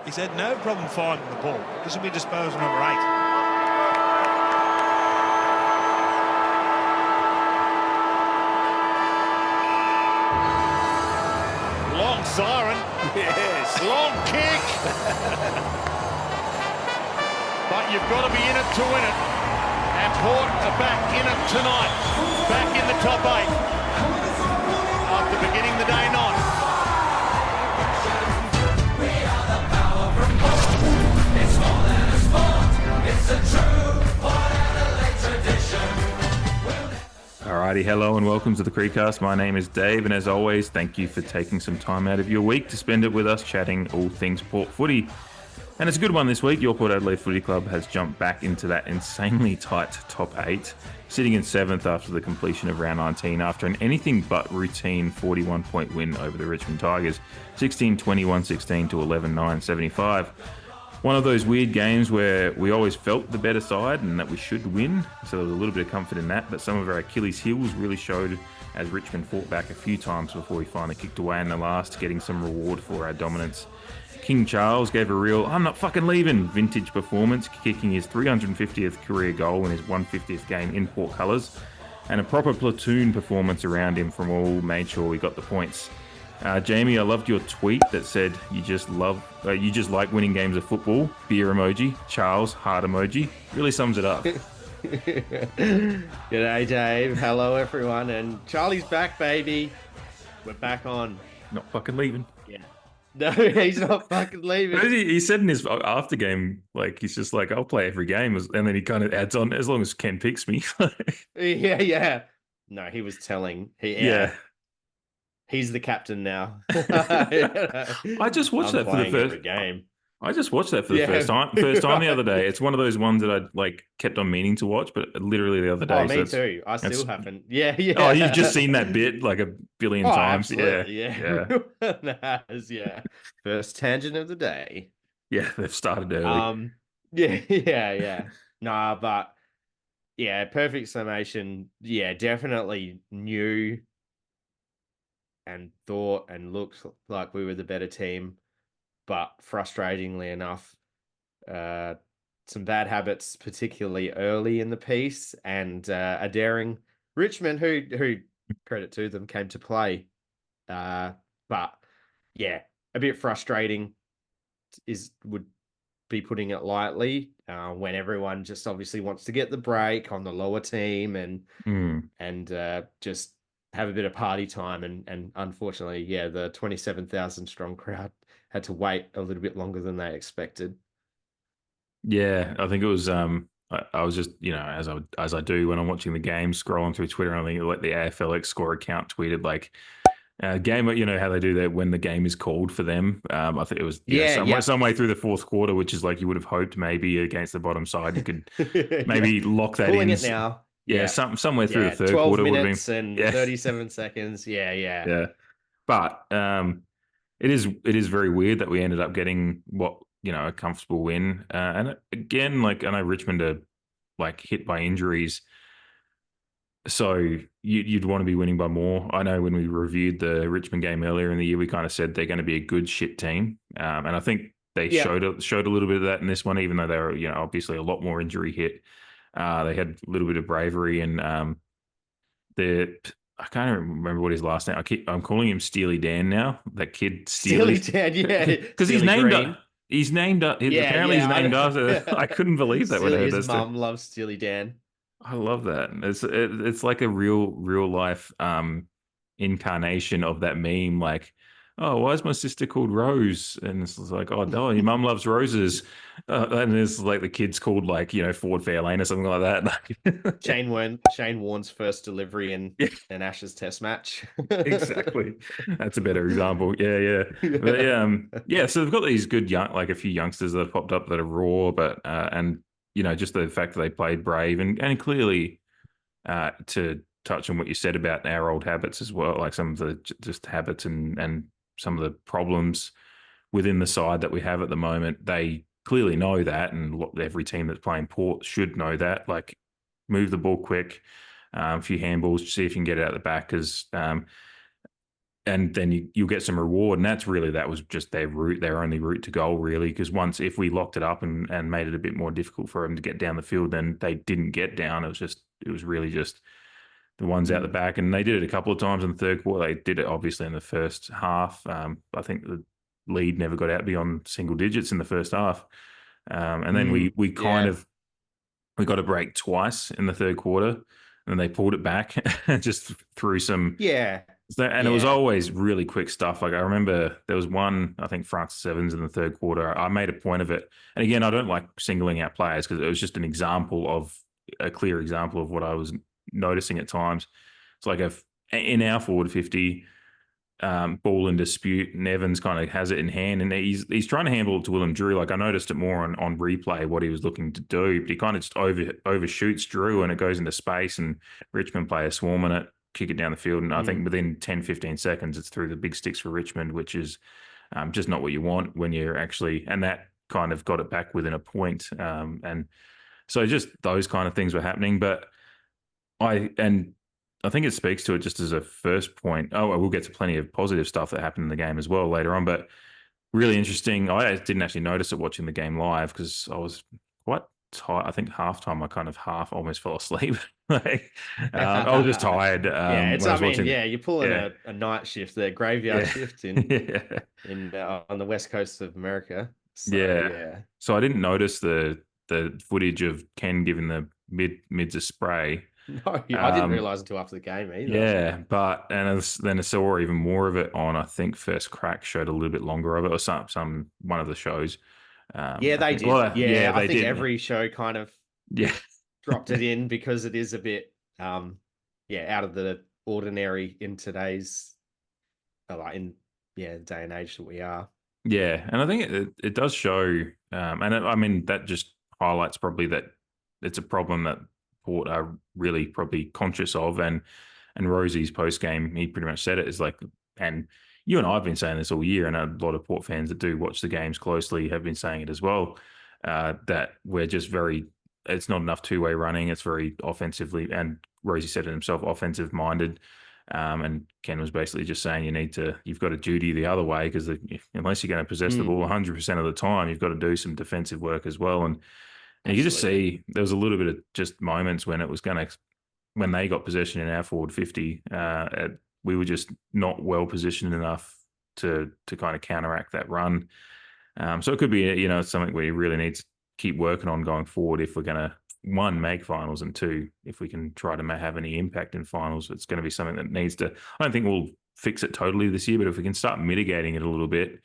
He said no problem finding the ball. This will be disposal number 8. Long siren. Yes. Long kick. But you've got to be in it to win it. And Port are back in it tonight. Back in the top 8. After beginning the day 9. We are the power from Port. It's more than a sport. It's a true Port Adelaide tradition. Alrighty, hello and welcome to the CREEDCAST. My name is Dave, and as always, thank you for taking some time out of your week to spend it with us chatting all things Port footy. And it's a good one this week. Your Port Adelaide Footy Club has jumped back into that insanely tight top 8, sitting in 7th after the completion of round 19 after an anything but routine 41-point win over the Richmond Tigers, 16-20, 116 to 11-9, 75. One of those weird games where we always felt the better side and that we should win, so there was a little bit of comfort in that, but some of our Achilles heels really showed as Richmond fought back a few times before we finally kicked away in the last, getting some reward for our dominance. King Charles gave a real "I'm not fucking leaving" vintage performance, kicking his 350th career goal in his 150th game in Port colours, and a proper platoon performance around him from all made sure we got the points. Jamie, I loved your tweet that said you just like winning games of football. Beer emoji, Charles heart emoji. Really sums it up. G'day, Dave. Hello, everyone. And Charlie's back, baby. We're back on. Not fucking leaving. Yeah. No, he's not fucking leaving. He said in his after game, like, he's just like, I'll play every game. And then he kind of adds on, as long as Ken picks me. Yeah. No, he was telling. Yeah. He's the captain now. I just watched that for the first game. I just watched that for the first time the other day. It's one of those ones that I kept on meaning to watch, but literally the other day. Oh, me too. I still haven't. Yeah. Oh, you've just seen that bit like a billion times. Absolutely, yeah. First tangent of the day. Yeah, they've started early. Yeah. Nah, but yeah, perfect summation. Yeah, definitely knew and thought and looked like we were the better team. But frustratingly enough, some bad habits, particularly early in the piece, and a daring Richmond, who credit to them, came to play. But yeah, a bit frustrating would be putting it lightly. When everyone just obviously wants to get the break on the lower team and just have a bit of party time, and unfortunately, yeah, the 27,000 strong crowd had to wait a little bit longer than they expected. Yeah, I think it was. I was just, as I do when I'm watching the game, scrolling through Twitter. I think like the AFLX score account tweeted like game. How they do that when the game is called for them. I think it was some way through the fourth quarter, which is like you would have hoped maybe against the bottom side you could maybe lock that Pulling in. it now. Yeah, somewhere through the third 12 quarter would have been and 37 seconds. Yeah. But it is very weird that we ended up getting a comfortable win. And again, like, I know Richmond are like hit by injuries, so you'd want to be winning by more. I know when we reviewed the Richmond game earlier in the year, we kind of said they're going to be a good shit team, and I think they showed a little bit of that in this one, even though they were obviously a lot more injury hit. They had a little bit of bravery, and I can't remember what his last name. I'm calling him Steely Dan now. That kid Steely Dan, yeah, because he's named. He's named. Apparently, he's named after. I couldn't believe that when I heard this. His mum loves Steely Dan. I love that. It's like a real life incarnation of that meme. Like, oh, why is my sister called Rose? And it's like, oh no, your mum loves roses. And it's like the kid's called Ford Fairlane or something like that. Shane Warne's first delivery in an Ashes Test match. Exactly. That's a better example. Yeah. But, so they've got these good a few youngsters that have popped up that are raw, but and just the fact that they played brave and clearly to touch on what you said about our old habits as well, like some of the just habits and some of the problems within the side that we have at the moment. They clearly know that, and every team that's playing Port should know that. Like, move the ball quick, a few handballs, see if you can get it out the back. Because and then you'll get some reward. And that was just their only route to goal, really. Because if we locked it up and made it a bit more difficult for them to get down the field, then they didn't get down. It was really just the ones out the back. And they did it a couple of times in the third quarter. They did it obviously in the first half. I think the lead never got out beyond single digits in the first half. And then we got a break twice in the third quarter, and they pulled it back just through some. Yeah. And it was always really quick stuff. Like I remember there was one, I think Francis Evans in the third quarter. I made a point of it. And again, I don't like singling out players because it was just a clear example of what I was noticing at times. It's like in our forward 50, ball in dispute, and Evans kind of has it in hand, and he's trying to handle it to Willem Drew. Like I noticed it more on replay what he was looking to do, but he kind of just overshoots Drew, and it goes into space, and Richmond player swarming it, kick it down the field, and I think within 10, 15 seconds it's through the big sticks for Richmond, which is just not what you want when you're actually, and that kind of got it back within a point. And so just those kind of things were happening, but I think it speaks to it just as a first point. Oh, we'll get to plenty of positive stuff that happened in the game as well later on, but really interesting. I didn't actually notice it watching the game live because I was quite tired. I think halftime I kind of half almost fell asleep. I was just tired. You're pulling a night shift there, graveyard shift in on the west coast of America. So, So I didn't notice the footage of Ken giving the mids a spray. No, I didn't realise until after the game either. Yeah, then I saw even more of it on, I think First Crack showed a little bit longer of it, or one of the shows. They did. I think did. every show kind of dropped it in because it is a bit out of the ordinary in today's day and age that we are. Yeah, and I think it does show, that just highlights probably that it's a problem that Port are really probably conscious of, and Rosie's post game, he pretty much said it, is like, and you and I have been saying this all year, and a lot of Port fans that do watch the games closely have been saying it as well, that we're just it's not enough two-way running, it's very offensively, and Rosie said it himself, offensive minded, and Ken was basically just saying you've got a duty the other way, because unless you're going to possess the ball 100% of the time, you've got to do some defensive work as well. And you could just see there was a little bit of just moments when when they got possession in our forward 50, we were just not well positioned enough to kind of counteract that run. So it could be, something we really need to keep working on going forward if we're going to, one, make finals, and two, if we can try to have any impact in finals. It's going to be something that needs to, I don't think we'll fix it totally this year, but if we can start mitigating it a little bit,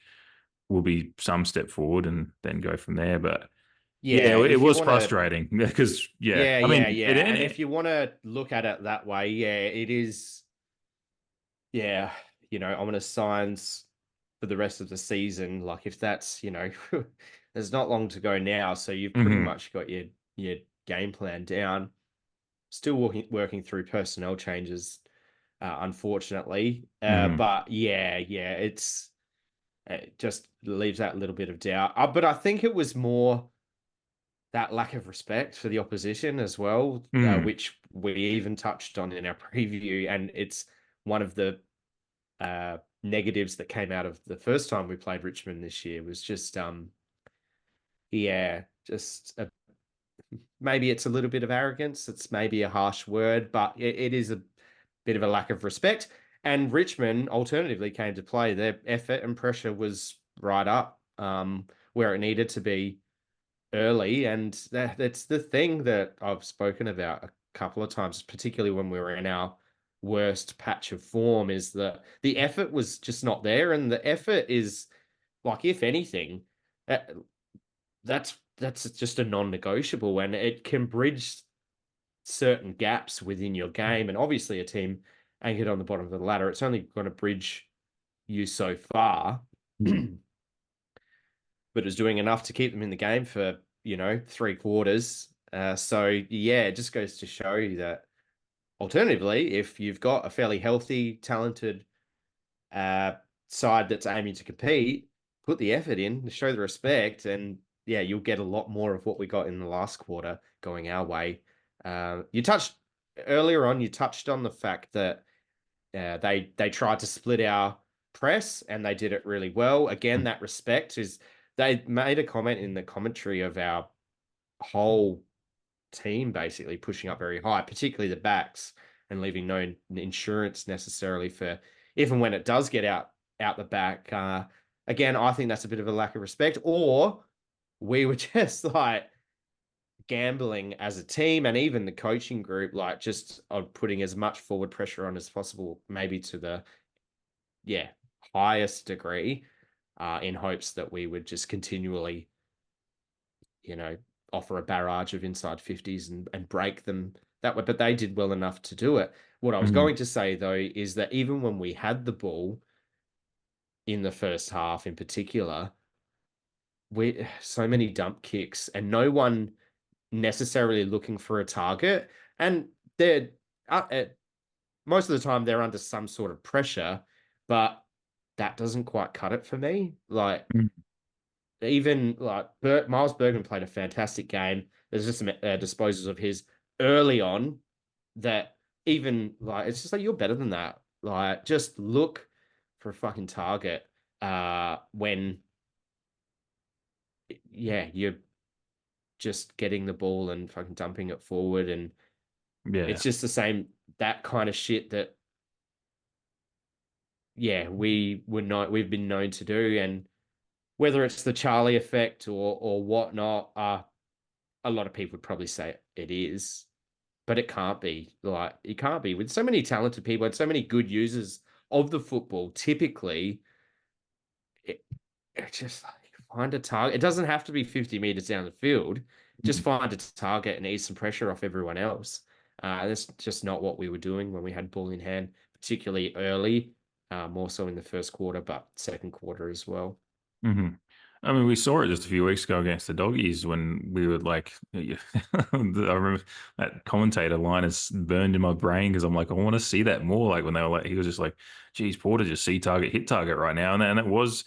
we'll be some step forward and then go from there. But it was frustrating because, and if you want to look at it that way, it is, ominous signs for the rest of the season. Like if that's, there's not long to go now, so you've pretty much got your game plan down. Still working through personnel changes, unfortunately. But it just leaves that little bit of doubt. But I think it was more that lack of respect for the opposition as well, which we even touched on in our preview. And it's one of the negatives that came out of the first time we played Richmond this year was just, maybe it's a little bit of arrogance. It's maybe a harsh word, but it is a bit of a lack of respect. And Richmond alternatively came to play. Their effort and pressure was right up where it needed to be early. And that's the thing that I've spoken about a couple of times, particularly when we were in our worst patch of form, is that the effort was just not there. And the effort is, like, if anything, that's just a non-negotiable, and it can bridge certain gaps within your game. And obviously a team anchored on the bottom of the ladder, it's only going to bridge you so far, but it's doing enough to keep them in the game for, 3 quarters. It just goes to show you that alternatively, if you've got a fairly healthy, talented side that's aiming to compete, put the effort in, show the respect, and you'll get a lot more of what we got in the last quarter going our way. You touched on the fact that They tried to split our press and they did it really well. Again, that respect is they made a comment in the commentary of our whole team basically pushing up very high, particularly the backs, and leaving no insurance necessarily for if and when it does get out the back. Again, I think that's a bit of a lack of respect, or we were just like gambling as a team, and even the coaching group, like just on putting as much forward pressure on as possible, maybe to the highest degree, in hopes that we would just continually, offer a barrage of inside 50s and break them that way. But they did well enough to do it. What I was going to say, though, is that even when we had the ball in the first half in particular, we so many dump kicks and no one necessarily looking for a target. And they're most of the time they're under some sort of pressure, but that doesn't quite cut it for me. Like, even like Miles Bergman played a fantastic game. There's just some disposals of his early on that even like, it's just like, you're better than that. Like, just look for a fucking target when, you're just getting the ball and fucking dumping it forward. And it's just the same, that kind of shit that, we've been known to do. And whether it's the Charlie effect or whatnot, a lot of people would probably say it is, but it can't be. Like, it can't be with so many talented people and so many good users of the football. Typically, it just like, find a target. It doesn't have to be 50 meters down the field. Just find a target and ease some pressure off everyone else. That's just not what we were doing when we had ball in hand, particularly early, more so in the first quarter, but second quarter as well. I mean, we saw it just a few weeks ago against the Doggies when we were like, I remember that commentator line is burned in my brain because I'm like, I want to see that more. Like when they were like, he was just like, geez, Porter just see target, hit target right now. And it was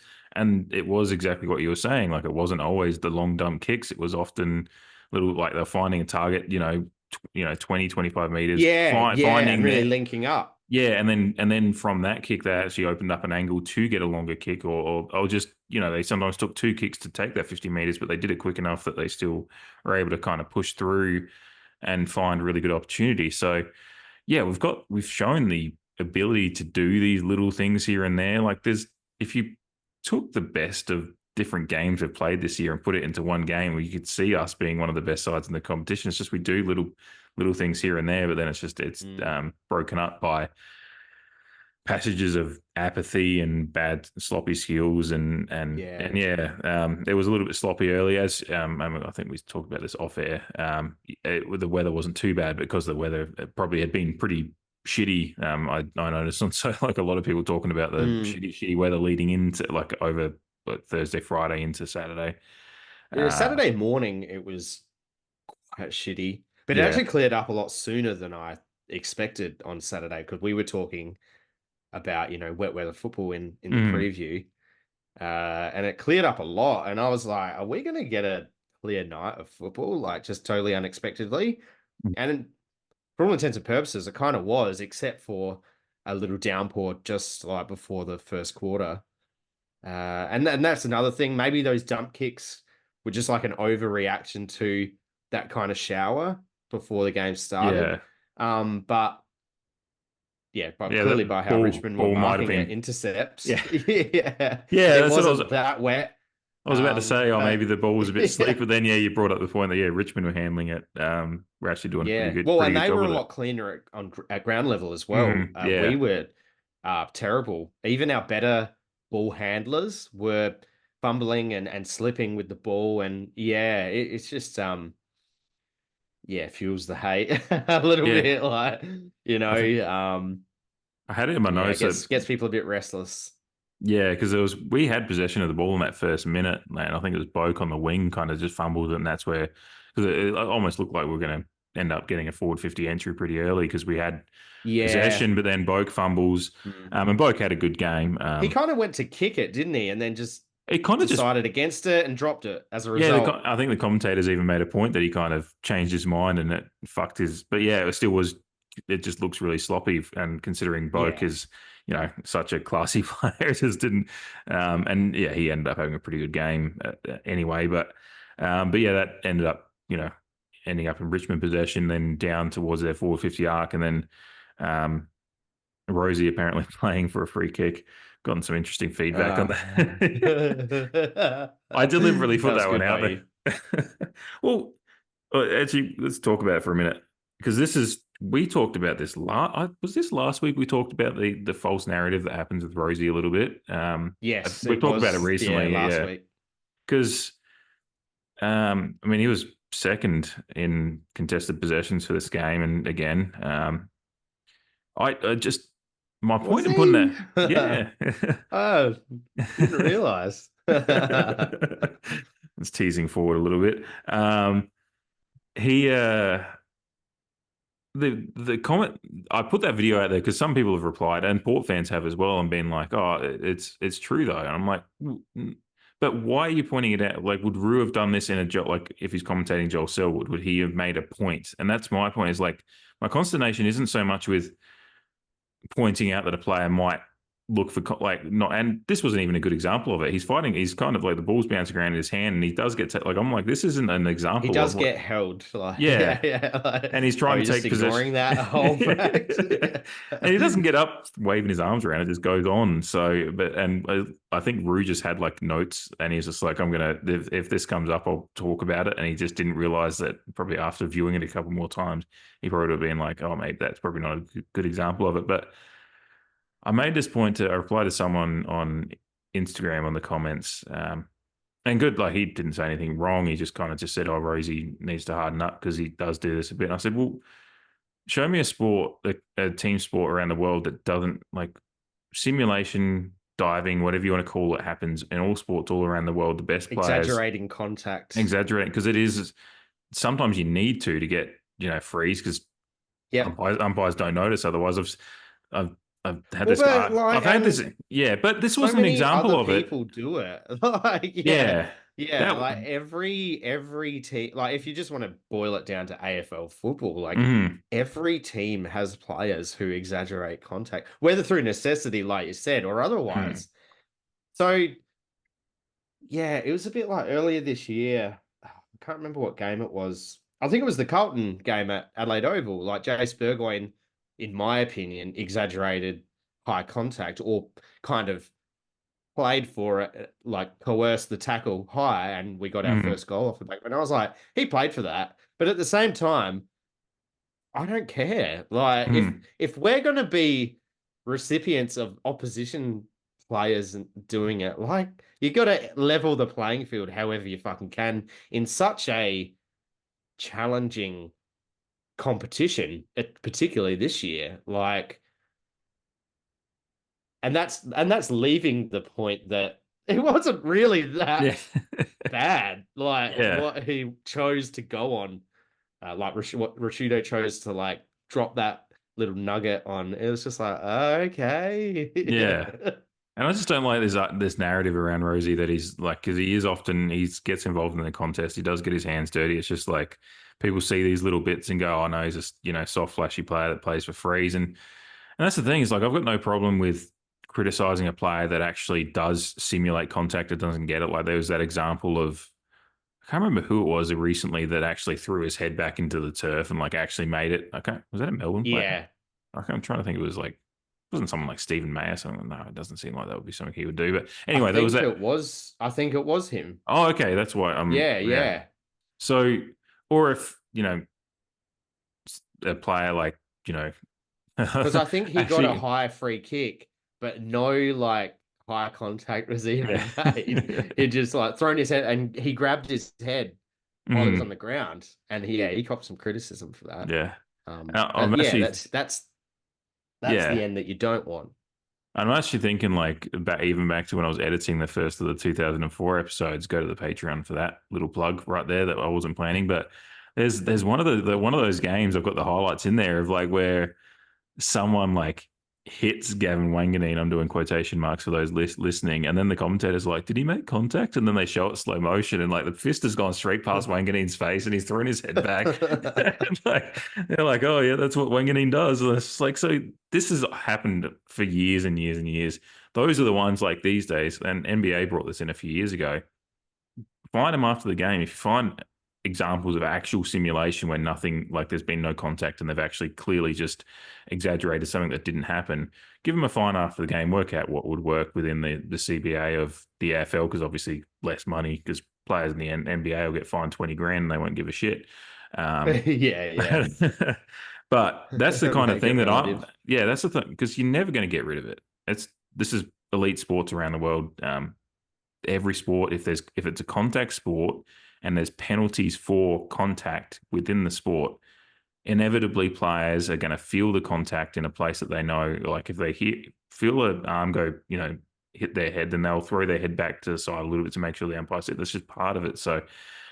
exactly what you were saying. Like, it wasn't always the long dump kicks. It was often little, like they're finding a target, 20, 25 meters. Finding and really linking up. Yeah, and then from that kick, they actually opened up an angle to get a longer kick, or just, they sometimes took 2 kicks to take that 50 meters, but they did it quick enough that they still were able to kind of push through and find really good opportunity. So, we've shown the ability to do these little things here and there. Like, if you took the best of different games we've played this year and put it into one game, where you could see us being one of the best sides in the competition. It's just we do little things here and there, but then it's broken up by passages of apathy and bad sloppy skills and it was a little bit sloppy early, as I think we talked about this off air. The weather wasn't too bad because the weather probably had been pretty shitty. I noticed on like a lot of people talking about the shitty weather leading into like over Thursday, Friday into Saturday. Saturday morning it was quite shitty. But it actually cleared up a lot sooner than I expected on Saturday, because we were talking about, wet weather football in the preview. And it cleared up a lot. And I was like, are we going to get a clear night of football? Like, just totally unexpectedly. And for all intents and purposes, it kind of was, except for a little downpour just like before the first quarter. And that's another thing. Maybe those dump kicks were just like an overreaction to that kind of shower before the game started. But clearly by how Richmond were marking it, intercepts. It that's wasn't that wet. I was about to say, maybe the ball was a bit sleek, but then you brought up the point that Richmond were handling it. We're actually doing pretty good. Well, and they were a lot cleaner at ground level as well. We were terrible. Even our better ball handlers were fumbling and slipping with the ball, and it's just fuels the hate a little bit, like, I had it in my notes. Gets people a bit restless. Yeah, because we had possession of the ball in that first minute, and I think it was Boak on the wing kind of just fumbled, and that's where, because it almost looked like we were going to end up getting a forward 50 entry pretty early because we had possession, but then Boak fumbles, and Boak had a good game. He kind of went to kick it, didn't he? And then he kind of decided against it and dropped it as a result. I think the commentators even made a point that he kind of changed his mind and it fucked his. But it still was it just looks really sloppy. And considering Boak Yeah. is, such a classy player, it just didn't. And yeah, he ended up having a pretty good game anyway. But yeah, that ended up, ending up in Richmond possession, then down towards their 450 arc, and then Rosie apparently playing for a free kick. Gotten some interesting feedback on that. I deliberately put that one out there. Well, actually, let's talk about it for a minute, because we talked about this was this last week? We talked about the false narrative that happens with Rosie a little bit. Yes, we talked about it recently. last week. Because I mean, he was second in contested possessions for this game, and again, I just my point in putting that, yeah. Oh, didn't realize. It's teasing forward a little bit. He the comment, I put that video out there because some people have replied, and Port fans have as well, and been like, "Oh, it's true though," and I'm like, but why are you pointing it out? Like, would Rue have done this in a job? Like, if he's commentating Joel Selwood, would he have made a point? And that's my point. Is like, my consternation isn't so much with pointing out that a player might look for not, and this wasn't even a good example of it. He's fighting. He's kind of like the ball's bouncing around in his hand, and he does get like, I'm like, this isn't an example. He does get held. Like, yeah, like, and he's trying to take ignoring possession. that whole fact. And he doesn't get up waving his arms around. It just goes on. So, I think Rue just had like notes, and he's just like, I'm gonna, if this comes up, I'll talk about it. And he just didn't realize that probably after viewing it a couple more times, he probably would have been like, oh, mate, that's probably not a good example of it. But I made this point I replied to someone on Instagram on the comments, and good, like, he didn't say anything wrong. He just kind of just said, oh, Rosie needs to harden up because he does do this a bit. And I said, well, show me a sport, a team sport around the world that doesn't, like, simulation, diving, whatever you want to call it, happens in all sports all around the world. The best players. Exaggerating contact. Exaggerating, because it is, sometimes you need to get, freeze, because umpires don't notice. Otherwise, I've had this. I've had this. Yeah, but this was an example of it. People do it. Like, yeah. Like every team. Like, if you just want to boil it down to AFL football, like every team has players who exaggerate contact, whether through necessity, like you said, or otherwise. So, yeah, it was a bit like earlier this year. I can't remember what game it was. I think it was the Carlton game at Adelaide Oval. Like, Jace Burgoyne, in my opinion, exaggerated high contact, or kind of played for it, like coerced the tackle high, and we got our first goal off the back. And I was like, he played for that. But at the same time, I don't care. Like, if we're going to be recipients of opposition players doing it, like, you got to level the playing field however you fucking can in such a challenging competition, particularly this year. Like, and that's leaving the point that it wasn't really that bad. Like, what he chose to go on, like what Rashido chose to, like, drop that little nugget on. It was just like, okay, yeah. And I just don't like this narrative around Rosie that he's like, because he gets involved in the contest. He does get his hands dirty. It's just like, people see these little bits and go, oh no, he's just, soft, flashy player that plays for frees. And that's the thing, is like, I've got no problem with criticizing a player that actually does simulate contact, that doesn't get it. Like, there was that example of, I can't remember who it was recently, that actually threw his head back into the turf and, like, actually made it. Okay. Was that a Melbourne player? Yeah. I'm trying to think. It was like, wasn't someone like Stephen May or something? No, it doesn't seem like that would be something he would do. But anyway, there was that. I think it was him. Oh, okay. That's why yeah. So, or if, a player like, because I think he got a high free kick, but no, like, high contact was even made. He just, like, thrown his head, and he grabbed his head while he was on the ground, and he copped some criticism for that. Yeah. That's the end that you don't want. I'm actually thinking, like, even back to when I was editing the first of the 2004 episodes. Go to the Patreon for that little plug right there that I wasn't planning. But there's one of those games, I've got the highlights in there of, like, where someone, like, hits Gavin Wanganeen. I'm doing quotation marks for those listening. And then the commentator's like, did he make contact? And then they show it slow motion, and like the fist has gone straight past Wanganeen's face, and he's thrown his head back. And like, they're like, oh yeah, that's what Wanganeen does. And it's like, so this has happened for years and years and years. Those are the ones like these days, and NBA brought this in a few years ago. Find them after the game. If you find examples of actual simulation where nothing, like there's been no contact and they've actually clearly just exaggerated something that didn't happen, give them a fine after the game, work out what would work within the CBA of the AFL, because obviously less money, because players in the NBA will get fined 20 grand and they won't give a shit. Yeah. But that's the kind of Make thing it that relative. that's the thing, because you're never going to get rid of it. This is elite sports around the world. Every sport, if it's a contact sport and there's penalties for contact within the sport, inevitably players are going to feel the contact in a place that they know. Like if they feel an arm go, hit their head, then they'll throw their head back to the side a little bit to make sure the umpire said that's just part of it. So,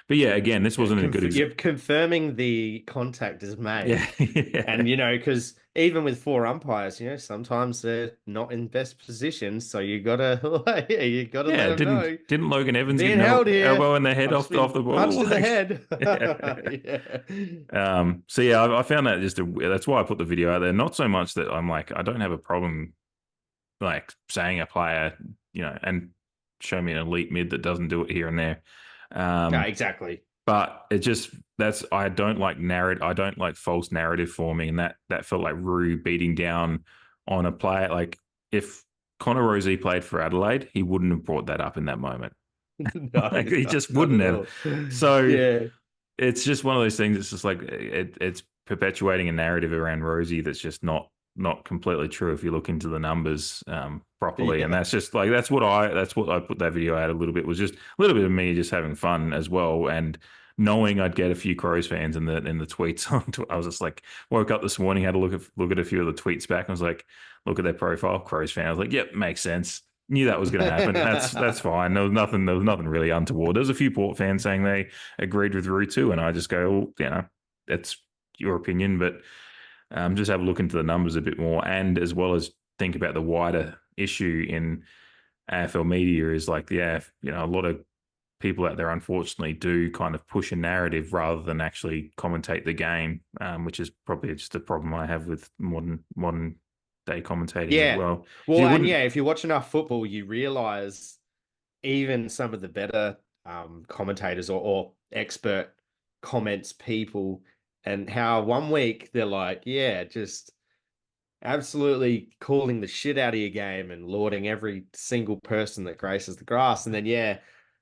but yeah, again, this wasn't a good example. You're confirming the contact is made. Yeah. And, because even with 4 umpires, sometimes they're not in best position. So you gotta let them know. Didn't Logan Evans Being get held here. elbow in the head I've off just the been ball? punched in the head. Yeah. So yeah, I found that that's why I put the video out there. Not so much that I'm like, I don't have a problem like saying a player, and show me an elite mid that doesn't do it here and there. No, exactly. But it just I don't like I don't like false narrative forming, and that felt like Rue beating down on a player. Like if Connor Rozee played for Adelaide, he wouldn't have brought that up in that moment. No, He just wouldn't have. So yeah, it's just one of those things. It's just like it's perpetuating a narrative around Rozee that's just not completely true if you look into the numbers properly. Yeah. And that's just like that's what I put that video out a little bit, was just a little bit of me just having fun as well, and knowing I'd get a few Crows fans in the tweets. I was just like, woke up this morning, had a look at a few of the tweets back, and was like, look at their profile, Crows fan. I was like, yep, makes sense. Knew that was going to happen. That's fine. There was nothing really untoward. There's a few Port fans saying they agreed with Rue too, and I just go, well, that's your opinion, but just have a look into the numbers a bit more, and as well as think about the wider issue in AFL media is like, a lot of people out there unfortunately do kind of push a narrative rather than actually commentate the game, which is probably just a problem I have with modern day commentating as well. Well, and if you watch enough football, you realize even some of the better commentators or expert comments people, and how one week they're like, just absolutely calling the shit out of your game and lauding every single person that graces the grass. And then,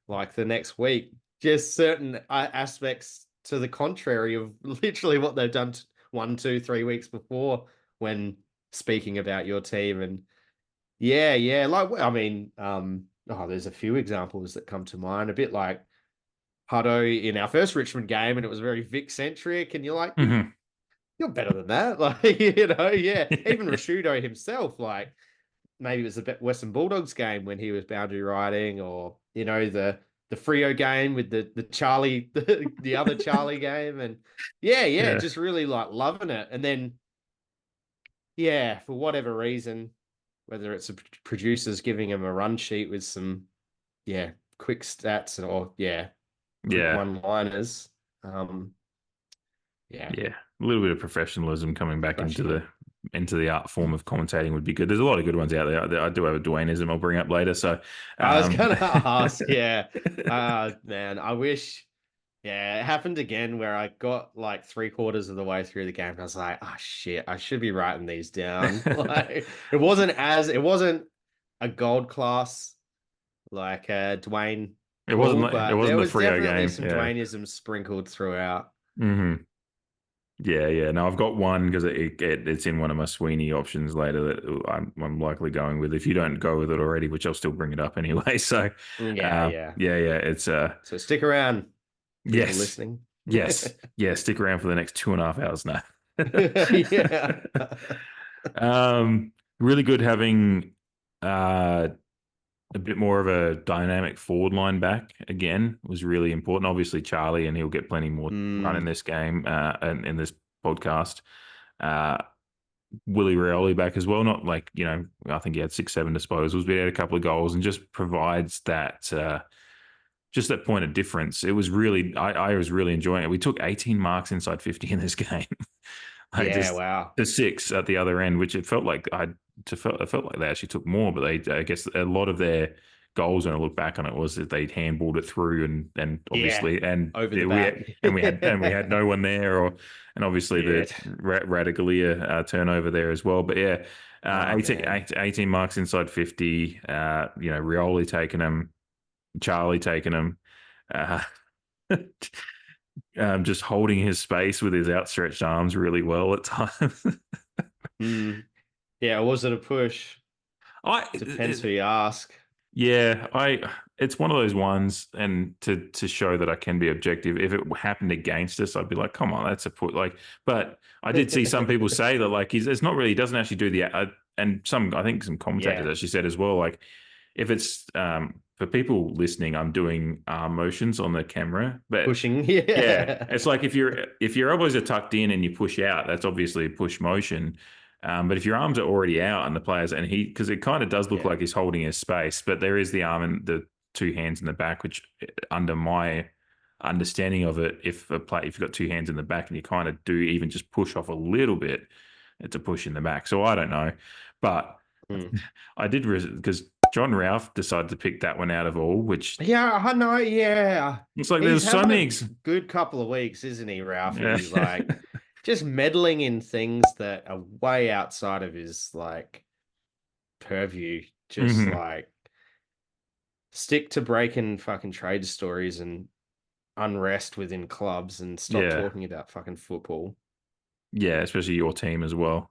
like the next week, just certain aspects to the contrary of literally what they've done 1, 2, 3 weeks before when speaking about your team. And like, I mean, there's a few examples that come to mind, a bit like Hutto in our first Richmond game, and it was very Vic-centric, and you're like, you're better than that. Like, even Rashudo himself, like, maybe it was the Western Bulldogs game when he was boundary riding, or, the Freo game with the Charlie, the other Charlie game. And just really like loving it. And then, for whatever reason, whether it's the producers giving him a run sheet with some, quick stats or, one-liners. A little bit of professionalism coming back into the art form of commentating would be good. There's a lot of good ones out there. I do have a Dwayneism I'll bring up later. So I was going to ask, man, I wish, it happened again where I got like 3/4 of the way through the game, and I was like, oh shit, I should be writing these down. Like, it wasn't a gold class like Dwayne. It wasn't the Freo game. Some Dwayneism sprinkled throughout. Mm-hmm. Yeah. No, I've got one because it's in one of my Sweeney options later that I'm likely going with. If you don't go with it already, which I'll still bring it up anyway. So it's so stick around. Yes, listening. Yes, stick around for the next 2.5 hours now. Really good having a bit more of a dynamic forward line back again was really important. Obviously, Charlie, and he'll get plenty more run in this game and in this podcast. Willie Rioli back as well. Not like, I think he had 6-7 disposals, but he had a couple of goals and just provides that just that point of difference. It was really, I was really enjoying it. We took 18 marks inside 50 in this game. Wow. The 6 at the other end, which it felt like it felt like they actually took more, but I guess a lot of their goals, when I look back on it, was that they'd handballed it through and obviously over the back. we had no one there, and obviously the Radaglia turnover there as well. But 18 marks inside 50. Rioli taking them, Charlie taking them. Just holding his space with his outstretched arms really well at times. Yeah, was it a push? Depends who you ask. Yeah, it's one of those ones, and to show that I can be objective, if it happened against us, I'd be like, come on, that's a put. But I did see some people say that it's not really, he doesn't actually do the, and I think some commentators actually said as well, like if it's for people listening, I'm doing arm motions on the camera, but pushing, it's like if your elbows are tucked in and you push out, that's obviously a push motion. But if your arms are already out and the players, and because it kind of does look like he's holding his space, but there is the arm and the 2 hands in the back, which under my understanding of it, if you've got 2 hands in the back and you kind of do even just push off a little bit, it's a push in the back. So I don't know, but I did, because John Ralph decided to pick that one out of all, which I know. Yeah, it's like there's so many good couple of weeks, isn't he, Ralph? He's like just meddling in things that are way outside of his purview. Just stick to breaking fucking trade stories and unrest within clubs and stop talking about fucking football. Yeah, especially your team as well.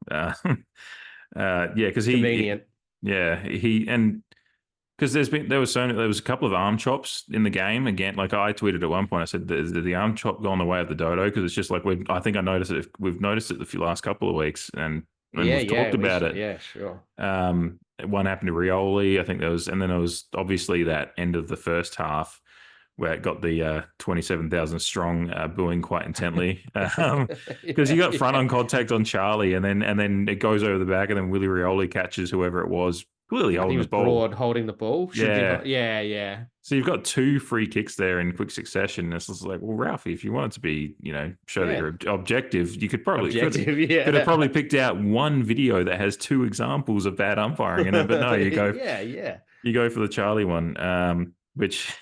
Because convenient. Because there was a couple of arm chops in the game again. Like I tweeted at one point, I said, "Did the arm chop gone the way of the dodo?" Because it's just like I think I noticed it. We've noticed it the last couple of weeks, and we've talked about it. Yeah, sure. One happened to Rioli, I think there was, and then there was obviously that end of the first half where it got the 27,000 strong booing quite intently, because you got front on contact on Charlie, and then it goes over the back, and then Willie Rioli catches whoever it was, clearly holding the ball. Broad holding the ball. Yeah. So you've got 2 free kicks there in quick succession. It's just like, well, Ralphie, if you wanted to be, show that you're objective, you could probably could have probably picked out one video that has 2 examples of bad umpiring in it. But no, you go you go for the Charlie one. Which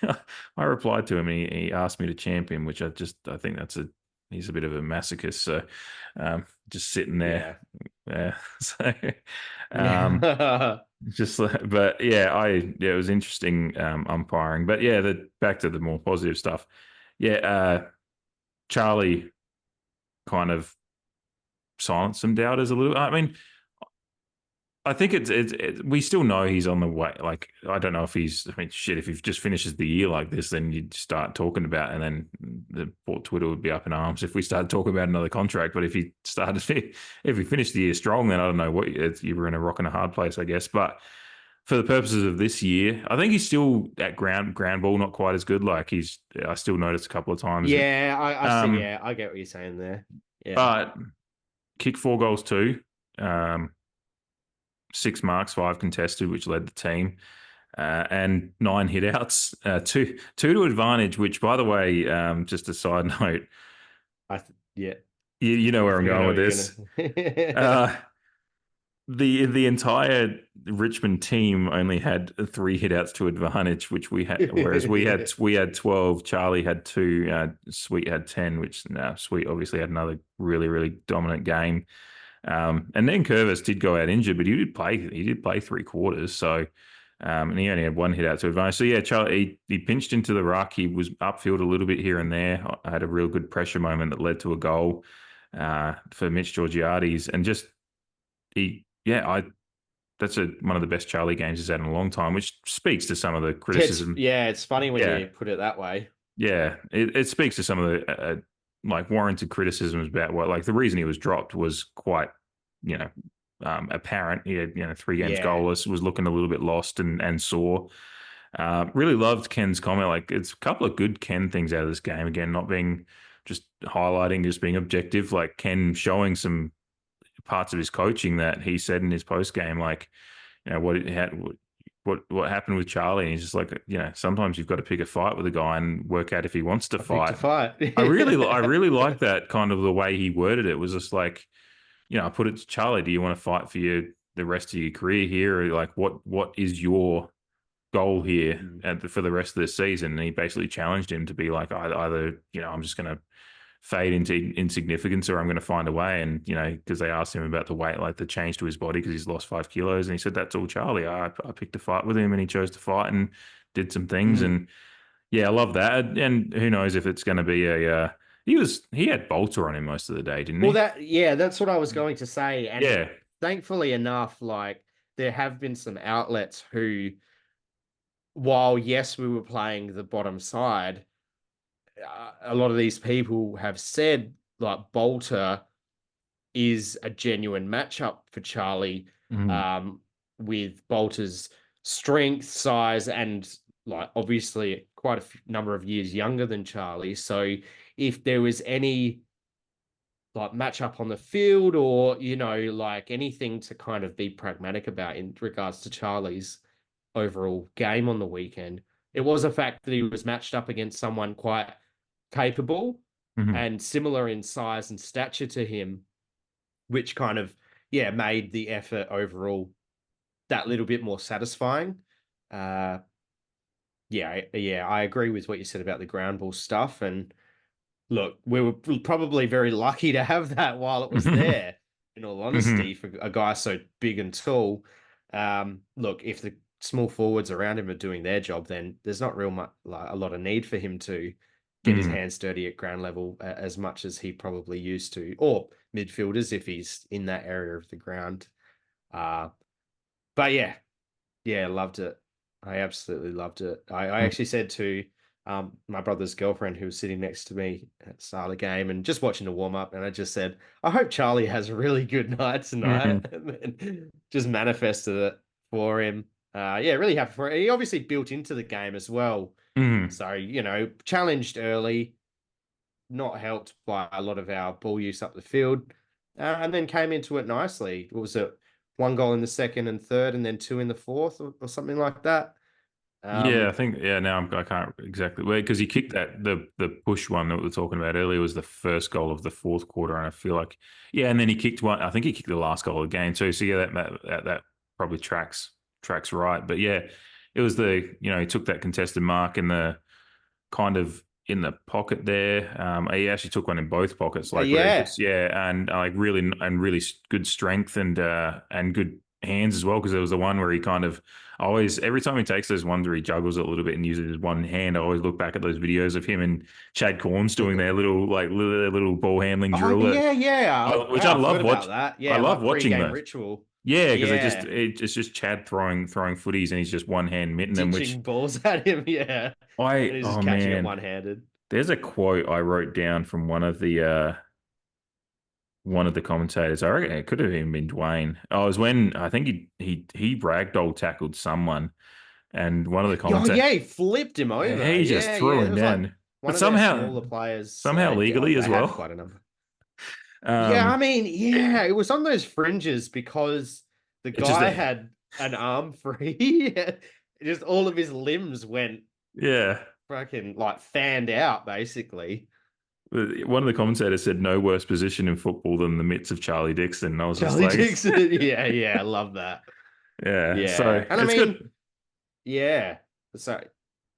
I replied to him. He asked me to champion, which I think he's a bit of a masochist. So just sitting there. Yeah. So it was interesting umpiring. But back to the more positive stuff. Charlie kind of silenced some doubters a little. I mean, I think we still know he's on the way. Like, I don't know if if he just finishes the year like this, then you'd start talking about, and then the Port Twitter would be up in arms if we started talking about another contract. But if he finished the year strong, then I don't know you were in a rock and a hard place, I guess. But for the purposes of this year, I think he's still at ground ball, not quite as good. Like I still noticed a couple of times. Yeah, I get what you're saying there. Yeah. But kicked 4 goals too. 6 marks, 5 contested, which led the team, and 9 hitouts, 2 to advantage. Which, by the way, just a side note, you know where I'm going with this. The entire Richmond team only had 3 hitouts to advantage, which we had, whereas we had 12. Charlie had 2. Sweet had 10, which Sweet obviously had another really, really dominant game. And then Curvis did go out injured, but he did play 3 quarters. So, and he only had 1 hit out to advantage. So Charlie, he pinched into the ruck. He was upfield a little bit here and there. I had a real good pressure moment that led to a goal for Mitch Georgiades, and just that's one of the best Charlie games he's had in a long time, which speaks to some of the criticism. It's funny when you put it that way. Yeah, it speaks to some of the warranted criticisms about the reason he was dropped was quite, apparent. He had 3 games goalless, was looking a little bit lost and sore. Really loved Ken's comment. It's a couple of good Ken things out of this game. Again, not being just highlighting, just being objective. Like Ken showing some parts of his coaching that he said in his post game, like, you know, what happened with Charlie. And he's just like, you know, sometimes you've got to pick a fight with a guy and work out if he wants to fight. To fight. I really like that kind of the way he worded it. It was just like, you know, I put it to Charlie, do you want to fight for the rest of your career here? Or like, what is your goal here for the rest of the season? And he basically challenged him to be like, either, you know, I'm just going to fade into insignificance or I'm going to find a way. And, you know, because they asked him about the weight, like the change to his body because he's lost 5 kilos. And he said, that's all Charlie. I picked a fight with him and he chose to fight and did some things. And yeah, I love that. And who knows if it's going to be he had Bolter on him most of the day, didn't he? Well, that's what I was going to say. And yeah, thankfully enough, like there have been some outlets who, while yes, we were playing the bottom side, a lot of these people have said like Bolter is a genuine matchup for Charlie, with Bolter's strength, size, and like obviously quite a number of years younger than Charlie. So if there was any like matchup on the field or, you know, like anything to kind of be pragmatic about in regards to Charlie's overall game on the weekend, it was a fact that he was matched up against someone quite capable and similar in size and stature to him, which kind of, made the effort overall that little bit more satisfying. I agree with what you said about the ground ball stuff. And look, we were probably very lucky to have that while it was there, in all honesty, for a guy so big and tall. Look, if the small forwards around him are doing their job, then there's not a lot of need for him to get his hands dirty at ground level as much as he probably used to, or midfielders if he's in that area of the ground. But yeah, loved it. I absolutely loved it. I actually said to my brother's girlfriend who was sitting next to me at the start of the game and just watching the warm-up, and I just said, I hope Charlie has a really good night tonight. And then just manifested it for him. Really happy for it. He obviously built into the game as well. So, you know, challenged early, not helped by a lot of our ball use up the field, and then came into it nicely. What was it? 1 goal in the second and third, and then 2 in the fourth, or something like that. I think, now I can't exactly, because he kicked the push one that we were talking about earlier was the first goal of the fourth quarter. And I feel like, and then he kicked one, I think he kicked the last goal of the game too. So that probably tracks right. But yeah, it was he took that contested mark in the kind of in the pocket there. He actually took one in both pockets, like and like really good strength and good hands as well. Because there was the one where he kind of every time he takes those ones where he juggles it a little bit and uses his one hand, I always look back at those videos of him and Chad Corns doing their little ball handling drill. Which I love watching. I love watching that ritual. Yeah, because it's just Chad throwing footies and he's just one hand mitting them, which balls at him. Yeah, and he's just catching it one handed. There's a quote I wrote down from one of the commentators. I reckon it could have even been Dwayne. Oh, it was when I think he ragdoll tackled someone, and one of the commentators. He flipped him over. Yeah, he just threw him down. But somehow the players legally as well. Quite a number. It was on those fringes because the guy had an arm free. Just all of his limbs went fucking like fanned out, basically. One of the commentators said no worse position in football than the mitts of Charlie Dixon. And I was Charlie Dixon. I love that. Yeah. So and it's good. Yeah. So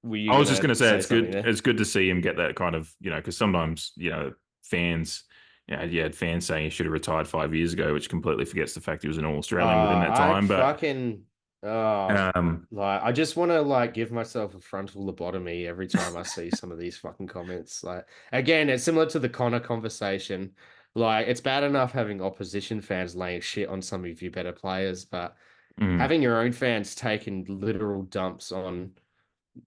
I was just going to say it's good. There? It's good to see him get that kind of, because sometimes, fans, you had fans saying he should have retired 5 years ago, which completely forgets the fact he was an All-Australian within that time. I just want to give myself a frontal lobotomy every time I see some of these fucking comments. Like, again, it's similar to the Connor conversation. Like, it's bad enough having opposition fans laying shit on some of your better players, but having your own fans taking literal dumps on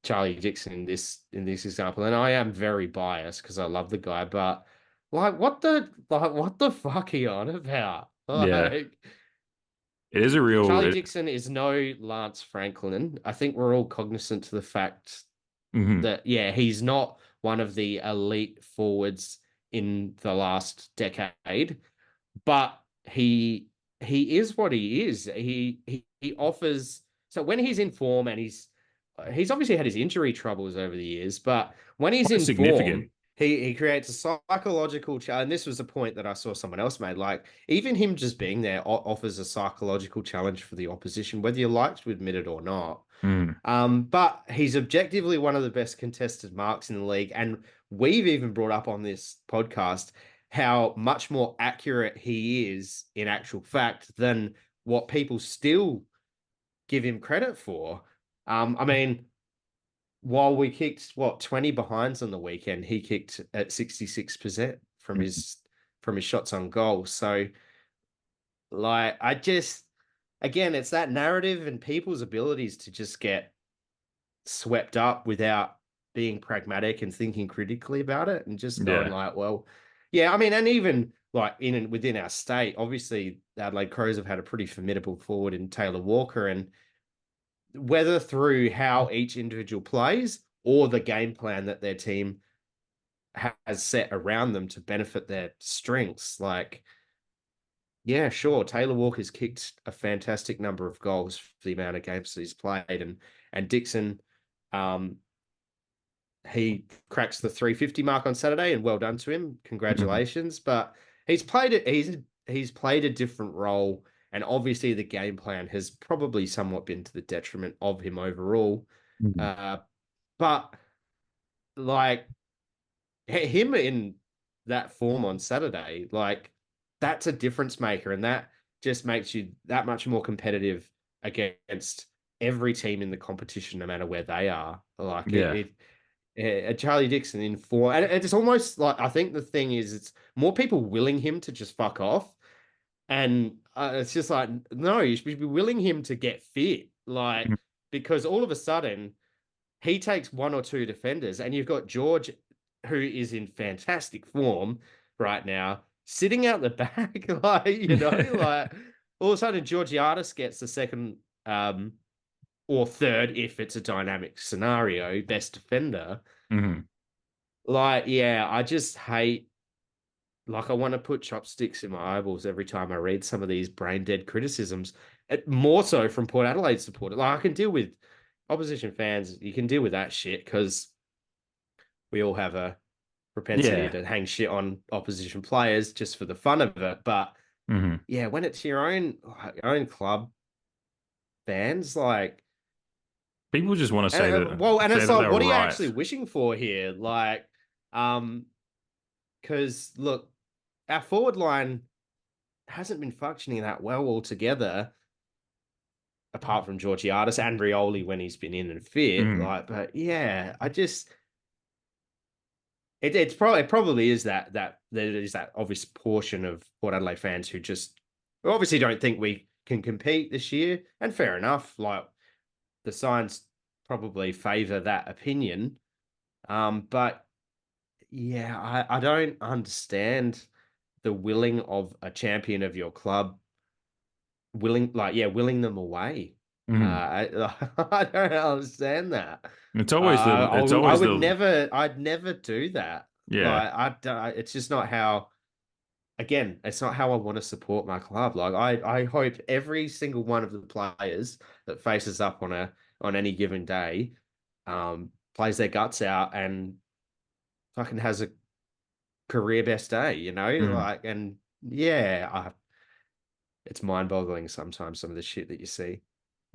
Charlie Dixon in this example, and I am very biased because I love the guy, but what the fuck are you on about? It is a real... Charlie Dixon is no Lance Franklin. I think we're all cognizant to the fact that, he's not one of the elite forwards in the last decade, but he is what he is. He offers. So when he's in form, and he's obviously had his injury troubles over the years, but when he's Quite in significant. form, he creates a psychological challenge. And this was a point that I saw someone else made. Like, even him just being there offers a psychological challenge for the opposition, whether you like to admit it or not. Mm. But he's objectively one of the best contested marks in the league. And we've even brought up on this podcast how much more accurate he is in actual fact than what people still give him credit for. I mean, while we kicked 20 behinds on the weekend, he kicked at 66% from his shots on goal. So, like, again, it's that narrative and people's abilities to just get swept up without being pragmatic and thinking critically about it, and just going like, well, yeah, I mean, and even like within our state, obviously the Adelaide Crows have had a pretty formidable forward in Taylor Walker, and whether through how each individual plays or the game plan that their team has set around them to benefit their strengths, like, yeah, sure, Taylor Walker's kicked a fantastic number of goals for the amount of games that he's played, and Dixon, he cracks the 350 mark on Saturday, and well done to him. Congratulations. But he's played it. He's played a different role, and obviously the game plan has probably somewhat been to the detriment of him overall. But like, him in that form on Saturday, like, that's a difference maker, and that just makes you that much more competitive against every team in the competition, no matter where they are. Like, Charlie Dixon in form, and it's almost like, I think the thing is, it's more people willing him to just fuck off, and it's just like, no, you should be willing him to get fit, like, because all of a sudden he takes one or two defenders, and you've got George, who is in fantastic form right now, sitting out the back, like, like, all of a sudden Georgiades gets the second or third, if it's a dynamic scenario, best defender. Like, yeah, I just hate, like, I want to put chopsticks in my eyeballs every time I read some of these brain dead criticisms, more so from Port Adelaide supporters. Like, I can deal with opposition fans, you can deal with that shit, because we all have a propensity to hang shit on opposition players just for the fun of it. But yeah, when it's your own club fans, like, people just want to say that. Well, and it's like, what are you right. actually wishing for here? Like, because look, our forward line hasn't been functioning that well altogether, apart from Georgiades and Rioli when he's been in and fit. Like, but yeah, I just, it probably is that there is that obvious portion of Port Adelaide fans who just obviously don't think we can compete this year, and fair enough. Like, the signs probably favour that opinion, but yeah, I don't understand the willing of a champion of your club willing them away. I don't understand that. It's always I'd never do that. Yeah. Like, it's just not how. Again, it's not how I want to support my club. Like, I hope every single one of the players that faces up on any given day, plays their guts out and fucking has a career best day. Like, and yeah, it's mind boggling sometimes, some of the shit that you see.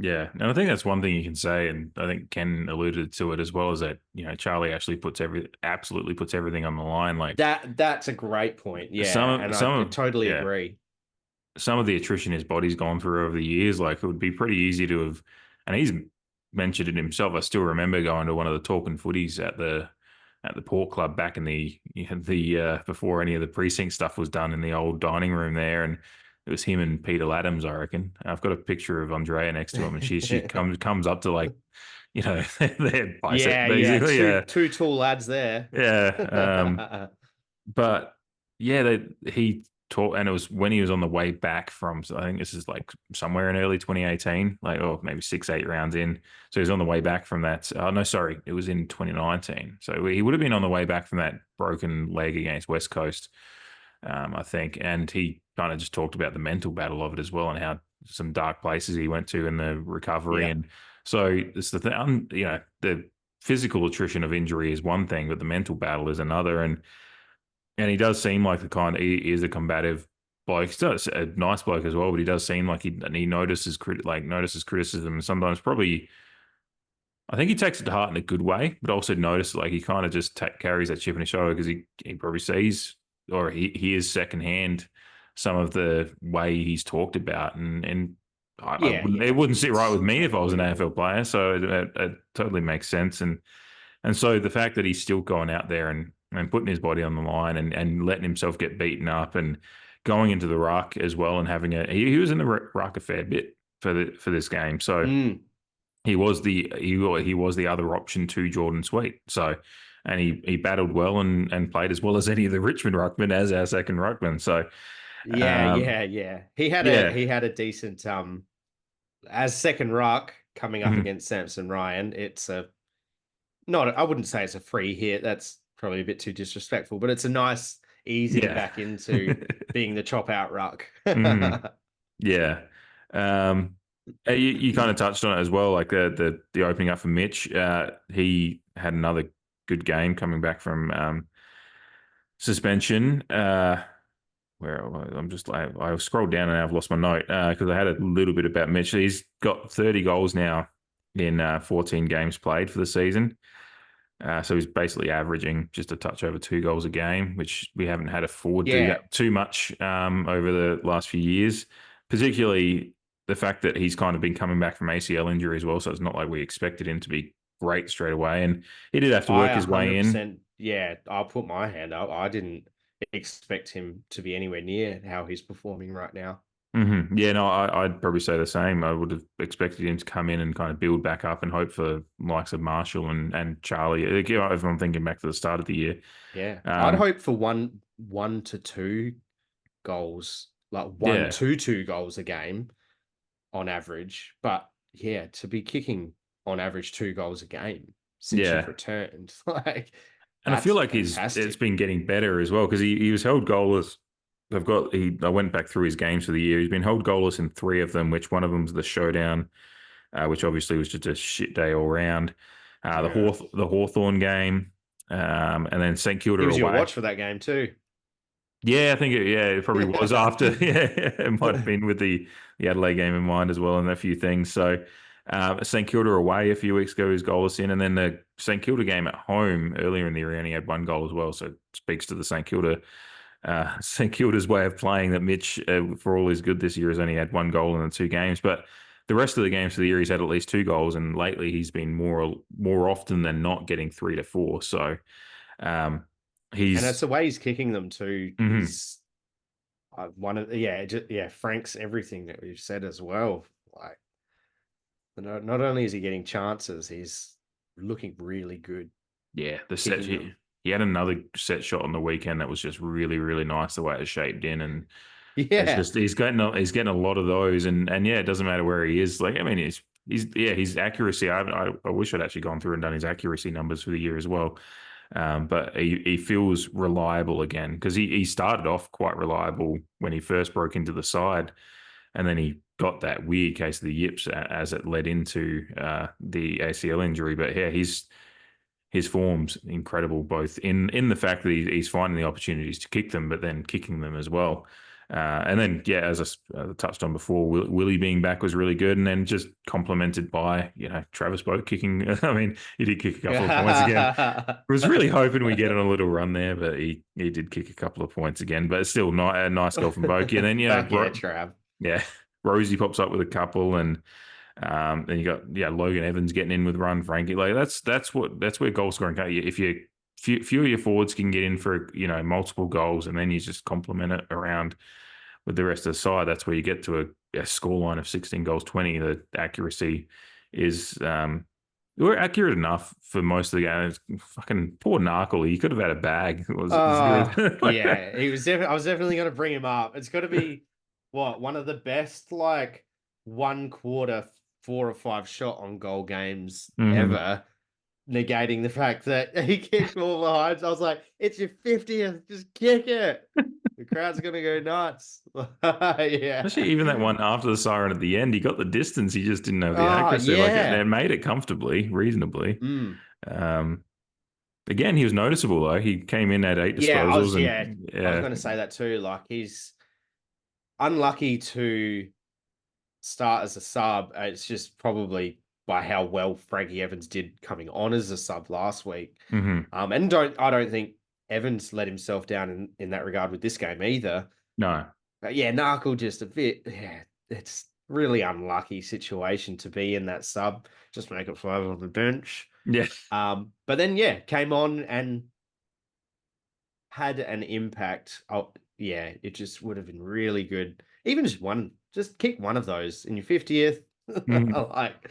Yeah, and I think that's one thing you can say, and I think Ken alluded to it as well, is that, Charlie actually absolutely puts everything on the line. Like, that's a great point. Yeah, I totally agree. Some of the attrition his body's gone through over the years, like, it would be pretty easy to have, and he's mentioned it himself. I still remember going to one of the talking footies at the Port Club back in the before any of the precinct stuff was done, in the old dining room there, and it was him and Peter Laddams, I reckon. I've got a picture of Andrea next to him, and she comes up to, like, their bicep, basically. Two tall lads there. Yeah. But yeah, he taught, and it was when he was on the way back from, so I think this is like somewhere in early 2018, like, or maybe 6-8 rounds in. So he was on the way back from that. Oh, no, sorry, it was in 2019. So he would have been on the way back from that broken leg against West Coast. I think. And he kind of just talked about the mental battle of it as well and how some dark places he went to in the recovery. Yeah. And so it's the thing, the physical attrition of injury is one thing, but the mental battle is another. And he does seem like he is a combative bloke. He's a nice bloke as well, but he does seem like he notices criticism, and sometimes probably I think he takes it to heart in a good way, but also notices like he kind of just carries that chip on his shoulder because he probably sees or he hears secondhand some of the way he's talked about, and it wouldn't sit right with me if I was an AFL player. So it totally makes sense, and so the fact that he's still going out there and putting his body on the line and letting himself get beaten up and going into the ruck as well and having he was in the ruck a fair bit for this game. So he was the other option to Jordan Sweet. So and he battled well and played as well as any of the Richmond ruckmen as our second ruckman. So yeah. He had a decent as second ruck coming up against Samson Ryan. It's I wouldn't say it's a free hit. That's probably a bit too disrespectful, but it's a nice easing back into being the chop out ruck. Yeah. You kind of touched on it as well, like the opening up for Mitch. He had another good game coming back from suspension. Where I scrolled down and I've lost my note because I had a little bit about Mitch. He's got 30 goals now in 14 games played for the season. So he's basically averaging just a touch over 2 goals a game, which we haven't had a forward do that too much over the last few years, particularly the fact that he's kind of been coming back from ACL injury as well. So it's not like we expected him to be great straight away. And he did have to work his way in. Yeah, I'll put my hand up. I didn't expect him to be anywhere near how he's performing right now. Mm-hmm. Yeah, no, I'd probably say the same. I would have expected him to come in and kind of build back up and hope for likes of Marshall and Charlie. If I'm thinking back to the start of the year, I'd hope for one to 2 goals, like 1 to 2 goals a game on average. But yeah, to be kicking on average 2 goals a game since you've returned, like, and I feel like it's been getting better as well because he was held goalless. I went back through his games for the year. He's been held goalless in 3 of them, which one of them's the showdown, which obviously was just a shit day all round. The Hawthorn game, and then St Kilda. He was your watch for that game too. Yeah, I think it probably was after. It might have been with the Adelaide game in mind as well, and a few things. So St Kilda away a few weeks ago, his goalless in, and then the St Kilda game at home earlier in the year, he only had 1 goal as well. So it speaks to the St Kilda's way of playing that Mitch, for all his good this year, has only had 1 goal in the 2 games. But the rest of the games for the year, he's had at least 2 goals, and lately he's been more often than not getting 3 to 4. So and that's the way he's kicking them too. Mm-hmm. He's Frank's everything that we've said as well. Like, not only is he getting chances, he's looking really good. Yeah, the set. He had another set shot on the weekend that was just really, really nice the way it was shaped in, and he's getting a lot of those, and it doesn't matter where he is. Like, I mean, his accuracy. I wish I'd actually gone through and done his accuracy numbers for the year as well, but he feels reliable again because he started off quite reliable when he first broke into the side, and then he got that weird case of the yips as it led into the ACL injury. But yeah, his form's incredible, both in the fact that he's finding the opportunities to kick them, but then kicking them as well. And then, as I touched on before, Willie being back was really good, and then just complemented by, Travis Boak kicking. I mean, he did kick a couple of points again. I was really hoping we get on a little run there, but he did kick a couple of points again. But it's still not a nice goal from Boak. And then, Trav. Yeah, Rosie pops up with a couple, and then you got Logan Evans getting in with run, Frankie. Like that's where goal scoring. If few of your forwards can get in for multiple goals, and then you just complement it around with the rest of the side, that's where you get to a scoreline of 16 goals 20. The accuracy is we're accurate enough for most of the game. Fucking poor Narkle, he could have had a bag. He was I was definitely going to bring him up. It's got to be one of the best 1 quarter 4 or 5 shot on goal games ever, negating the fact that he kicked all behind. So I was like, it's your 50th, just kick it. crowd's going to go nuts. Yeah. Especially even that one after the siren at the end, he got the distance. He just didn't have the Oh, accuracy. Like yeah. it made it comfortably, reasonably. Mm. Again, he was noticeable though. He came in at 8 Yeah, disposals. I was and going to say that too. Like, he's unlucky to start as a sub. It's just probably by how well Frankie Evans did coming on as a sub last week. Mhm. And I don't think Evans let himself down in that regard with this game either. No. But yeah, Narkle just a bit. Yeah, it's really unlucky situation to be in that sub. Just make it 5 on the bench. Yeah. But then came on and had an impact. Oh, yeah, it just would have been really good. Even just kick one of those in your 50th. Like,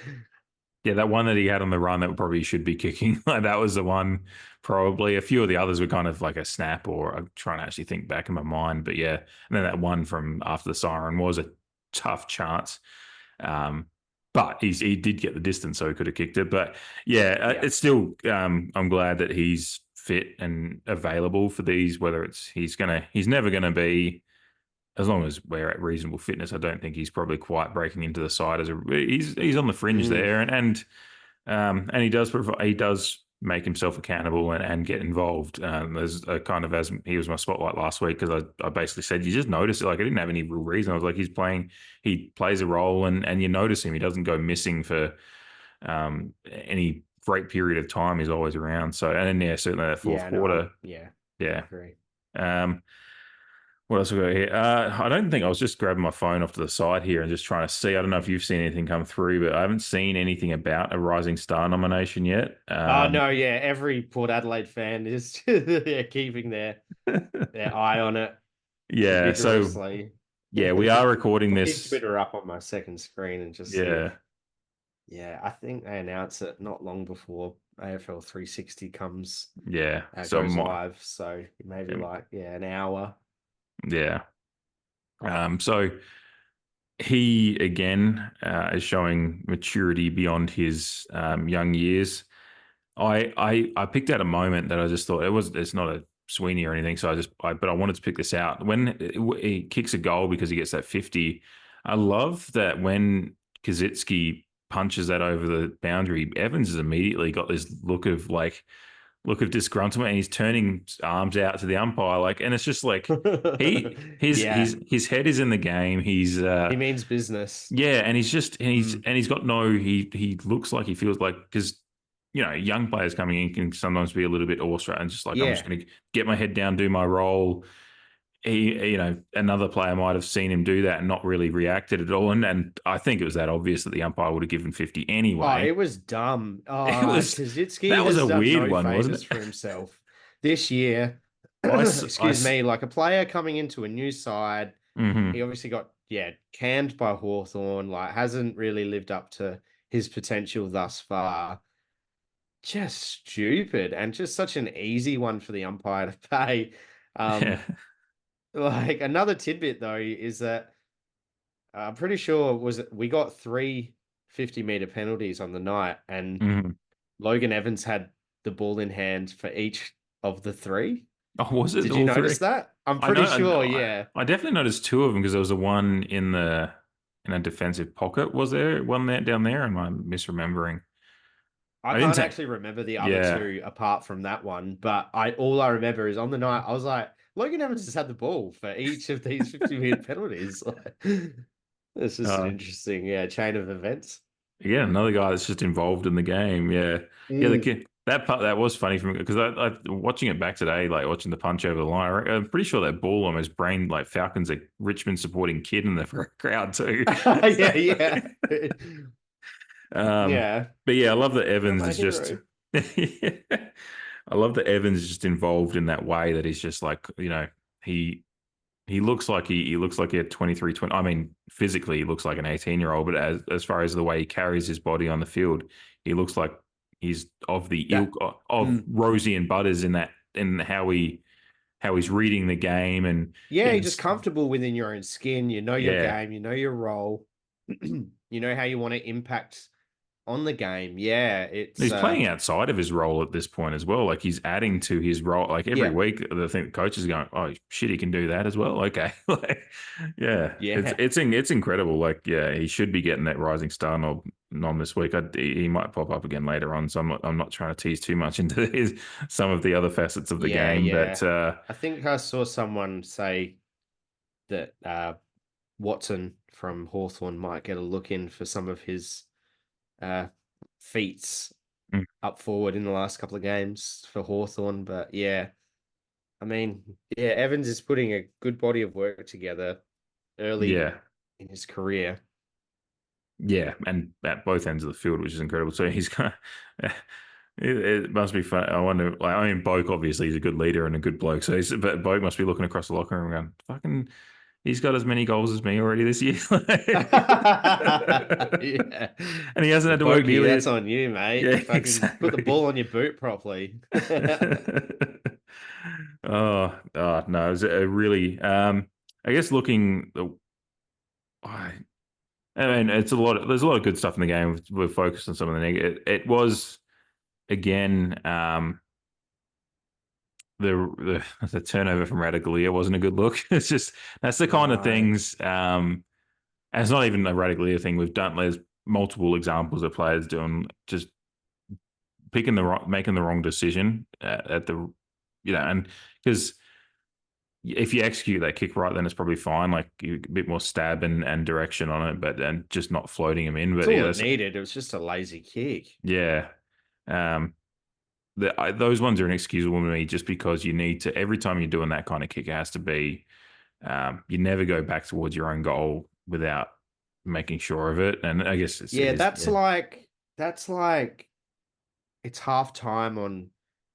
yeah, that one that he had on the run that probably should be kicking. Like that was the one. Probably a few of the others were kind of like a snap, or I'm trying to actually think back in my mind. But yeah, and then that one from after the siren was a tough chance. But he did get the distance, so he could have kicked it. But yeah, it's still. I'm glad that he's fit and available for these. Whether he's never gonna be, as long as we're at reasonable fitness. I don't think he's probably quite breaking into the side he's on the fringe there, and he does make himself accountable and get involved. As a kind of, as he was my spotlight last week, because I basically said you just notice it. Like I didn't have any real reason. I was like, he plays a role, and you notice him. He doesn't go missing for any great period of time. He's always around. So and then certainly that fourth quarter. I agree. What else we got here? I don't think I was just grabbing my phone off to the side here and just trying to see. I don't know if you've seen anything come through, but I haven't seen anything about a Rising Star nomination yet. No, every Port Adelaide fan is keeping their eye on it. Yeah, so we are recording this. Twitter up on my second screen and just I think they announce it not long before AFL 360 comes. Yeah, goes live. So maybe an hour. Yeah. So he again is showing maturity beyond his young years. I picked out a moment that I just thought it's not a Sweeney or anything. So but I wanted to pick this out when he kicks a goal because he gets that 50. I love that when Kazitsky punches that over the boundary, Evans has immediately got this look of disgruntlement, and he's turning arms out to the umpire, and it's just like his head is in the game. He means business. Yeah, and he's got he looks like he feels like, because young players coming in can sometimes be a little bit awestruck and just like, I'm just going to get my head down, do my role. Another player might have seen him do that and not really reacted at all. And I think it was that obvious that the umpire would have given 50 anyway. Oh, it was dumb. Kazitsky that was a weird one, wasn't it? For himself this year. Excuse me, like a player coming into a new side. Mm-hmm. He obviously got canned by Hawthorn. Hasn't really lived up to his potential thus far. Just stupid, and just such an easy one for the umpire to pay. Another tidbit though is that I'm pretty sure we got 3 50-meter penalties on the night, and Logan Evans had the ball in hand for each of the 3. Oh, was it? Did you notice that? I'm pretty sure. I definitely noticed 2 of them, because there was a one in a defensive pocket. Was there one down there? Am I misremembering? I can't actually remember the other 2 apart from that one, but all I remember is on the night I was like, Logan Evans has had the ball for each of these 50-meter penalties. It's just an interesting chain of events. Yeah, another guy that's just involved in the game. Yeah, that part that was funny for me, because I watching it back today, watching the punch over the line. I'm pretty sure that ball almost brained Falcons, a Richmond supporting kid in the crowd too. Yeah. But I love that Evans is just. I love that Evans is just involved in that way, that he's just he looks like he looks like a 23, 20. I mean, physically he looks like an 18-year-old, but as far as the way he carries his body on the field, he looks like he's of the ilk of Rosie and Butters in how he's reading the game, and he's just comfortable within your own skin. You know your game, you know your role, you know how you want to impact on the game. Yeah, it's He's playing outside of his role at this point as well. Like he's adding to his role. Like every Yeah. week, I think the coach is going, "Oh shit, he can do that as well." Okay, like yeah, Yeah. it's incredible. Like yeah, he should be getting that rising star nom this week. He might pop up again later on. So I'm not trying to tease too much into some of the other facets of the game. Yeah. But I think I saw someone say that Watson from Hawthorn might get a look in for some of his feats Mm. up forward in the last couple of games for Hawthorn. But yeah, I mean, yeah, Evans is putting a good body of work together early yeah. in his career. Yeah, and at both ends of the field, which is incredible. So he's kind of, it must be fun. I wonder, like, I mean, Boak obviously he's a good leader and a good bloke. So but Boak must be looking across the locker room and going, fucking, he's got as many goals as me already this year. Yeah. And he hasn't had to work Bogey, nearly. that's on you, mate. Yeah, Fucking exactly. put the ball on your boot properly. Oh, no, it was a really, I guess looking, I mean, it's a lot. There's a lot of good stuff in the game. We're focused on some of the negative. It was again the turnover from Radaglia wasn't a good look. It's just that's the kind of No. things. And it's not even a Radaglia thing. There's multiple examples of players doing just making the wrong decision at the and because if you execute that kick right, then it's probably fine. Like a bit more stab and direction on it, but and just not floating him in. But That's all yeah, it needed. It was just a lazy kick. yeah. Those ones are inexcusable to me just because you need to, every time you're doing that kind of kick, it has to be, you never go back towards your own goal without making sure of it. And I guess That's like it's half time on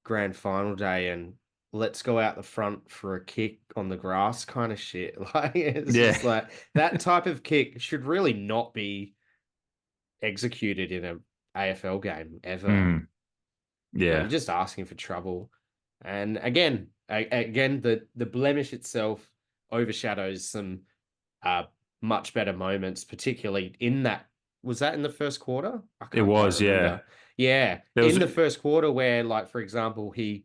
grand final day and let's go out the front for a kick on the grass kind of shit. Like it's just like that type of kick should really not be executed in an AFL game ever. Yeah. You're just asking for trouble. And again, the blemish itself overshadows some much better moments, particularly in that. Was that in the first quarter? It was, yeah. Yeah. In the first quarter where, like, for example, he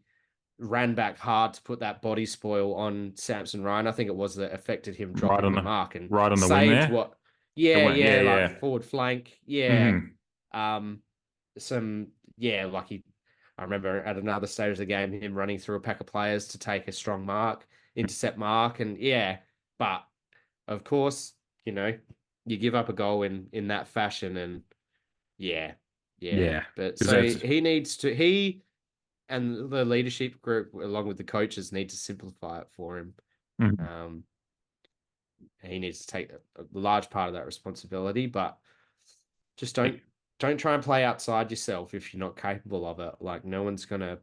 ran back hard to put that body spoil on Samson Ryan. I think it was that affected him dropping the mark and right on the saved wing there. what forward flank. Yeah. I remember at another stage of the game, him running through a pack of players to take a strong mark, intercept mark. And but of course, you give up a goal in that fashion and But so he and the leadership group, along with the coaches, need to simplify it for him. He needs to take a large part of that responsibility, but just don't try and play outside yourself if you're not capable of it. Like no one's gonna.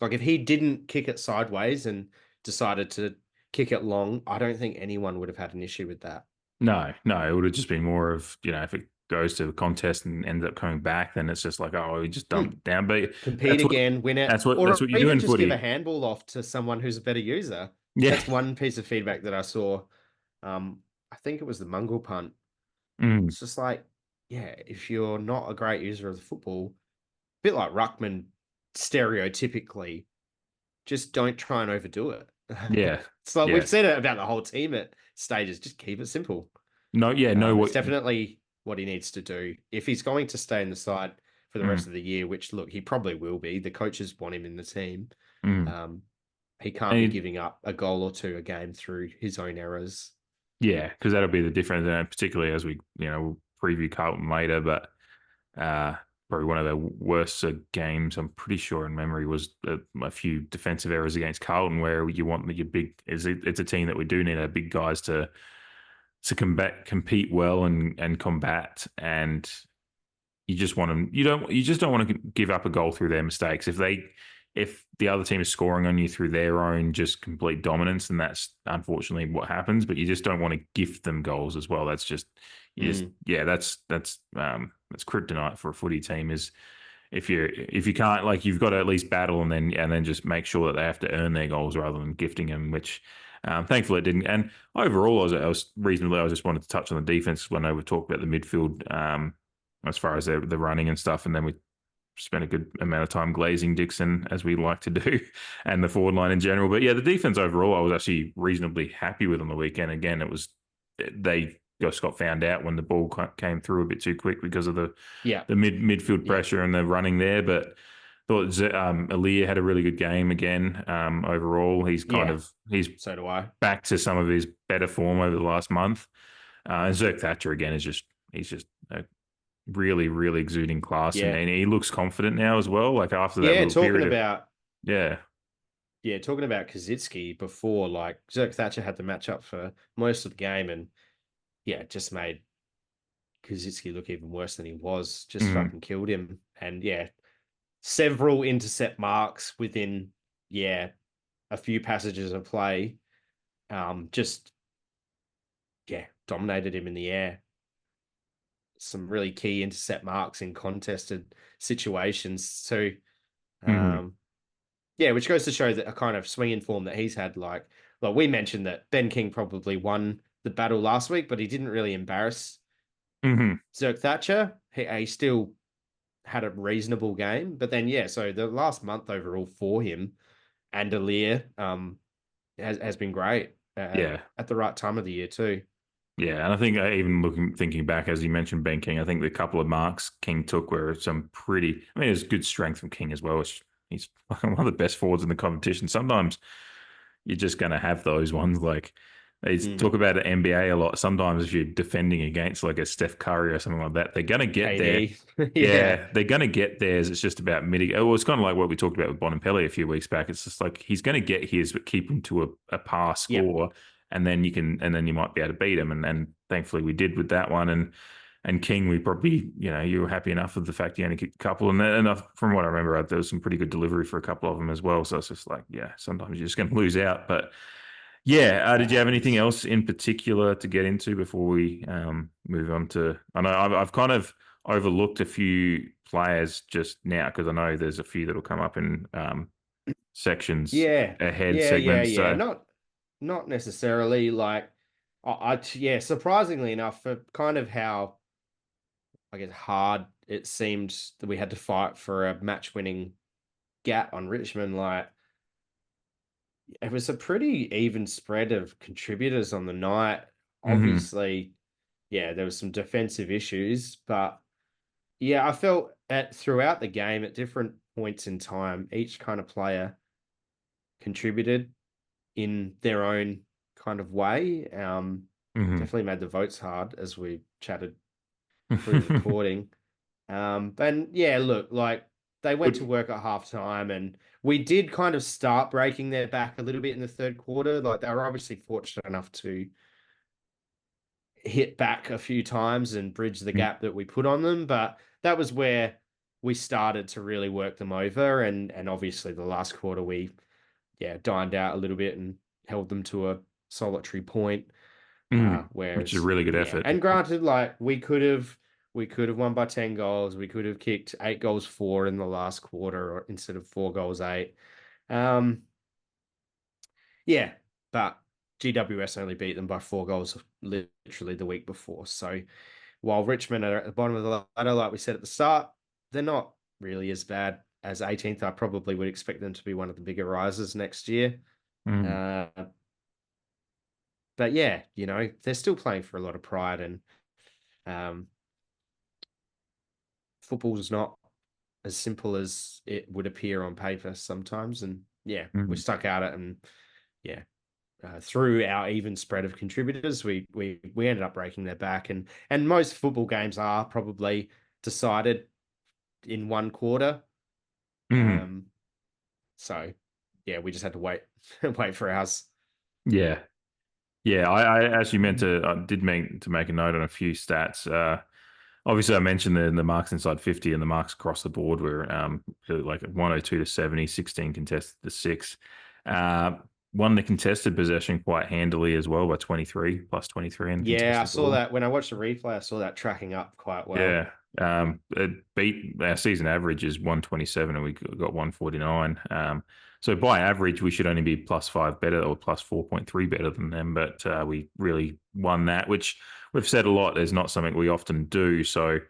Like if he didn't kick it sideways and decided to kick it long, I don't think anyone would have had an issue with that. No, it would have just been more of, if it goes to the contest and ends up coming back, then it's just like, oh, we just dump it down. But compete again, win it. That's what you do even in just footy. give a handball off to someone who's a better user. Yeah. That's one piece of feedback that I saw. I think it was the Mungle punt. It's just like, if you're not a great user of the football, a bit like Ruckman stereotypically, just don't try and overdo it. Yeah. It's like we've said it about the whole team at stages, just keep it simple. It's definitely what he needs to do. If he's going to stay in the side for the rest of the year, which look, he probably will be. The coaches want him in the team. He can't be giving up a goal or two a game through his own errors. Yeah, because that'll be the difference, particularly as we, we'll preview Carlton later, but probably one of the worst games, I'm pretty sure in memory, was a few defensive errors against Carlton where you want your big, it's a team that we do need our big guys to compete well and combat, and you just want them, you just don't want to give up a goal through their mistakes. If the other team is scoring on you through their own just complete dominance, then that's unfortunately what happens. But you just don't want to gift them goals as well. That's just that's kryptonite for a footy team. Is if you can't, like, you've got to at least battle and then just make sure that they have to earn their goals rather than gifting them, which thankfully it didn't. And overall, I just wanted to touch on the defense when I would talk about the midfield. as far as the running and stuff. And then we spent a good amount of time glazing Dixon, as we like to do, and the forward line in general. But yeah, the defense overall, I was actually reasonably happy with on the weekend. Again, they just got found out when the ball came through a bit too quick because of the midfield pressure and the running there. But thought Aaliyah had a really good game again. Overall, he's so do I. Back to some of his better form over the last month. And Zerk Thatcher again he's just a really, really exuding class, and he looks confident now as well. Like after that little period talking about Kaczynski before, like Zerk Thatcher had the matchup for most of the game, and it just made Kaczynski look even worse than he was. Just fucking killed him, and several intercept marks within a few passages of play. Dominated him in the air. Some really key intercept marks in contested situations. So, which goes to show that a kind of swinging form that he's had. Like we mentioned that Ben King probably won the battle last week, but he didn't really embarrass Zerk Thatcher. He still had a reasonable game, but then so the last month overall for him and Aaliyah has been great. At the right time of the year too. Yeah, and I think thinking back, as you mentioned, Ben King, I think the couple of marks King took were some pretty. I mean, it was good strength from King as well. He's one of the best forwards in the competition. Sometimes you're just going to have those ones. Like they talk about the NBA a lot. Sometimes if you're defending against like a Steph Curry or something like that, they're going to get there. They're going to get theirs. It's just about mitigating. Well, it's kind of like what we talked about with Bonampelli a few weeks back. It's just like he's going to get his, but keep him to a par score. And then you might be able to beat him. And thankfully we did with that one. And King, we probably, you were happy enough with the fact he only kicked a couple. And from what I remember, there was some pretty good delivery for a couple of them as well. So it's just like, sometimes you're just going to lose out. But did you have anything else in particular to get into before we move on to? I know I've kind of overlooked a few players just now because I know there's a few that'll come up in sections ahead segments. So. Not necessarily. Like, surprisingly enough, for kind of how, I guess, hard it seemed that we had to fight for a match-winning gap on Richmond. Like, it was a pretty even spread of contributors on the night. Obviously, there was some defensive issues, but I felt throughout the game at different points in time, each kind of player contributed in their own kind of way. Definitely made the votes hard as we chatted through the recording. Look, like they went to work at halftime, and we did kind of start breaking their back a little bit in the third quarter. Like they were obviously fortunate enough to hit back a few times and bridge the gap that we put on them. But that was where we started to really work them over. And obviously the last quarter we dined out a little bit and held them to a solitary point, which is a really good effort. And granted, like we could have won by 10 goals. We could have kicked 8 goals 4 in the last quarter, or instead of 4 goals 8. But GWS only beat them by 4 goals literally the week before. So while Richmond are at the bottom of the ladder, like we said at the start, they're not really as bad as 18th. I probably would expect them to be one of the bigger risers next year. But they're still playing for a lot of pride, and football's not as simple as it would appear on paper sometimes. And we stuck at it, and through our even spread of contributors, we ended up breaking their back. And most football games are probably decided in one quarter. So we just had to wait for ours. I actually did mean to make a note on a few stats. Obviously I mentioned the marks inside 50 and the marks across the board were like 102 to 70, 16 contested to 6. Won the contested possession quite handily as well by 23 plus 23. I saw that when I watched the replay. I saw that tracking up quite well. It beat our season average is 127 and we got 149. So by average, we should only be +5 better or +4.3 better than them. But we really won that, which we've said a lot. There's not something we often do. So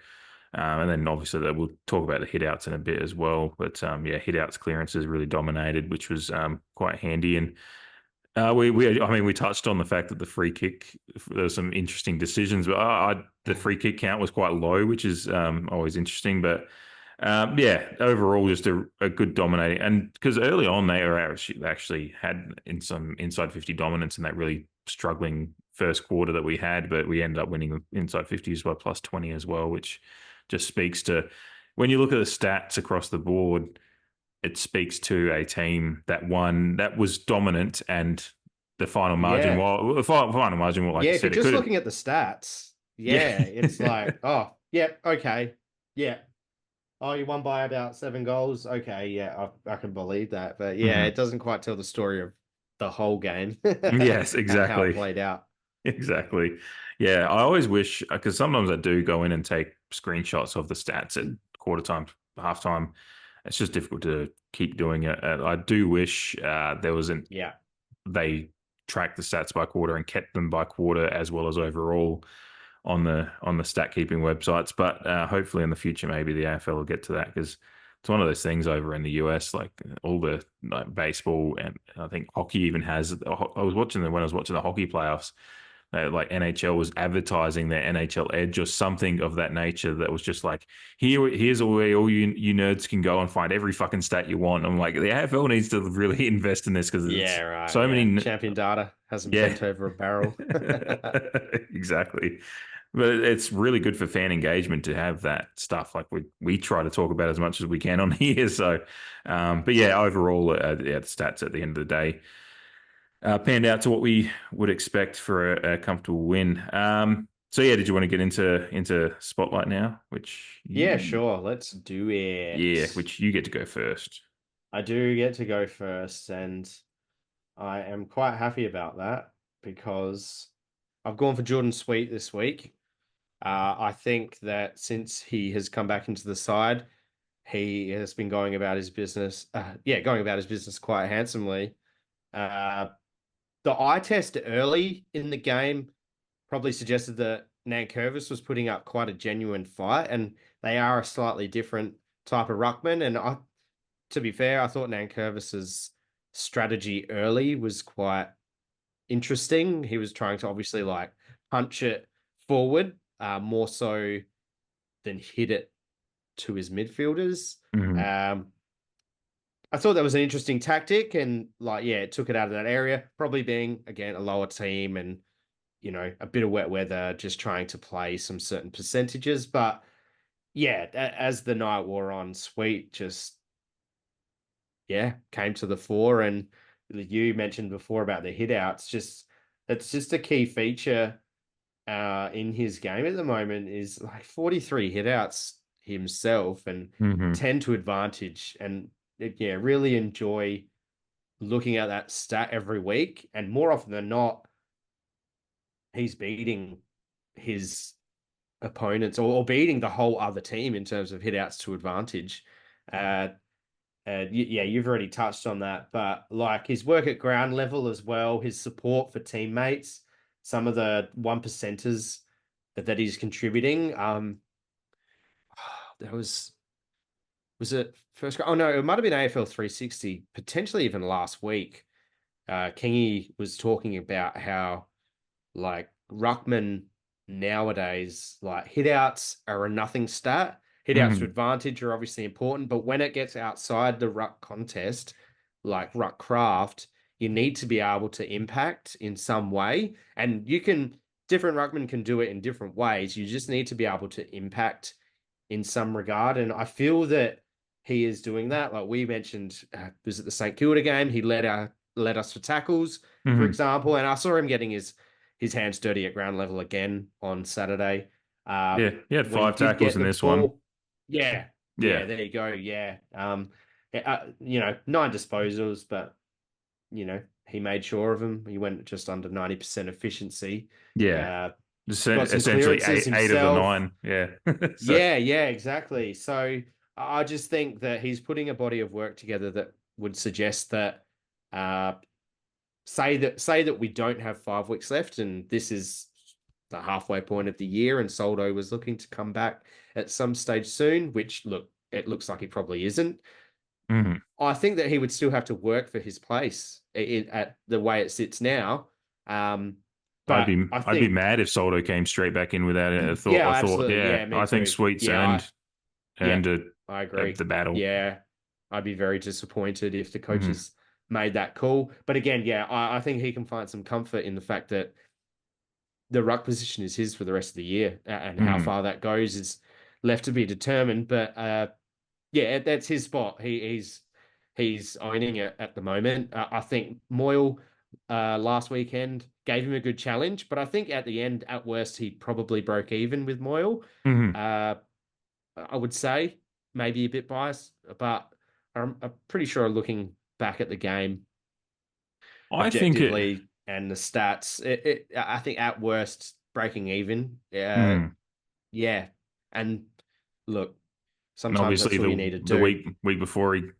And then obviously we'll talk about the hit outs in a bit as well. But yeah, hit outs clearances really dominated, which was quite handy. And we touched on the fact that the free kick, there were some interesting decisions, but the free kick count was quite low, which is always interesting. But yeah, overall, just a good dominating. And because early on, they actually had in some inside 50 dominance in that really struggling first quarter that we had, but we ended up winning inside 50s by plus 20 as well, which just speaks to when you look at the stats across the board, it speaks to a team that was dominant, and the final margin, Yeah. final margin, like Yeah, you if you're said, just looking at the stats, it's like, oh, yeah, okay, yeah. Oh, you won by about 7 goals. Okay, yeah, I can believe that. But yeah, it doesn't quite tell the story of the whole game. Yes, How it exactly. played out. Exactly. Yeah, I always wish, because sometimes I do go in and take screenshots of the stats at quarter time, halftime. It's just difficult to keep doing it. I do wish there wasn't, Yeah. they tracked the stats by quarter and kept them by quarter as well as overall on the stat keeping websites. But hopefully in the future, maybe the AFL will get to that, because it's one of those things over in the US, like all the baseball, and I think hockey even has. I was watching when I was watching the hockey playoffs. Like NHL was advertising their NHL Edge or something of that nature. That was just like, here's where all you nerds can go and find every fucking stat you want. I'm like, the AFL needs to really invest in this, because it's Yeah, right. so Yeah. many. Champion data hasn't Yeah, bent over a barrel. exactly. But it's really good for fan engagement to have that stuff. Like we try to talk about as much as we can on here. So, but yeah, overall, the stats at the end of the day panned out to what we would expect for a comfortable win. So yeah, did you want to get into spotlight now? Yeah, sure. Let's do it. Which you get to go first. I do get to go first, and I am quite happy about that because I've gone for Jordan Sweet this week. I think that since he has come back into the side, he has been going about his business. Going about his business quite handsomely. Uh, the eye test early in the game probably suggested that Nankervis was putting up quite a genuine fight, and they are a slightly different type of ruckman. And to be fair, I thought Nankervis's strategy early was quite interesting. He was trying to obviously like punch it forward, more so than hit it to his midfielders. I thought that was an interesting tactic, and it took it out of that area, probably being again a lower team and a bit of wet weather, just trying to play some certain percentages. But yeah, as the night wore on, Sweet just came to the fore. And you mentioned before about the hit outs, that's just a key feature in his game at the moment, is like 43 hit outs himself and 10 to advantage. And really enjoy looking at that stat every week. And more often than not, he's beating his opponents or beating the whole other team in terms of hit outs to advantage. You've already touched on that, but like his work at ground level as well, his support for teammates, some of the 1%ers that he's contributing. There was it first? Oh no, it might have been AFL 360, potentially even last week. Kingy was talking about how like ruckman nowadays, like hit outs are a nothing stat. Hit outs to advantage are obviously important, but when it gets outside the ruck contest, like ruck craft, you need to be able to impact in some way. And different ruckmen can do it in different ways. You just need to be able to impact in some regard. And I feel that he is doing that. Like we mentioned, was it the St. Kilda game? He led us for tackles, for example. And I saw him getting his hands dirty at ground level again on Saturday. He had 5 tackles in this one. Yeah, there you go. Yeah. 9 disposals, but he made sure of them. He went just under 90% efficiency. Yeah. Got some Essentially clearances eight of the himself. 9. Yeah. Yeah, exactly. So I just think that he's putting a body of work together that would suggest that say that we don't have 5 weeks left, and this is the halfway point of the year, and Soldo was looking to come back at some stage soon, which it looks like he probably isn't. Mhm. I think that he would still have to work for his place at the way it sits now. I'd But be I I'd be think, mad if Soldo came straight back in without a thought. yeah, I thought, absolutely. yeah, Yeah, me I think too. Sweets Yeah, earned I agree. the battle. Yeah, I'd be very disappointed if the Mhm. coaches made that call. But again, yeah, I think he can find some comfort in the fact that the ruck position is his for the rest of the year, and how Mhm. far that goes is left to be determined. But yeah, that's his spot. He's owning it at the moment. I think Moyle last weekend gave him a good challenge, but I think at the end, at worst, he probably broke even with Moyle. Mhm. I would say maybe a bit biased, but I'm pretty sure looking back at the game I think it. objectively and the stats, I think at worst breaking even. Mhm. Yeah, and look, And sometimes obviously that's all you need to the do. week before he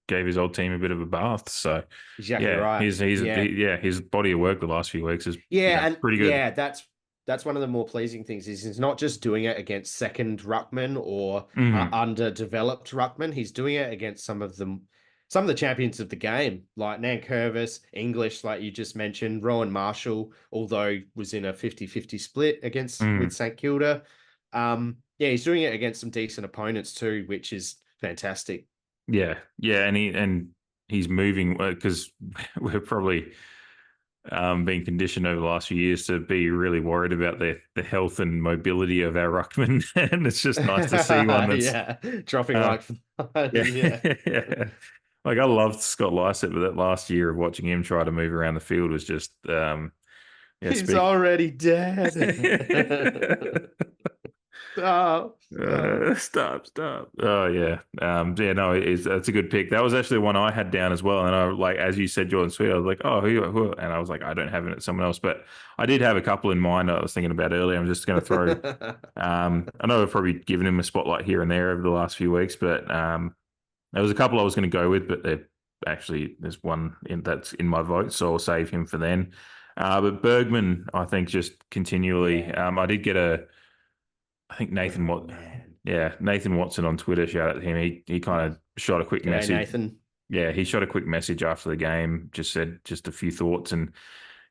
gave his old team a bit of a bath. So Exactly yeah, right. Yeah. his body of work the last few weeks is Yeah, and pretty good. yeah, that's one of the more pleasing things is he's not just doing it against second ruckman or Mhm. underdeveloped ruckman. He's doing it against some of the champions of the game, like Nankervis, English, like you just mentioned, Rowan Marshall, although was in a 50-50 split against with Mhm. St Kilda. Yeah, he's doing it against some decent opponents too, which is fantastic. Yeah, yeah, and he's moving because we're probably being conditioned over the last few years to be really worried about the health and mobility of our ruckman, and it's just nice to see one that's Yeah, dropping uh, like flies. yeah, Yeah. yeah. Like I loved Scott Lysett, but that last year of watching him try to move around the field was just yeah, He's speak. already dead. Stop, stop. Stop. Oh yeah. Yeah, no, it's a good pick. That was actually the one I had down as well. And I like, as you said, Jordan Sweet, I was like, oh, who? And I was like, I don't have it at someone else, but I did have a couple in mind I was thinking about earlier. I'm just going to throw, I know I've probably given him a spotlight here and there over the last few weeks, but there was a couple I was going to go with, but there's one that's in my vote. So I'll save him for then. But Bergman, I think just continually, Yeah. I did get I think Oh man. Nathan Watson on Twitter, shout out to him. He kind of shot a quick G'day, message. Nathan. Yeah, he shot a quick message after the game, just said just a few thoughts, and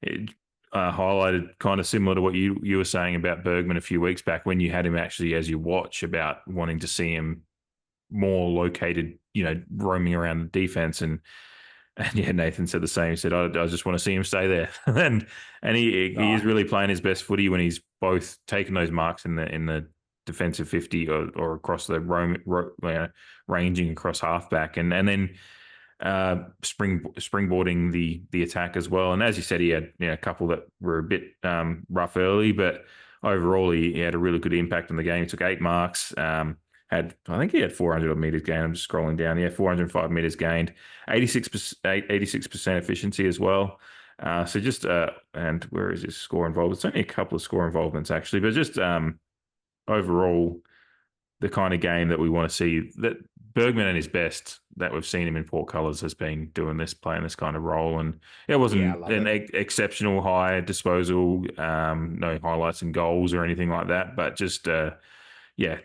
it highlighted kind of similar to what you were saying about Bergman a few weeks back when you had him actually as your watch about wanting to see him more located, roaming around the defense. And yeah, Nathan said the same. He said, I just want to see him stay there. and he is Oh, really playing his best footy when he's both taking those marks in the defensive 50 or across the ranging across halfback. And then springboarding the attack as well. And as you said, he had a couple that were a bit rough early, but overall he had a really good impact on the game. He took 8 marks. I think he had 400 meters gained. I'm just scrolling down. Yeah, 405 meters gained, 86% efficiency as well. So just and where is his score involved? It's only a couple of score involvements actually, but just overall the kind of game that we want to see. That Bergman at his best that we've seen him in Port Colours has been playing this kind of role, and it yeah, I wasn't love an it. exceptional high disposal, no highlights and goals or anything like that, but just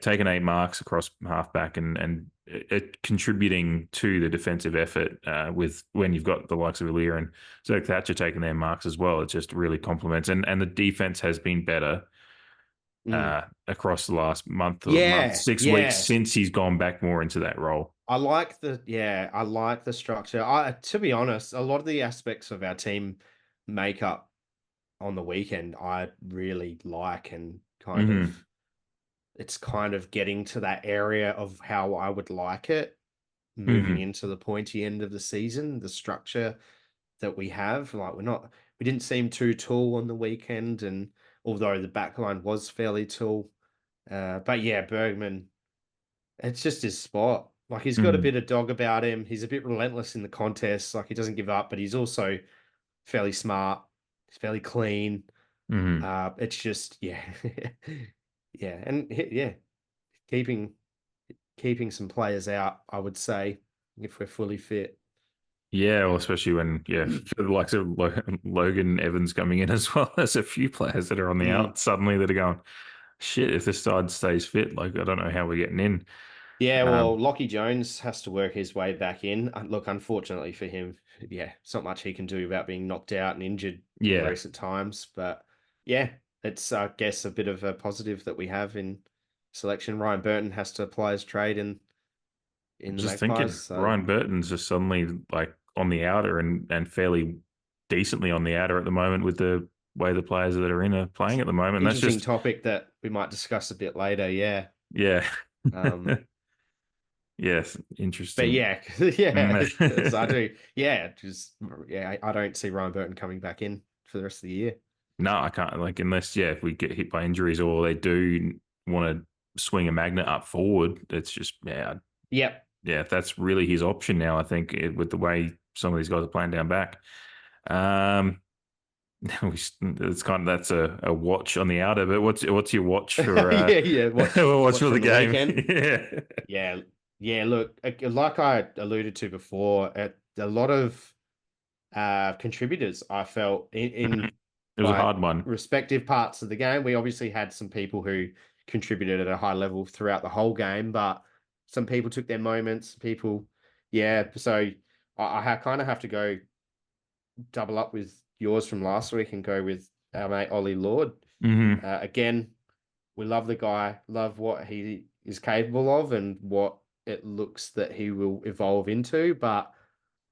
taking 8 marks across halfback and it contributing to the defensive effort with when you've got the likes of Ilya and Zerk Thatcher taking their marks as well. It just really complements, and the defense has been better Mm. across the last Yeah, 6 weeks yeah. since he's gone back more into that role. I like the structure. To be honest, a lot of the aspects of our team makeup on the weekend I really like, and Hmm. it's kind of getting to that area of how I would like it moving Hmm. into the pointy end of the season, the structure that we have. Like we didn't seem too tall on the weekend, and although the back line was fairly tall. But yeah, Bergman, it's just his spot. Like he's got a Hmm. bit of dog about him. He's a bit relentless in the contest. Like he doesn't give up, but he's also fairly smart. He's fairly clean. Hmm. It's just yeah, yeah, and yeah, keeping keeping some players out. I would say if we're fully fit. Yeah, well, especially when, for the likes of Logan Evans coming in as well. There's a few players that are on the Mm. out suddenly that are going, shit, if this side stays fit, like, I don't know how we're getting in. Yeah, Um, well, Lockie Jones has to work his way back in. Look, unfortunately for him, yeah, it's not much he can do about being knocked out and injured in yeah, recent times. But yeah, it's, I guess, a bit of a positive that we have in selection. Ryan Burton has to apply his trade in the just Magpies. thinking So Ryan Burton's just suddenly like on the outer and fairly decently on the outer at the moment with the way the players that are in are playing at the moment. That's interesting just, topic that we might discuss a bit later. Yeah. yeah. Um, Yes, but interesting. yeah, yeah, because I No, do. Yeah, just yeah, I don't see Ryan Burton coming back in for the rest of the year. I can't. Like, unless, if we get hit by injuries or they do want to swing a magnet up forward, it's just, Yep. that's really his option now, I think, with the way some of these guys are playing down back. Um, it's kind of, that's a watch on the outer, but what's your watch for Yeah, yeah. watch Watch for the from the game? weekend. Yeah. Yeah, yeah. Look, like I alluded to before, a lot of contributors I felt in It was a like hard one. respective parts of the game. We obviously had some people who contributed at a high level throughout the whole game, but some people took their moments. People, yeah. So I kind of have to go double up with yours from last week and go with our mate Ollie Lord. Hmm. Again, we love the guy, love what he is capable of and what it looks that he will evolve into, but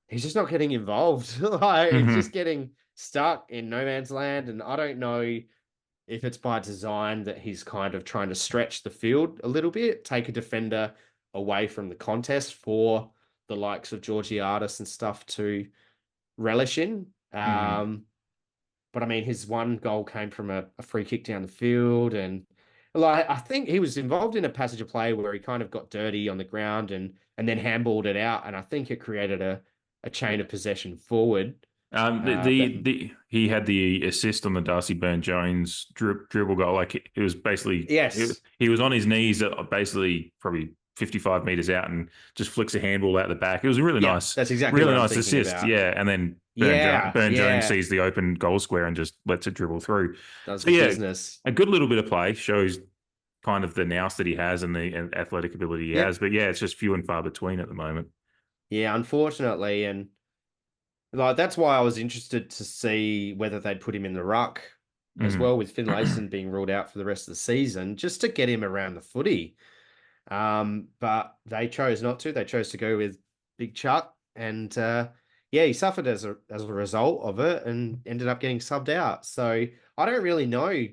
he's just not getting involved. Like, he's just Hmm. getting stuck in no man's land. And I don't know if it's by design that he's kind of trying to stretch the field a little bit, take a defender away from the contest for the likes of Georgiadis and stuff to relish in. Hmm. But I mean, his one goal came from a free kick down the field, and like I think he was involved in a passage of play where he kind of got dirty on the ground and then handballed it out, and I think it created a chain of possession forward. That He had the assist on the Darcy Byrne-Jones dribble goal. Like, it was basically, yes, he was on his knees at basically probably 55 meters out and just flicks a handball out the back. It was a yeah, that's exactly what I'm thinking assist. about. Yeah. And then Yeah, Burne-Jones yeah, sees the open goal square and just lets it dribble through. does So the yeah, business. a good little bit of play shows kind of the nous that he has and the athletic ability he has. Yep. But yeah, it's just few and far between at the moment. Yeah, unfortunately, and like that's why I was interested to see whether they'd put him in the ruck as Hmm. well, with Finlayson being ruled out for the rest of the season, just to get him around the footy. But they chose not to. They chose to go with Big Chuck, and yeah, he suffered as a result of it, and ended up getting subbed out. So I don't really know.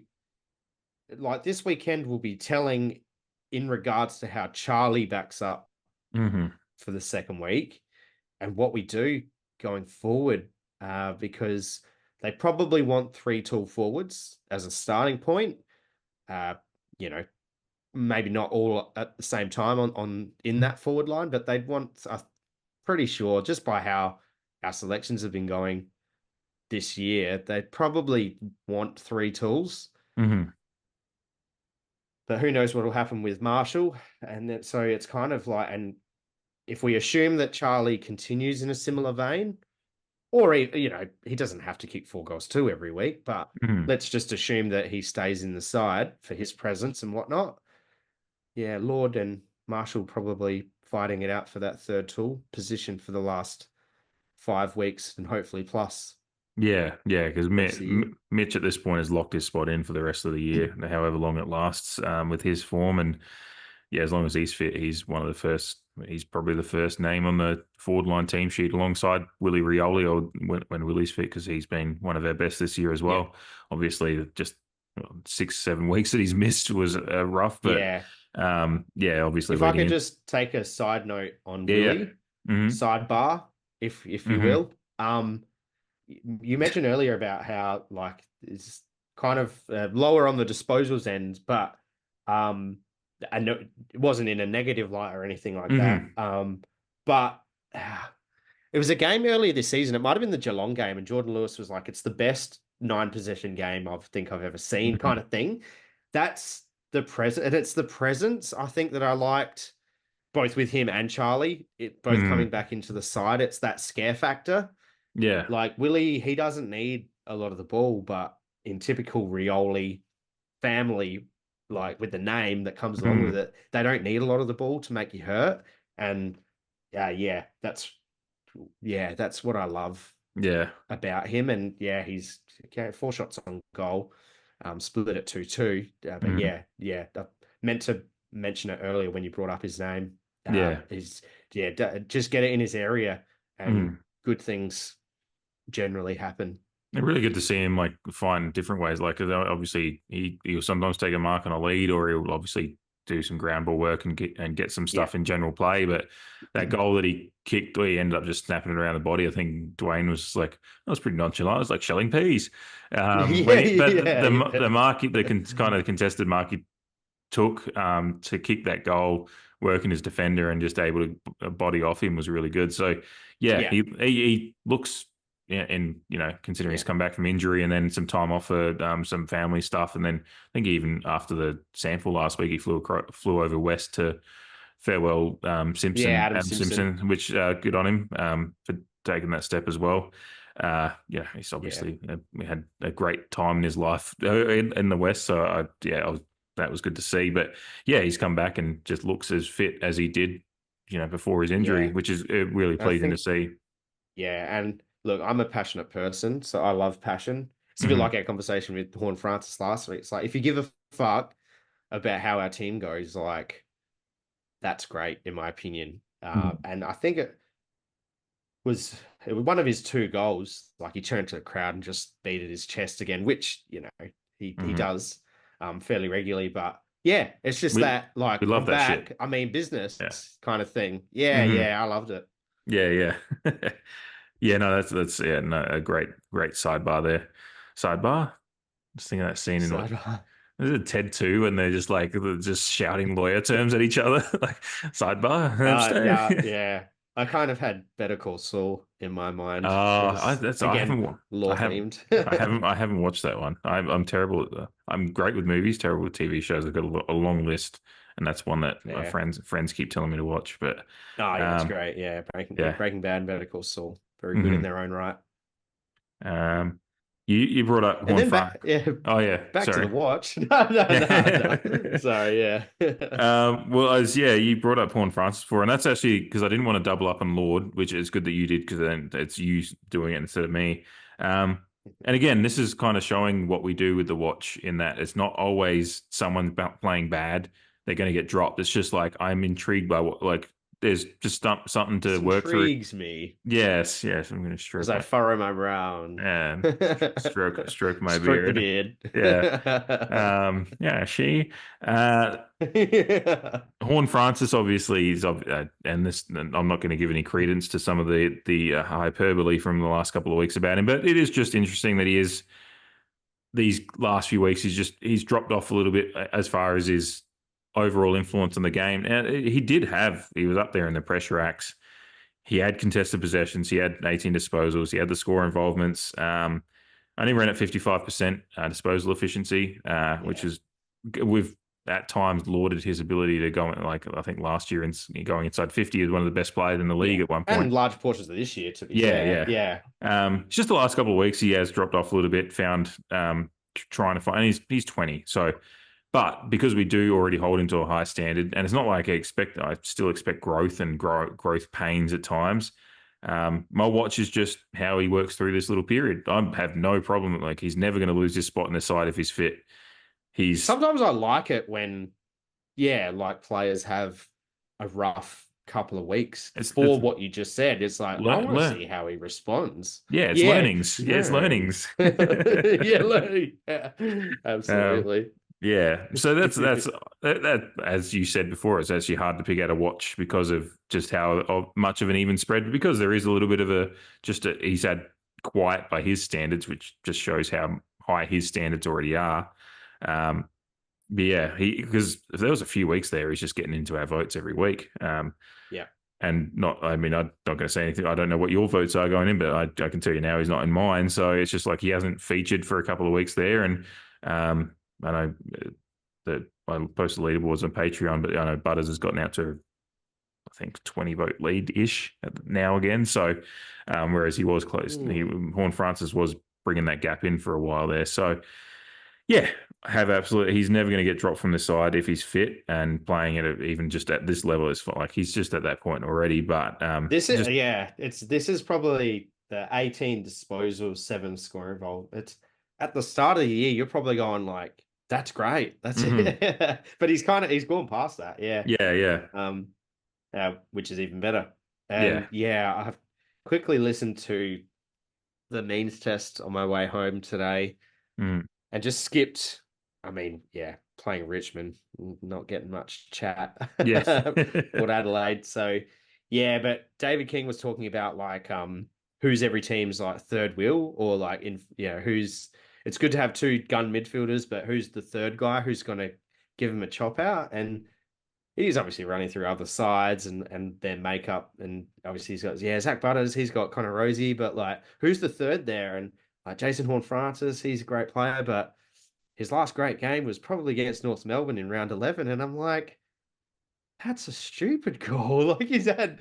Like, this weekend will be telling in regards to how Charlie backs up Hmm. for the second week and what we do going forward, because they probably want three tall forwards as a starting point. Uh, you know, maybe not all at the same time on in that forward line, but they'd want, I'm pretty sure, just by how our selections have been going this year, they'd probably want three tools. Hmm. But who knows what will happen with Marshall? And then, so it's kind of like, and if we assume that Charlie continues in a similar vein, or he doesn't have to kick 4 goals too every week, but Hmm. let's just assume that he stays in the side for his presence and whatnot. Yeah, Lord and Marshall probably fighting it out for that third tool position for the last 5 weeks and hopefully plus Yeah, because the rest of the year. Mitch at this point has locked his spot in for the rest of the year, however long it lasts, with his form. And yeah, as long as he's fit, he's one of the first. He's probably the first name on the forward line team sheet alongside Willie Rioli, or when Willie's fit, because he's been one of our best this year as Yeah, well. Obviously, just 6-7 weeks that he's missed was rough, but yeah. yeah, obviously If I leading could in. just take a side note on Yeah, yeah. Willie, Mm-hmm. sidebar, if you Mm-hmm. will. You mentioned earlier about how like it's kind of lower on the disposals end, but I know it wasn't in a negative light or anything like that. Mm-hmm. But it was a game earlier this season. It might have been the Geelong game, and Jordan Lewis was like, "It's the best 9 possession game I think I've ever seen," kind of thing. That's the present, and it's the presence I think that I liked both with him and Charlie, both coming back into the side, it's that scare factor. Yeah. Like Willie, he doesn't need a lot of the ball, but in typical Rioli family, like with the name that comes along with it, they don't need a lot of the ball to make you hurt. And that's what I love about him. And he's 4 shots on goal, split at 2-2. I meant to mention it earlier when you brought up his name. Just get it in his area, and good things generally happen. It's really good to see him like find different ways. Like obviously he'll sometimes take a mark on a lead, or he'll obviously do some ground ball work and get some stuff in general play. But that goal that he kicked, he ended up just snapping it around the body. I think Dwayne was like, that was pretty nonchalant. It was like shelling peas. The mark, kind of contested mark he took to kick that goal, working his defender and just able to body off him was really good. So he looks. Yeah, and considering he's come back from injury and then some time off for some family stuff, and then I think even after the sample last week, he flew over west to farewell Simpson, Adam Simpson, which good on him for taking that step as well. He's obviously we had a great time in his life in the west, so that was good to see. But he's come back and just looks as fit as he did, before his injury, which is really pleasing to see. Yeah, and look, I'm a passionate person, so I love passion. It's a bit like our conversation with HORNE-FRANCIS last week. It's like, if you give a fuck about how our team goes, like, that's great, in my opinion. And I think it was one of his 2 goals. Like, he turned to the crowd and just beat at his chest again, which, he does fairly regularly. But, it's just that, like, we love that back, shit. I mean, business kind of thing. I loved it. Yeah. Yeah, no, that's a great sidebar there. Sidebar? Just thinking of that scene in is it Ted 2 when they're just like shouting lawyer terms at each other, like sidebar. Yeah. I kind of had Better Call Saul in my mind. I haven't watched that one. I'm terrible at I'm great with movies, terrible with TV shows. I've got a long list, and that's one that my friends keep telling me to watch. But that's great. Yeah, Breaking Bad and Better Call Saul. Very good in their own right. You brought up back to the watch. No. Sorry, you brought up HORNE-FRANCIS before, and that's actually because I didn't want to double up on Lord, which is good that you did, because then it's you doing it instead of me. And again, this is kind of showing what we do with the watch, in that it's not always someone playing bad they're going to get dropped. It's just like, I'm intrigued by what, like, there's just something to work through. Intrigues me. Yes. I'm going to stroke. As I furrow my brow. And stroke my beard. The beard. She. HORNE-FRANCIS obviously is, and this, I'm not going to give any credence to some of the hyperbole from the last couple of weeks about him, but it is just interesting that he is, these last few weeks, he's dropped off a little bit as far as his overall influence on the game. And he was up there in the pressure acts. He had contested possessions. He had 18 disposals. He had the score involvements. Only ran at 55% disposal efficiency, which is, we've at times lauded his ability to go, like, I think last year going inside 50 is one of the best players in the league at one point. And large portions of this year, to be fair. It's just the last couple of weeks he has dropped off a little bit, found trying to find, and he's 20. So, but because we do already hold him to a high standard, and it's not like I still expect growth and growth pains at times. My watch is just how he works through this little period. I have no problem. Like, he's never going to lose his spot in the side if he's fit. Sometimes I like it when, like, players have a rough couple of weeks for what you just said. It's like, I want to see how he responds. It's learnings. It's learnings. Learning. Absolutely. So that, as you said before, it's actually hard to pick out a watch because of just how much of an even spread, but because there is a little bit of he's had quiet by his standards, which just shows how high his standards already are. Because if there was a few weeks there, he's just getting into our votes every week. And I'm not going to say anything. I don't know what your votes are going in, but I can tell you now he's not in mine. So it's just like he hasn't featured for a couple of weeks there. And I know that I posted leaderboards on Patreon, but I know Butters has gotten out to I think 20 vote lead ish now again. So whereas he was close, HORNE-FRANCIS was bringing that gap in for a while there. So yeah, have absolutely. He's never going to get dropped from the side if he's fit and playing at even just at this level is like he's just at that point already. But this is probably the 18 disposal, 7 score involved. It's at the start of the year, you're probably going like, that's great. That's it. But he's gone past that. Yeah. Which is even better. And I've quickly listened to the means test on my way home today and just skipped. I mean, playing Richmond, not getting much chat. Port Adelaide. So but David King was talking about like who's every team's like third wheel, or like who's, it's good to have 2 gun midfielders, but who's the third guy who's going to give him a chop out? And he's obviously running through other sides and their makeup, and obviously he's got Zach Butters, he's got Connor Rosie, but like who's the third there? And like Jason HORNE-FRANCIS, he's a great player, but his last great game was probably against North Melbourne in round 11, and I'm like, that's a stupid call. Like he's had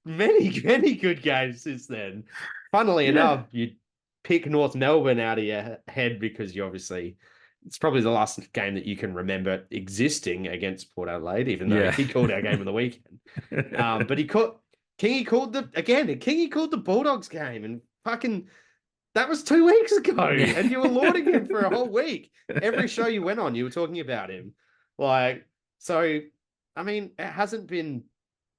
many good games since then. Funnily enough, you pick North Melbourne out of your head because you obviously, it's probably the last game that you can remember existing against Port Adelaide, even though he called our game of the weekend. But Kingy called the Bulldogs game, and fucking that was 2 weeks ago, and you were lauding him for a whole week. Every show you went on, you were talking about him. Like, so, I mean, it hasn't been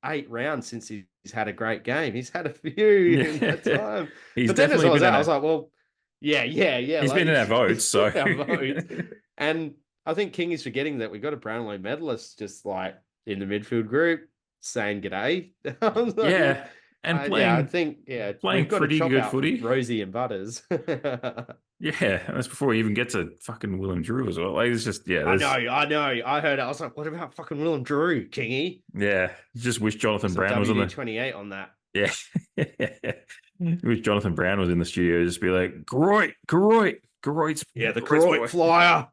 8 rounds since he's had a great game. He's had a few in that time. He's but then as definitely I was like, well, yeah. He's been in our votes, so. And I think King is forgetting that we got a Brownlow medalist just like in the midfield group saying g'day. Like, and playing, I think playing pretty good footy. Rosie and Butters. That's before we even get to fucking Willem Drew as well. Like it's just I know. I heard it. I was like, what about fucking Willem Drew, Kingy? Yeah, just wish Jonathan Brown was on the 28 on that. Yeah. Wish Jonathan Brown was in the studio, just be like, Groit. Yeah, the Groit flyer.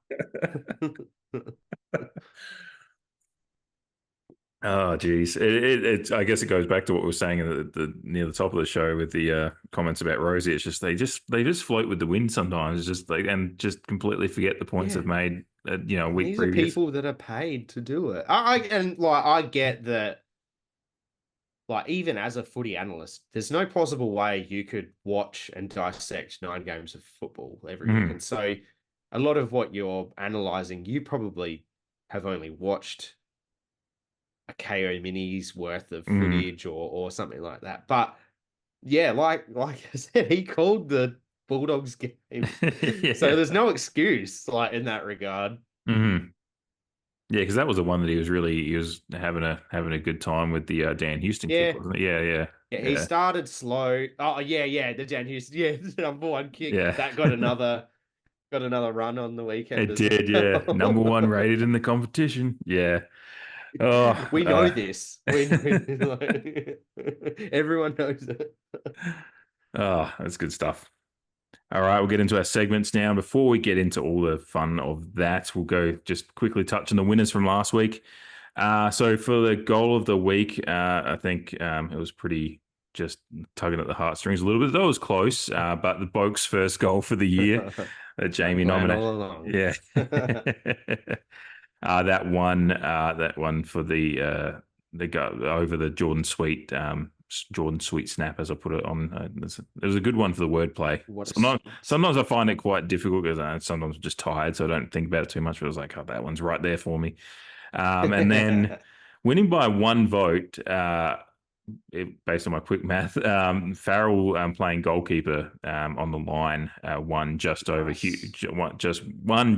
Oh, geez. I guess it goes back to what we were saying at the near the top of the show with the comments about Rosie. It's just they just float with the wind sometimes. It's just and just completely forget the points they've made. A week These previous. are people that are paid to do it. I get that. Like, even as a footy analyst, there's no possible way you could watch and dissect 9 games of football every week. And so a lot of what you're analysing, you probably have only watched a KO Mini's worth of footage or something like that. But yeah, like I said, he called the Bulldogs game. So there's no excuse like in that regard. Yeah, because that was the one that he was having a good time with the Dan Houston kick, wasn't it? Yeah. He started slow. Oh the Dan Houston, the number 1 kick. Yeah. That got another run on the weekend. It did, number 1 rated in the competition. Yeah. Oh, we know this. We know everyone knows it. Oh, that's good stuff. All right, we'll get into our segments now. Before we get into all the fun of that, we'll go just quickly touch on the winners from last week. So for the goal of the week, I think it was pretty just tugging at the heartstrings a little bit. That was close, but the Boak's first goal for the year that Jamie nominated. That one for the go over the Jordan Sweet snap, as I put it on. It was a good one for the wordplay. Sometimes I find it quite difficult because sometimes I'm just tired, so I don't think about it too much. But I was like, oh, that one's right there for me. And then winning by 1 vote, based on my quick math, Farrell playing goalkeeper on the line won just over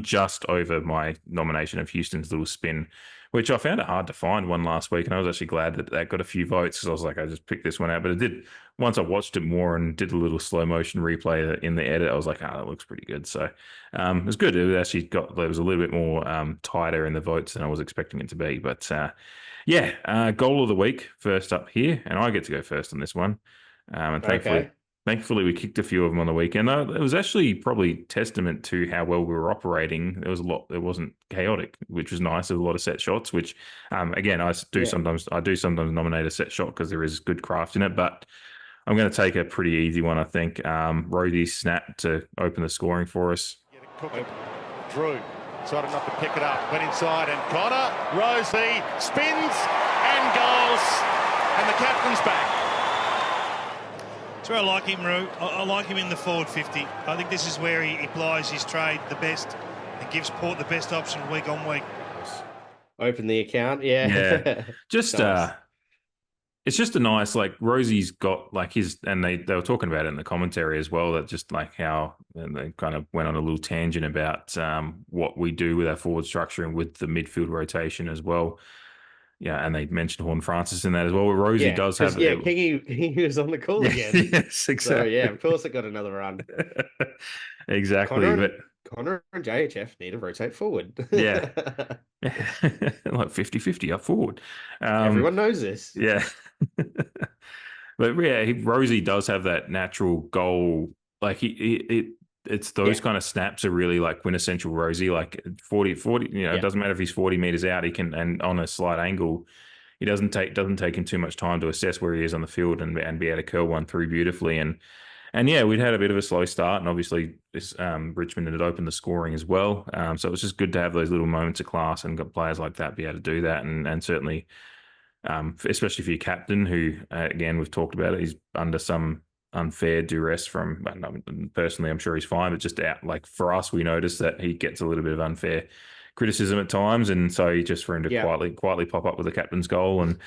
just over my nomination of Houston's little spin, which I found it hard to find one last week, and I was actually glad that got a few votes because I was like, I just picked this one out. But it did, once I watched it more and did a little slow motion replay in the edit, I was like, that looks pretty good. So it was good. It actually there was a little bit more tighter in the votes than I was expecting it to be. But goal of the week first up here, and I get to go first on this one. And thankfully, Thankfully, we kicked a few of them on the weekend. It was actually probably testament to how well we were operating. There was a lot. It wasn't chaotic, which was nice. There was a lot of set shots, which, again, I do Yeah. sometimes nominate a set shot because there is good craft in it. But I'm going to take a pretty easy one, I think. Rhodey's snap to open the scoring for us. Drew decided not to pick it up. Went inside and Connor. Rosie spins and goals. And the captain's back. That's where I like him, Roo. I like him in the forward 50. I think this is where he plies his trade the best and gives Port the best option week on week. Open the account, yeah. Just Nice. it's just a nice, like, Rosie's got like his, and they were talking about it in the commentary as well, that just like how, and they kind of went on a little tangent about what we do with our forward structure and with the midfield rotation as well. Yeah, and they mentioned HORNE-FRANCIS in that as well. Rosie does have... Yeah, Kingy was on the call again. Yes, exactly. So, yeah, of course it got another run. Exactly. Connor and JHF need to rotate forward. Yeah. Like 50-50 up forward. Everyone knows this. Yeah. But yeah, Rosie does have that natural goal. Like it's those kind of snaps are really like quintessential Rosie, like 40, it doesn't matter if he's 40 meters out, he can, and on a slight angle, he doesn't take him too much time to assess where he is on the field and be able to curl one through beautifully. And yeah, we'd had a bit of a slow start, and obviously this Richmond had opened the scoring as well. So it was just good to have those little moments of class and got players like that be able to do that. And certainly, especially for your captain, who, again, we've talked about it, he's under some unfair duress from, personally, I'm sure he's fine, but just out, like, for us, we noticed that he gets a little bit of unfair criticism at times. And so just for him to quietly pop up with the captain's goal and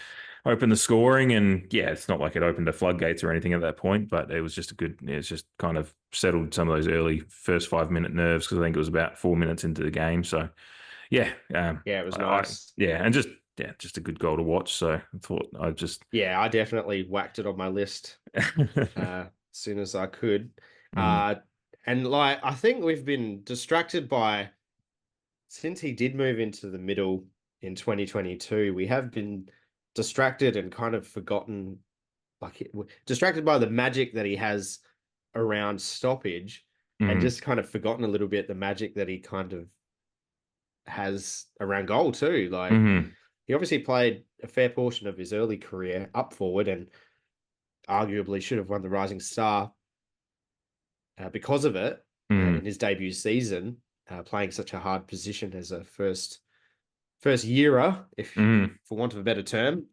open the scoring, and yeah, it's not like it opened the floodgates or anything at that point, but it was just it's just kind of settled some of those early first 5-minute nerves, because I think it was about 4 minutes into the game. So yeah, it was nice. And just a good goal to watch. So I thought I definitely whacked it on my list as soon as I could. And like, I think we've been distracted by, since he did move into the middle in 2022, we have been distracted and kind of forgotten, distracted by the magic that he has around stoppage, and just kind of forgotten a little bit the magic that he kind of has around goal too. Like, he obviously played a fair portion of his early career up forward, and arguably should have won the Rising Star because of it in his debut season, playing such a hard position as a first yearer, if for want of a better term.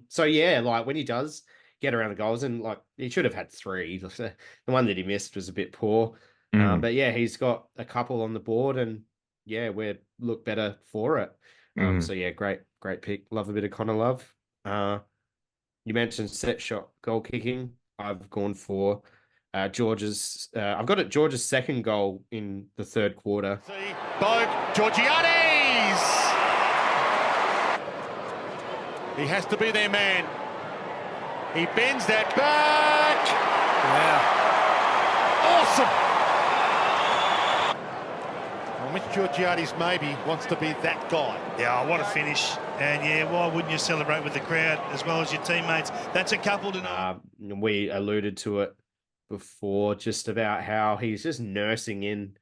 So yeah, like, when he does get around the goals, and like, he should have had 3. The one that he missed was a bit poor. But yeah, he's got a couple on the board, and yeah, we look better for it. So yeah, great pick. Love a bit of Connor Love. You mentioned set shot goal kicking. I've gone for George's. I've got it George's second goal in the third quarter. See, Bogue, Georgiades! He has to be their man. He bends that back. Awesome. Well, Mitch Georgiades maybe wants to be that guy. Yeah, what a finish. And yeah, why wouldn't you celebrate with the crowd as well as your teammates? That's a couple to know. We alluded to it before, just about how he's just nursing in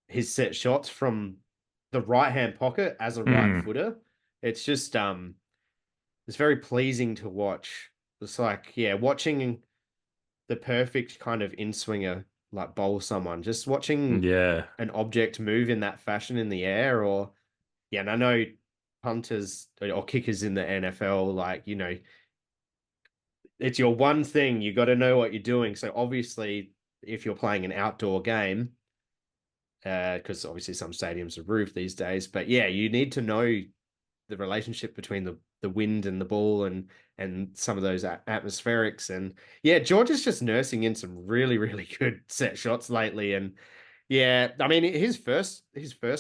his set shots from the right-hand pocket as a right footer. It's just, it's very pleasing to watch. It's like, yeah, watching the perfect kind of in-swinger, like, bowl someone, just watching an object move in that fashion in the air. Or, yeah, and I know punters or kickers in the NFL, like, you know, it's your one thing. You got to know what you're doing. So obviously, if you're playing an outdoor game, because obviously some stadiums are roofed these days, but yeah, you need to know the relationship between the wind and the ball and some of those atmospherics. And yeah, George is just nursing in some really, really good set shots lately. And yeah, I mean, his first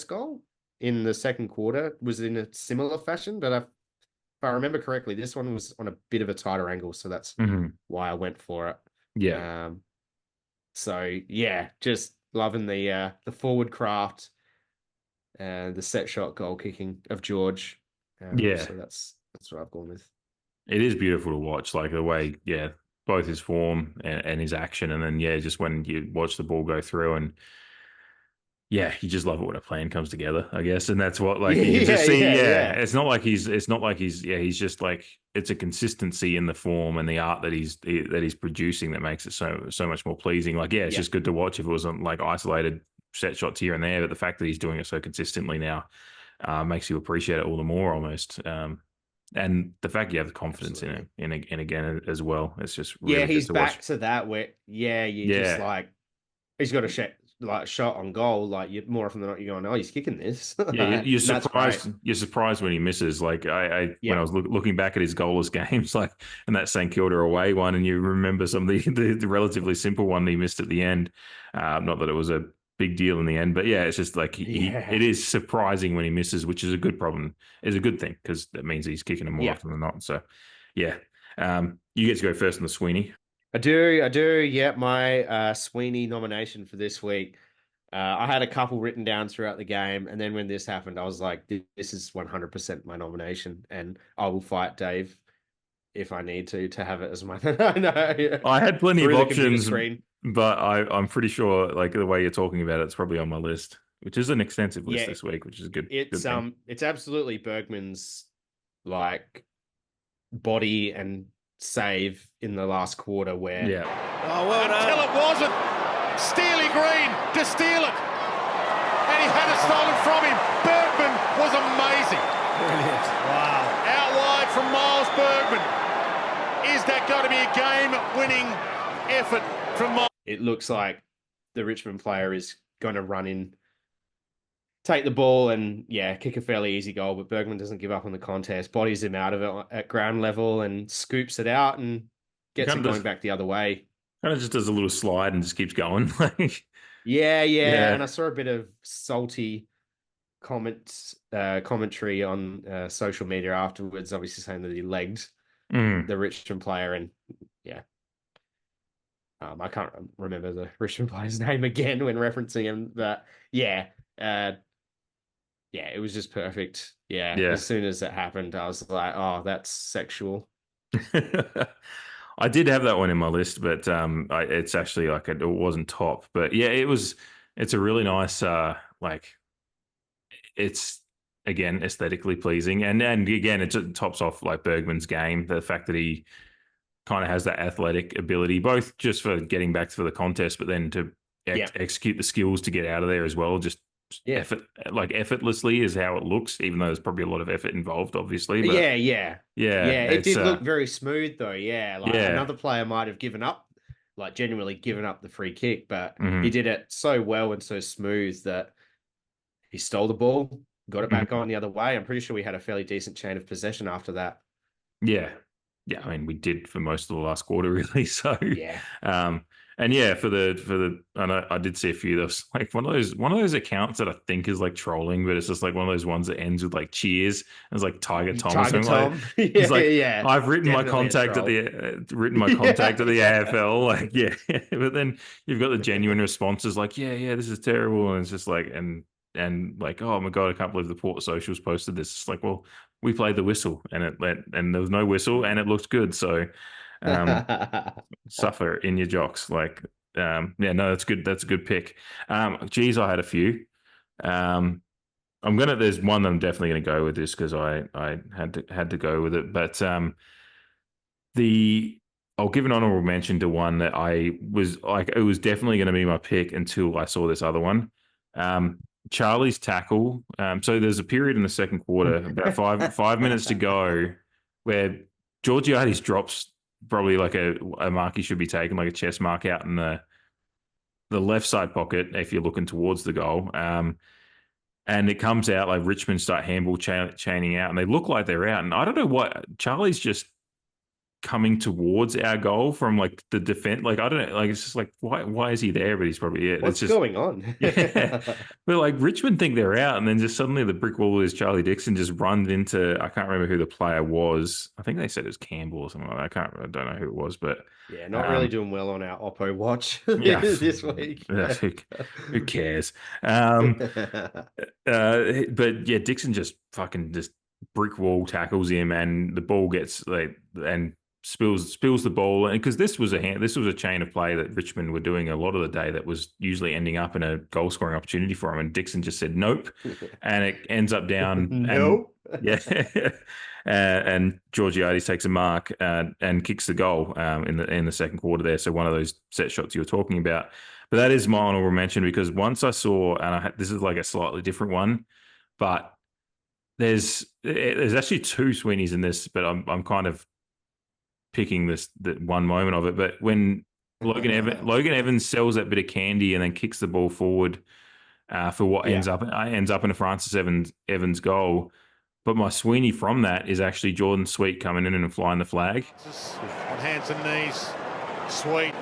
goal in the second quarter was in a similar fashion, but if I remember correctly, this one was on a bit of a tighter angle, so that's why I went for it. Yeah. So yeah, just loving the forward craft and the set shot goal kicking of George. So that's what I've gone with. It is beautiful to watch, like the way, both his form and his action, and then just when you watch the ball go through, and you just love it when a plan comes together, I guess, and that's what you can just see. It's not like he's he's just like, it's a consistency in the form and the art that he's producing that makes it so much more pleasing. It's just good to watch. If it wasn't like isolated set shots here and there, but the fact that he's doing it so consistently now makes you appreciate it all the more almost. And the fact you have the confidence in it, and again as well, it's just really he's good to back watch. to that where just like, he's got a shot on goal. Like, you more often than not, you're going, oh, he's kicking this. You're surprised. You're surprised when he misses. Like when I was looking back at his goalless games, like in that St Kilda away one, and you remember some of the relatively simple one he missed at the end. Not that it was a big deal in the end, but it's just like it is surprising when he misses, which is a good problem. Is a good thing, because that means he's kicking them more often than not. So you get to go first on the Sweeney. I do. Yeah, my Sweeney nomination for this week. I had a couple written down throughout the game, and then when this happened, I was like, this is 100% my nomination, and I will fight Dave if I need to have it as my. I had plenty of options, but I'm pretty sure, like, the way you're talking about it, it's probably on my list, which is an extensive list this week, which is a good. It's absolutely Bergman's like body and save in the last quarter where until it wasn't. Steely Green to steal it, and he had it stolen from him. Bergman was amazing. Brilliant. Wow. Out wide from Miles Bergman. Is that going to be a game-winning effort from Miles? It looks like the Richmond player is going to run in, take the ball, and kick a fairly easy goal, but Bergman doesn't give up on the contest, bodies him out of it at ground level and scoops it out and gets it going back the other way. Kind of just does a little slide and just keeps going. And I saw a bit of salty commentary on social media afterwards, obviously saying that he legged the Richmond player, and I can't remember the Richmond player's name again when referencing him, but it was just perfect. As soon as it happened, I was like, oh, that's sexual. I did have that one in my list, but it's actually like it wasn't top. But it's a really nice, it's again aesthetically pleasing, and again it just tops off like Bergman's game. The fact that he kind of has that athletic ability, both just for getting back to the contest, but then to execute the skills to get out of there as well. Just effortlessly is how it looks, even though there's probably a lot of effort involved, obviously. But it did look very smooth though. Another player might have given up, like genuinely given up the free kick, but he did it so well and so smooth that he stole the ball, got it back on the other way. I'm pretty sure we had a fairly decent chain of possession after that. I mean, we did for most of the last quarter, really. So and for the I did see a few. There was like one of those accounts that I think is like trolling, but it's just like one of those ones that ends with like cheers. It's like Tiger Tom or something. I've written my contact at the AFL. Like but then you've got the genuine responses like this is terrible, and it's just like and like, oh my god, I can't believe the Port socials posted this. It's like, well, we played the whistle and there was no whistle and it looked good. So suffer in your jocks. Like, that's good. That's a good pick. I had a few. There's one that I'm definitely gonna go with this because I had to go with it. But I'll give an honorable mention to one that I was like, it was definitely going to be my pick until I saw this other one. Charlie's tackle. So there's a period in the second quarter, about 5 minutes to go, where Georgiades drops probably like a mark he should be taking, like a chest mark out in the left side pocket if you're looking towards the goal. And it comes out like Richmond start handball chaining out, and they look like they're out. And I don't know what Charlie's just coming towards our goal from like the defense. Like, I don't know, like it's just like why is he there? But he's probably What's going on? But like Richmond think they're out, and then just suddenly the brick wall is Charlie Dixon just runs into, I can't remember who the player was. I think they said it was Campbell or something like that. I don't know who it was, but not really doing well on our Oppo watch this week. Who cares? But Dixon just fucking just brick wall tackles him, and the ball gets and spills the ball, and because this was a chain of play that Richmond were doing a lot of the day that was usually ending up in a goal scoring opportunity for him, and Dixon just said nope, and it ends up down. Nope. Yeah. And Georgiades takes a mark and kicks the goal in the second quarter there. So one of those set shots you were talking about. But that is my honorable mention, because once I saw, and this is like a slightly different one, but there's actually two Sweeneys in this, but I'm kind of picking the one moment of it. But when Logan Evans sells that bit of candy and then kicks the ball forward for what ends up in a Francis Evans goal. But my Sweeney from that is actually Jordan Sweet coming in and flying the flag. On hands and knees, Sweet.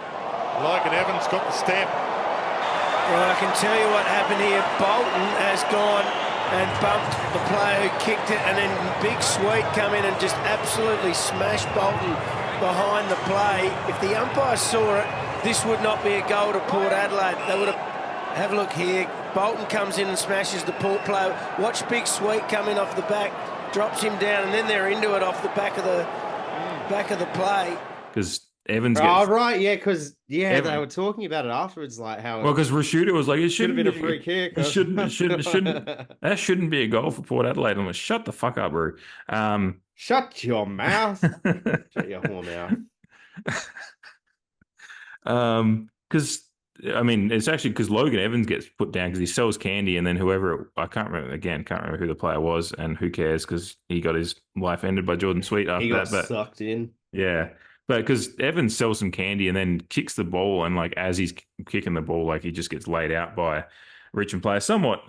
Logan Evans got the step. Well, I can tell you what happened here. Bolton has gone and bumped the player who kicked it, and then Big Sweet come in and just absolutely smashed Bolton behind the play. If the umpire saw it, this would not be a goal to Port Adelaide. They would have a look here. Bolton comes in and smashes the Port player. Watch Big Sweet come in off the back, drops him down, and then they're into it off the back of the play. Because Evans gets... Oh, right, yeah, because, they were talking about it afterwards, like how... Well, because Rashuda was like, it should have been a free kick. It shouldn't, that shouldn't be a goal for Port Adelaide. I'm like, shut the fuck up, Roo. Shut your mouth. Shut your whore mouth. Because... I mean, it's actually because Logan Evans gets put down because he sells candy, and then I can't remember who the player was, and who cares, because he got his life ended by Jordan Sweet after that. But sucked in. Yeah. But because Evans sells some candy and then kicks the ball, and like as he's kicking the ball, like he just gets laid out by Richmond player. Somewhat,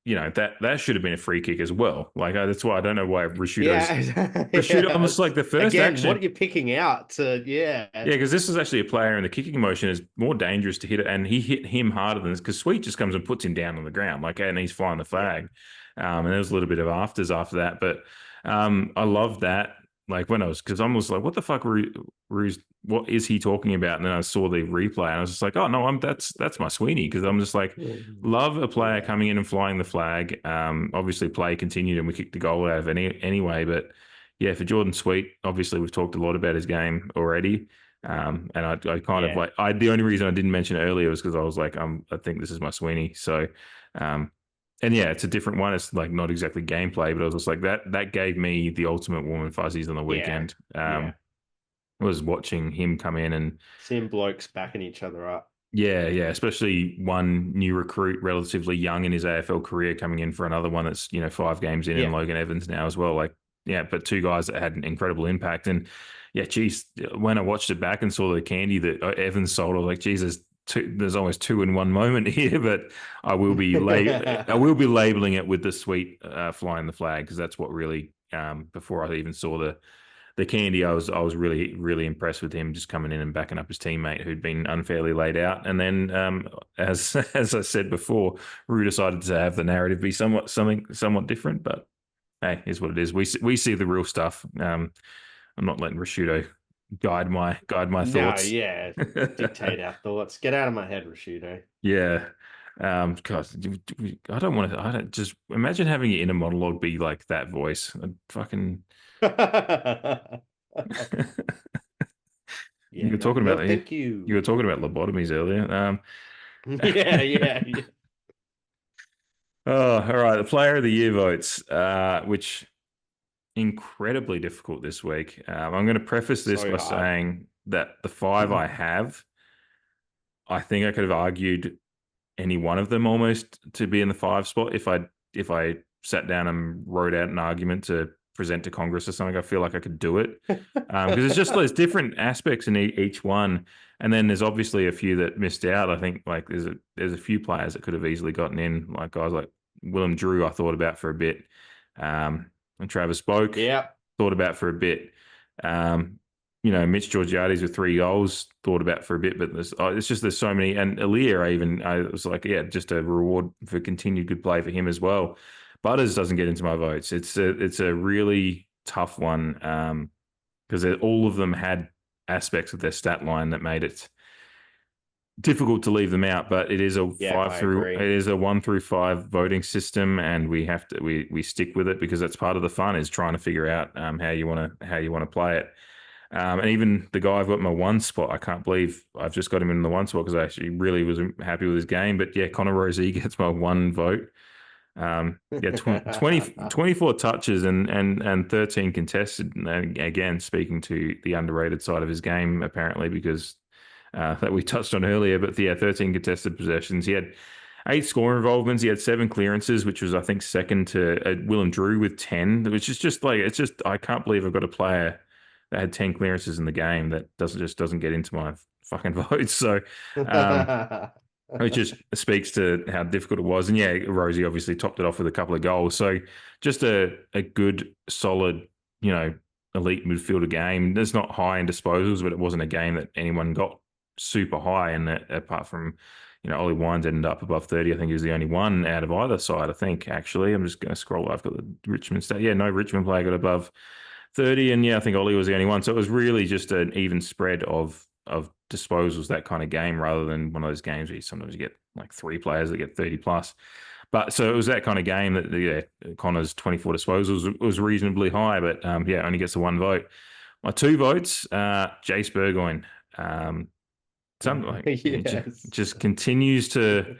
that should have been a free kick as well. Like that's why I don't know why Rashuda almost like the first action. What are you picking out? Yeah, because this is actually a player in the kicking motion is more dangerous to hit it, and he hit him harder than this because Sweet just comes and puts him down on the ground, and he's flying the flag. And there was a little bit of afters after that, but I love that. Like because I was like, what the fuck, Ruse, what is he talking about? And then I saw the replay and I was just like, oh no, that's my Sweeney, because I'm just like, love a player coming in and flying the flag. Obviously play continued and we kicked the goal out of anyway, but yeah, for Jordan Sweet, obviously we've talked a lot about his game already. And I kind of like, the only reason I didn't mention it earlier was because I was like, I think this is my Sweeney. So, and yeah, it's a different one. It's like not exactly gameplay, but I was just like that gave me the ultimate warm and fuzzies on the weekend. I was watching him come in and seeing blokes backing each other up. Yeah, especially one new recruit, relatively young in his AFL career, coming in for another one that's 5 games in, and Logan Evans now as well. Like, but 2 guys that had an incredible impact. And when I watched it back and saw the candy that Evans sold, I was like, Jesus. There's almost 2 in one moment here, but I will be labeling it with the Sweet flying the flag, because that's what really before I even saw the candy, I was really, really impressed with him just coming in and backing up his teammate who'd been unfairly laid out. And then as I said before, Rue decided to have the narrative be somewhat different, but hey, is what it is. We see the real stuff. I'm not letting Rashudo guide my thoughts. No, dictate our thoughts. Get out of my head, Rashudo. Yeah. God, I don't just imagine having your inner monologue be like that voice. I'd fucking. You were talking about thank you. You were talking about lobotomies earlier. Yeah. Oh, all right. The player of the year votes, which incredibly difficult this week. I'm going to preface this by saying that the 5 I have, I think I could have argued any one of them almost to be in the 5 spot if I sat down and wrote out an argument to present to Congress or something. I feel like I could do it because there's different aspects in each one, and then there's obviously a few that missed out. I think like there's a few players that could have easily gotten in, like guys like Willem Drew. I thought about for a bit. And Travis Boak, thought about for a bit. Mitch Georgiades with 3 goals, thought about for a bit, but there's so many. And Aaliyah, I was like, just a reward for continued good play for him as well. Butters doesn't get into my votes. It's a really tough one because all of them had aspects of their stat line that made it difficult to leave them out, but it is a 1 through 5 voting system, and we stick with it because that's part of the fun, is trying to figure out how you want to play it. And even the guy I've got in my one spot, I can't believe I've just got him in the one spot because I actually really was happy with his game. But yeah, Connor Rozee gets my one vote. Yeah, 24 touches and 13 contested. And again, speaking to the underrated side of his game, apparently, because that we touched on earlier. But yeah, 13 contested possessions. He had 8 score involvements. He had 7 clearances, which was, I think, second to Willem Drew with 10, which is just like, it's just, I can't believe I've got a player that had 10 clearances in the game that doesn't get into my fucking votes. So, it just speaks to how difficult it was. And yeah, Rozee obviously topped it off with a couple of goals. So just a good, solid, elite midfielder game. It's not high in disposals, but it wasn't a game that anyone got super high. And apart from, Ollie Wines ended up above 30. I think he was the only one out of either side, I think, actually. I'm just going to scroll. I've got the Richmond stat. Yeah, no Richmond player got above 30. And yeah, I think Ollie was the only one. So it was really just an even spread of disposals, that kind of game, rather than one of those games where sometimes you get like 3 players that get 30 plus. But so it was that kind of game that Connor's 24 disposals was reasonably high, but only gets the 1 vote. My 2 votes, Jace Burgoyne. Just continues to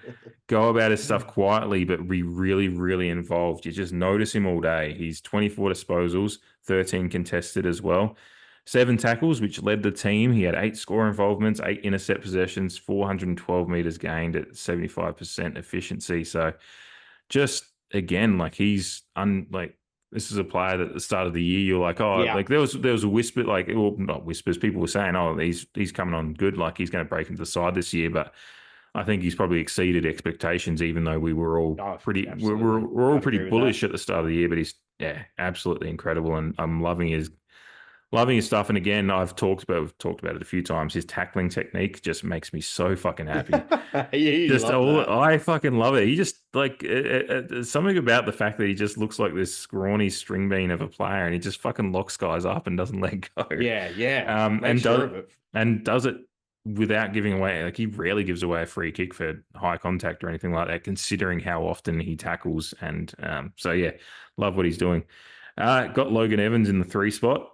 go about his stuff quietly, but be really, really involved. You just notice him all day. He's 24 disposals, 13 contested as well. 7 tackles, which led the team. He had 8 score involvements, 8 intercept possessions, 412 meters gained at 75% efficiency. So just again, like this is a player that at the start of the year, you're like, like there was a whisper, like, well, not whispers, people were saying, he's coming on good, like he's going to break into the side this year. But I think he's probably exceeded expectations, even though we were all we're all pretty bullish at the start of the year. But he's absolutely incredible, and I'm loving his stuff. And again, we've talked about it a few times. His tackling technique just makes me so fucking happy. I fucking love it. He just something about the fact that he just looks like this scrawny string bean of a player, and he just fucking locks guys up and doesn't let go. And does it without giving away. Like, he rarely gives away a free kick for high contact or anything like that, considering how often he tackles. And love what he's doing. Got Logan Evans in the 3 spot.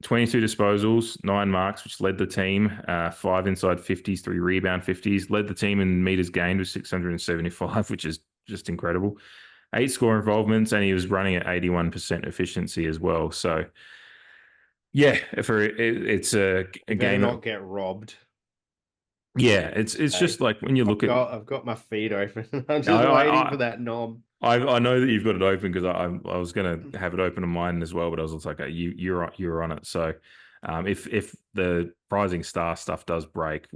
22 disposals, 9 marks, which led the team. 5 inside 50s, 3 rebound 50s. Led the team in meters gained with 675, which is just incredible. 8 score involvements, and he was running at 81% efficiency as well. So, yeah, it's a game. Not get robbed. Yeah, it's just like when you look I've got my feed open. I'm just waiting for that knob. I know that you've got it open because I was going to have it open on mine as well, but I was like, you're on it. So if the Rising Star stuff does break,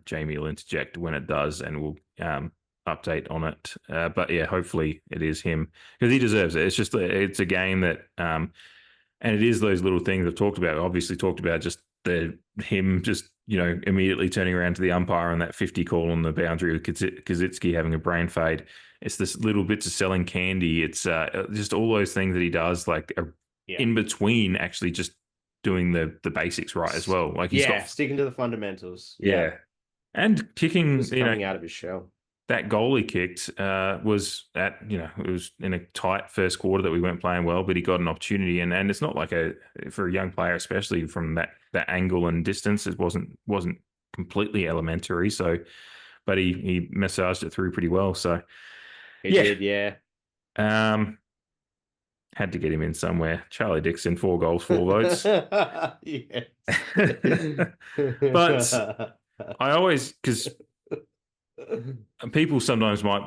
Jamie will interject when it does, and we'll update on it. But yeah, hopefully it is him, because he deserves it. It's a game that and it is those little things I've talked about. Obviously talked about just him just immediately turning around to the umpire on that 50 call on the boundary with Kazitsky having a brain fade. It's this little bits of selling candy. It's just all those things that he does, in between actually just doing the basics right as well. Like, he's sticking to the fundamentals. Yeah. And kicking, coming out of his shell. That goal he kicked was it was in a tight first quarter that we weren't playing well, but he got an opportunity, and it's not like for a young player, especially from that angle and distance, it wasn't completely elementary. So, but he massaged it through pretty well. So he did, yeah. Had to get him in somewhere. Charlie Dixon, 4 goals, 4 votes. Yes. But I always, because people sometimes might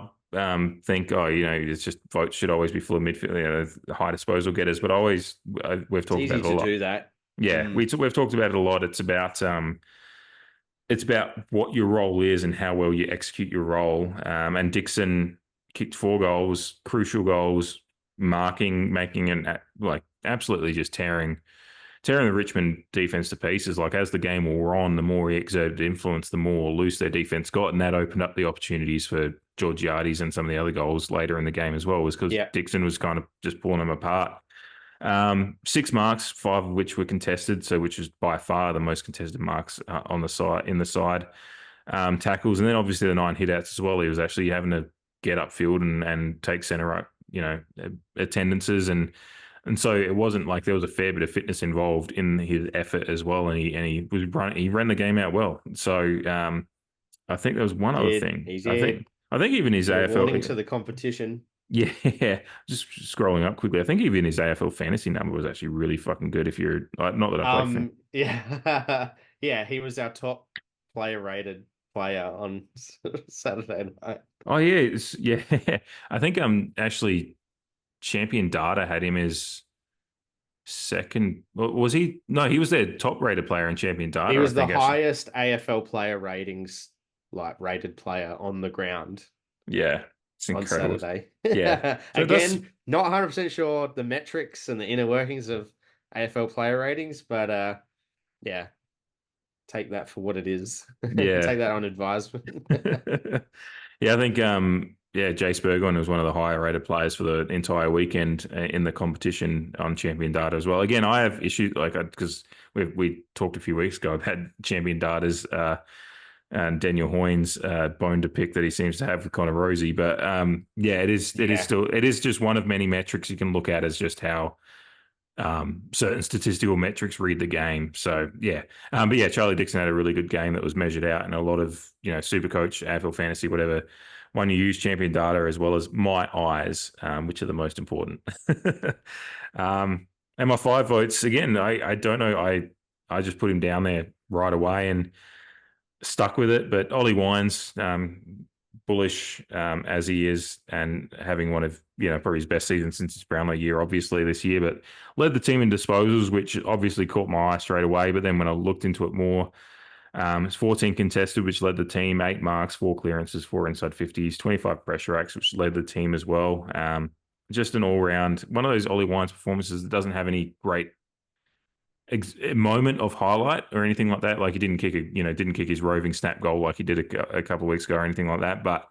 think, it's just votes should always be full of midfield, the high disposal getters. But we've talked about it a lot. Do that. Yeah, we've talked about it a lot. It's about what your role is and how well you execute your role. And Dixon kicked 4 goals, crucial goals, marking, making absolutely just tearing the Richmond defense to pieces. Like, as the game wore on, the more he exerted influence, the more loose their defense got, and that opened up the opportunities for Georgiades and some of the other goals later in the game as well, was because Dixon was kind of just pulling them apart. 6 marks, 5 of which were contested, which is by far the most contested marks in the side. Tackles, and then obviously the 9 hitouts as well. He was actually having to get upfield and take centre up, attendances, and And so it wasn't like there was a fair bit of fitness involved in his effort as well, and he ran the game out well. So I think there was one other thing. He did. I think even his You're AFL warning to the competition. Yeah, just scrolling up quickly. I think even his AFL fantasy number was actually really fucking good. If you're not that I play. Yeah, yeah, he was our top rated player on Saturday night. Oh yeah, yeah. I think actually Champion Data had him as second. Was he? No, he was their top rated player in Champion Data. He was I think, the actually. highest AFL player ratings, like rated player on the ground. Yeah, it's incredible. On Saturday. Yeah. So Again, not 100% sure the metrics and the inner workings of AFL player ratings, but yeah, take that for what it is. Yeah. Take that on advisement. Yeah, I think Jace Burgoyne was one of the higher rated players for the entire weekend in the competition on Champion Data as well. Again, I have issues because we talked a few weeks ago about Champion Data's and Daniel Hoynes bone to pick that he seems to have with Connor Rosie. But yeah, it is just one of many metrics you can look at as just how certain statistical metrics read the game. So yeah, but yeah, Charlie Dixon had a really good game that was measured out, and a lot of Supercoach, AFL Fantasy, whatever one you use, Champion Data as well as My Eyes, which are the most important. And my 5 votes again, I don't know, I just put him down there right away and stuck with it. But Ollie Wines, bullish as he is, and having one of probably his best season since his Brownlow year, obviously this year, but led the team in disposals, which obviously caught my eye straight away. But then when I looked into it more, it's 14 contested, which led the team, 8 marks, 4 clearances, 4 inside 50s, 25 pressure acts, which led the team as well. Just an all round one of those Ollie Wines performances that doesn't have any great moment of highlight or anything like that. Like he didn't kick his roving snap goal like he did a couple of weeks ago or anything like that. But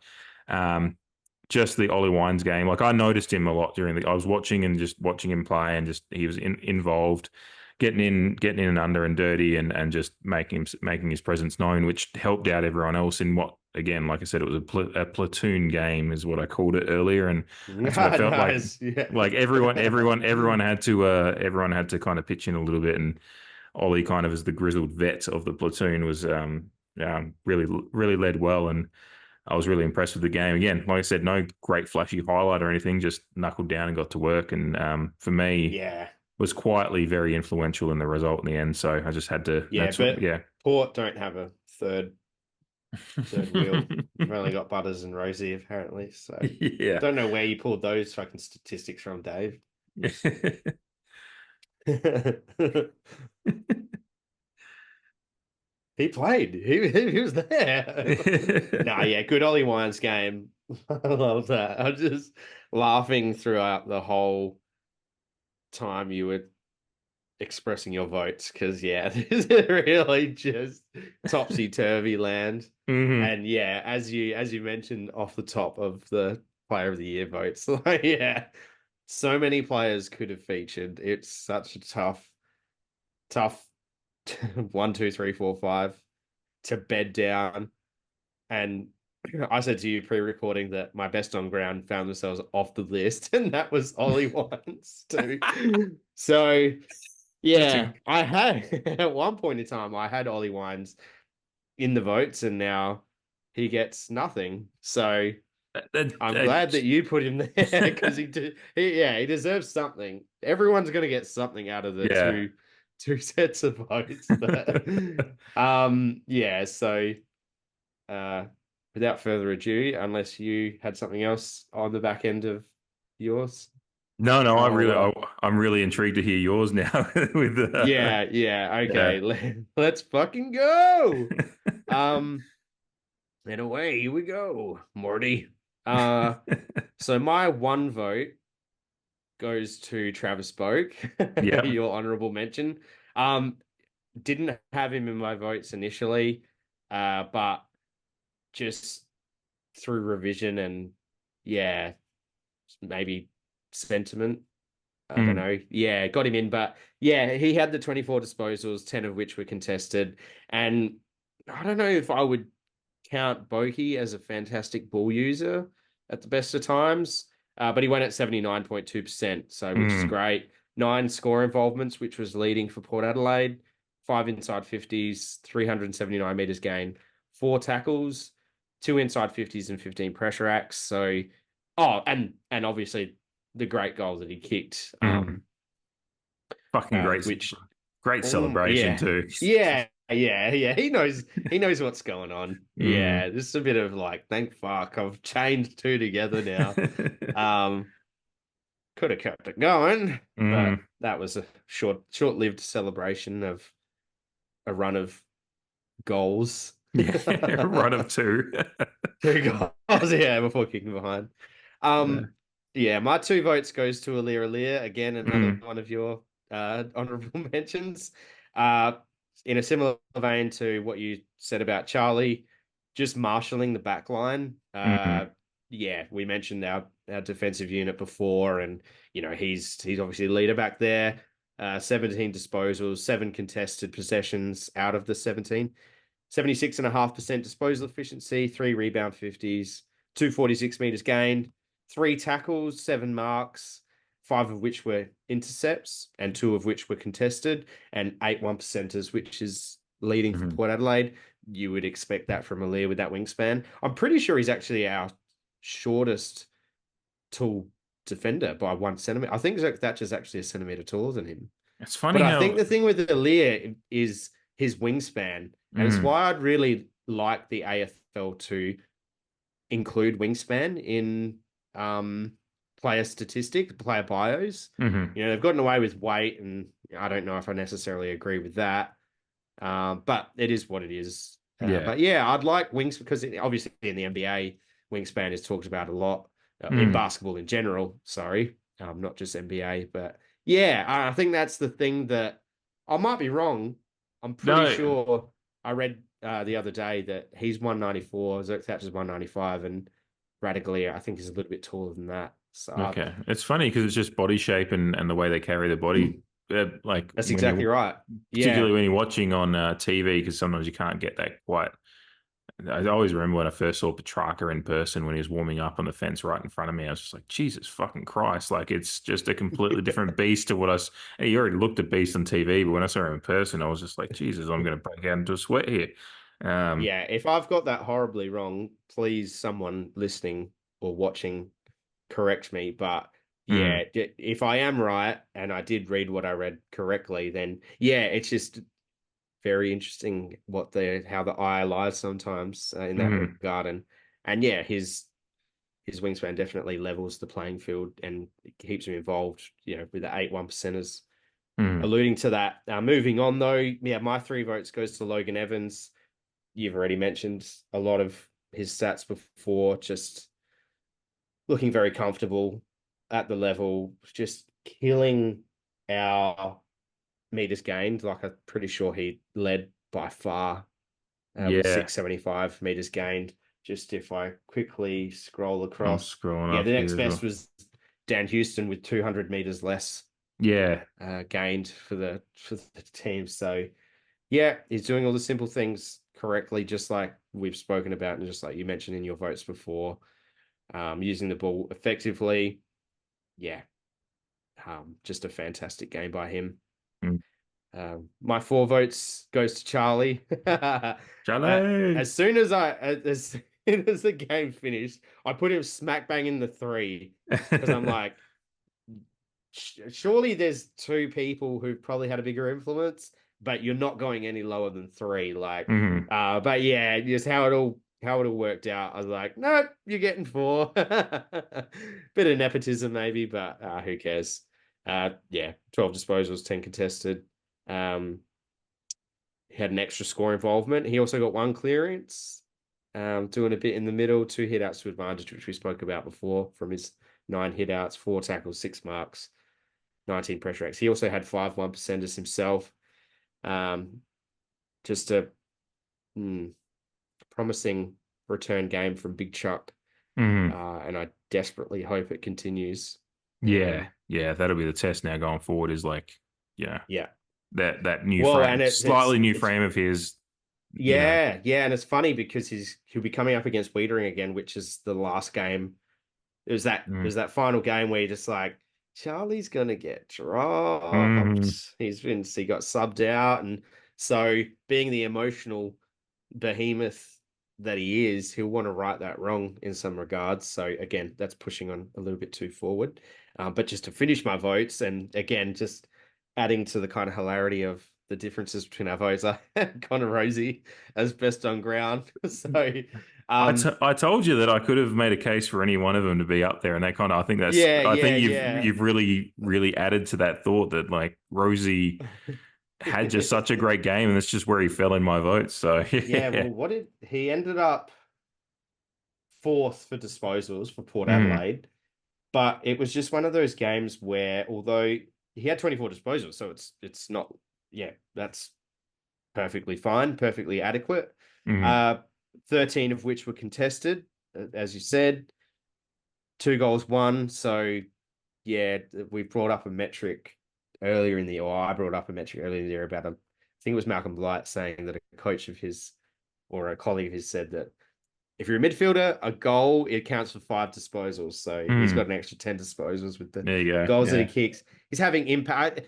just the Ollie Wines game, like I noticed him a lot I was watching him play, and just he was involved, getting in and under and dirty, and just making his presence known, which helped out everyone else in what, again, like I said, it was a platoon game is what I called it earlier, and that's what I felt Nice. like. Yeah. Like everyone had to kind of pitch in a little bit, and Ollie, kind of as the grizzled vet of the platoon, was really led well, and I was really impressed with the game. Again, like I said, no great flashy highlight or anything, just knuckled down and got to work, and for me, was quietly very influential in the result in the end. So I just had to. Port don't have a third wheel. We've only got Butters and Rosie apparently. So yeah, I don't know where you pulled those fucking statistics from, Dave. He played. He was there. Yeah, good Ollie Wines game. I love that. I'm just laughing throughout the whole time you were expressing your votes, because this is really just topsy-turvy land. Mm-hmm. And yeah, as you mentioned off the top of the player of the year votes, so many players could have featured. It's such a tough 1, 2, 3, 4, 5 to bed down. And I said to you pre-recording that my best on ground found themselves off the list, and that was Ollie Wines too. So yeah, I had at one point in time I had Ollie Wines in the votes, and now he gets nothing. So I'm glad that you put him there, because he deserves something. Everyone's going to get something out of the two sets of votes. But, so without further ado, unless you had something else on the back end of yours. No, I'm really intrigued to hear yours now. Okay, let's fucking go. And away we go, Morty. So my 1 vote goes to Travis Boak. Yeah. Your honorable mention. Didn't have him in my votes initially, but just through revision and maybe sentiment, I don't know. Yeah, got him in, but he had the 24 disposals, 10 of which were contested, and I don't know if I would count Boakey as a fantastic ball user at the best of times, but he went at 79.2%, so which is great. 9 score involvements, which was leading for Port Adelaide, 5 inside 50s, 379 metres gain, 4 tackles, 2 inside 50s and 15 pressure acts. So, and obviously the great goal that he kicked, Fucking great, which great celebration too. Yeah. He knows what's going on. Yeah, this is a bit of like, thank fuck, I've chained 2 together now. Could have kept it going, but that was a short-lived celebration of a run of goals. A run of 2. 2 goals, before kicking behind. My 2 votes goes to Alir. Again, another one of your honourable mentions. In a similar vein to what you said about Charlie, just marshalling the back line. We mentioned our defensive unit before, and he's obviously the leader back there. 17 disposals, 7 contested possessions out of the 17. 76.5% disposal efficiency, 3 rebound 50s, 246 meters gained, 3 tackles, 7 marks, 5 of which were intercepts and 2 of which were contested, and 8 1%ers, which is leading for Port Adelaide. You would expect that from Alir with that wingspan. I'm pretty sure he's actually our shortest tall defender by 1 centimeter. I think Zach Thatcher's actually a centimeter taller than him. It's funny, but I think the thing with Alir is his wingspan, and it's why I'd really like the AFL to include wingspan in player bios. They've gotten away with weight, and I don't know if I necessarily agree with that. But it is what it is. But I'd like wings because obviously in the NBA, wingspan is talked about a lot in basketball in general. Sorry, not just NBA, but I think that's the thing that I might be wrong. I'm pretty sure I read the other day that he's 194, Zach Thatcher's 195, and Radaglia, I think, is a little bit taller than that. So it's funny because it's just body shape and the way they carry the body. Like that's exactly right. Particularly when you're watching on TV, because sometimes you can't get that quite. I always remember when I first saw Petrarca in person when he was warming up on the fence right in front of me. I was just like, Jesus fucking Christ. Like, it's just a completely different beast to what and he already looked at beast on TV, but when I saw him in person, I was just like, Jesus, I'm going to break out into a sweat here. If I've got that horribly wrong, please, someone listening or watching, correct me. But if I am right and I did read what I read correctly, then it's just very interesting how the eye lies sometimes in that regard. And his wingspan definitely levels the playing field and keeps him involved, with the 8 1%ers. Alluding to that. Moving on though, my 3 votes goes to Logan Evans. You've already mentioned a lot of his stats before, just looking very comfortable at the level, just killing our meters gained. Like, I'm pretty sure he led by far with 675 meters gained. Just if I quickly scroll across, the next best was Dan Houston with 200 meters less gained for the team. So he's doing all the simple things correctly, just like we've spoken about, and just like you mentioned in your votes before. Using the ball effectively. Just a fantastic game by him. My 4 votes goes to Charlie. Charlie. As soon as the game finished, I put him smack bang in the 3 because I'm like, surely there's 2 people who probably had a bigger influence, but you're not going any lower than 3. Like, but just how it all worked out. I was like, nope, you're getting 4. Bit of nepotism maybe, but who cares? 12 disposals, 10 contested. He had an extra score involvement. He also got 1 clearance, doing a bit in the middle, 2 hit-outs to advantage, which we spoke about before from his 9 hit-outs, 4 tackles, 6 marks, 19 pressure acts. He also had 5 1%ers himself. Just a promising return game from Big Chuck. And I desperately hope it continues. That'll be the test now going forward, is like, that new frame, slightly new frame of his. And it's funny because he'll be coming up against Wiedering again, which is the last game. It was that final game where you're just like, Charlie's gonna get dropped. Mhm. He got subbed out, and so being the emotional behemoth that he is, he'll want to right that wrong in some regards. So again, that's pushing on a little bit too forward. But just to finish my votes, and again, just adding to the kind of hilarity of the differences between our votes, I had Connor Rosie as best on ground. So I told you that I could have made a case for any one of them to be up there, and that kind of I think yeah. you've really added to that thought that like Rosie had just such a great game, and that's just where he fell in my votes. So Yeah, well, he ended up fourth for disposals for Port Mhm. Adelaide, but it was just one of those games where although he had 24 disposals, so it's not, yeah, that's perfectly fine, perfectly adequate. Mhm. 13 of which were contested, as you said, 2 goals, one. So yeah, we brought up a metric earlier in the, or I brought up a metric earlier in the year about I think it was Malcolm Blight saying that a coach of his or a colleague of his said that if you're a midfielder, a goal, it counts for 5 disposals. So he's got Mhm. an extra 10 disposals with the There you go. goals that he Yeah. kicks. He's having impact.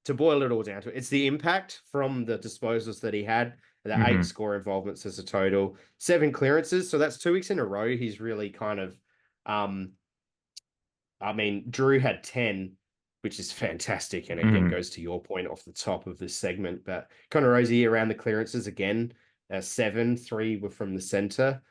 To boil it all down to it, it's the impact from the disposals that he had. The 8 Mhm. score involvements as a total, 7 clearances. So that's 2 weeks in a row. He's really kind of, I mean, Drew had 10, which is fantastic. And again, Mhm. goes to your point off the top of this segment. But Connor Rosie around the clearances again, 7, 3 were from the center.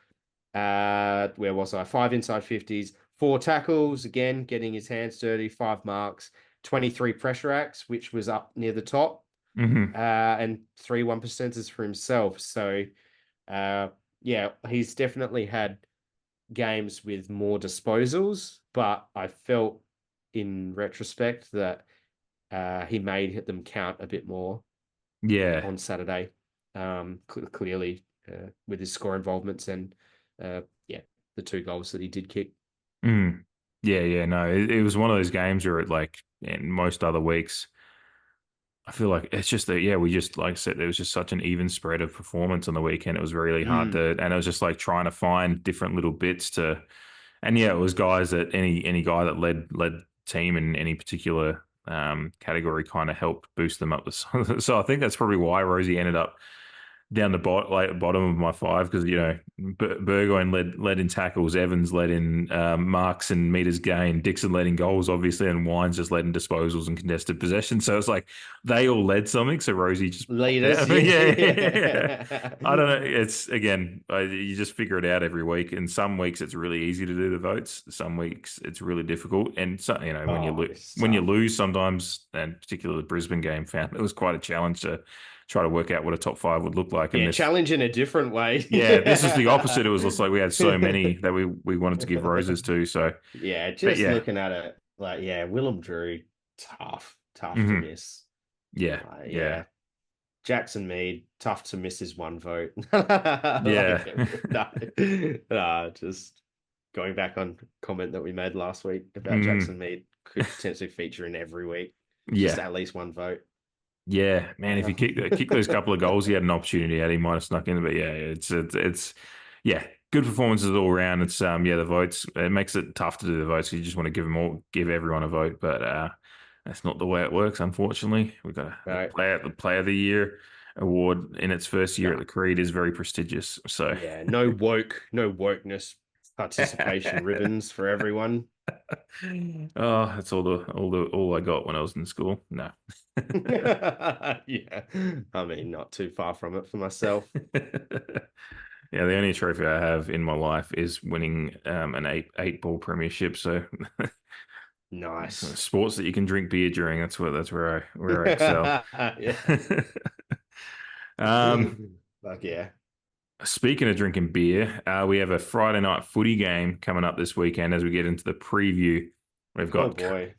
Where was I? 5 inside 50s, 4 tackles, again, getting his hands dirty, 5 marks, 23 pressure acts, which was up near the top, Mhm. and 3 1%ers for himself. So, yeah, he's definitely had games with more disposals, but I felt in retrospect that he made them count a bit more Yeah. on Saturday, clearly with his score involvements and yeah, the 2 goals that he did kick. Mm. Yeah, yeah, no, it was one of those games where it like in most other weeks, I feel like it's just that, yeah, we just, like I said, there was just such an even spread of performance on the weekend. It was really hard Mm. to, and it was just like trying to find different little bits to, and yeah, it was guys that any guy that led team in any particular category kind of helped boost them up. So I think that's probably why Rosie ended up down the bottom of my 5 because Burgoyne led in tackles, Evans led in marks and meters gained, Dixon led in goals obviously, and Wines just led in disposals and contested possession. So it's like they all led something. So Rosie just popped Leaders, out. yeah. Yeah. I don't know. It's again, you just figure it out every week. And some weeks it's really easy to do the votes. Some weeks it's really difficult. And so, Oh, it's when you tough. lose sometimes, and particularly the Brisbane game, found it was quite a challenge to try to work out what a top 5 would look like. And Yeah, this, challenge in a different way. yeah, this is the opposite. It was just like we had so many that we wanted to give roses to. So, Yeah, but just yeah, looking at it, like, yeah, Willem Drew, tough to hmm miss. yeah, Yeah, yeah, Jackson Mead, tough to miss his 1 vote. yeah, Just going back on comment that we made last week about Mhm. Jackson Mead could potentially feature in every week, just Yeah, at least 1 vote. yeah, man. If you kick those couple of goals, he had an opportunity. He might have snuck in, but yeah, it's yeah, good performances all around. It's yeah, the votes. It makes it tough to do the votes. You just want to give everyone a vote, but that's not the way it works. Unfortunately, we've got Right. the player of the year award in its first year at No. the Creed is very prestigious. So Yeah, no wokeness participation ribbons for everyone. oh, that's all I got when I was in school. No. Yeah. I mean, not too far from it for myself. Yeah, the only trophy I have in my life is winning an eight ball premiership. So Nice. sports that you can drink beer during, that's where I excel. Yeah. um, Fuck yeah. Speaking of drinking beer, we have a Friday night footy game coming up this weekend. As we get into the preview, we've Oh got boy.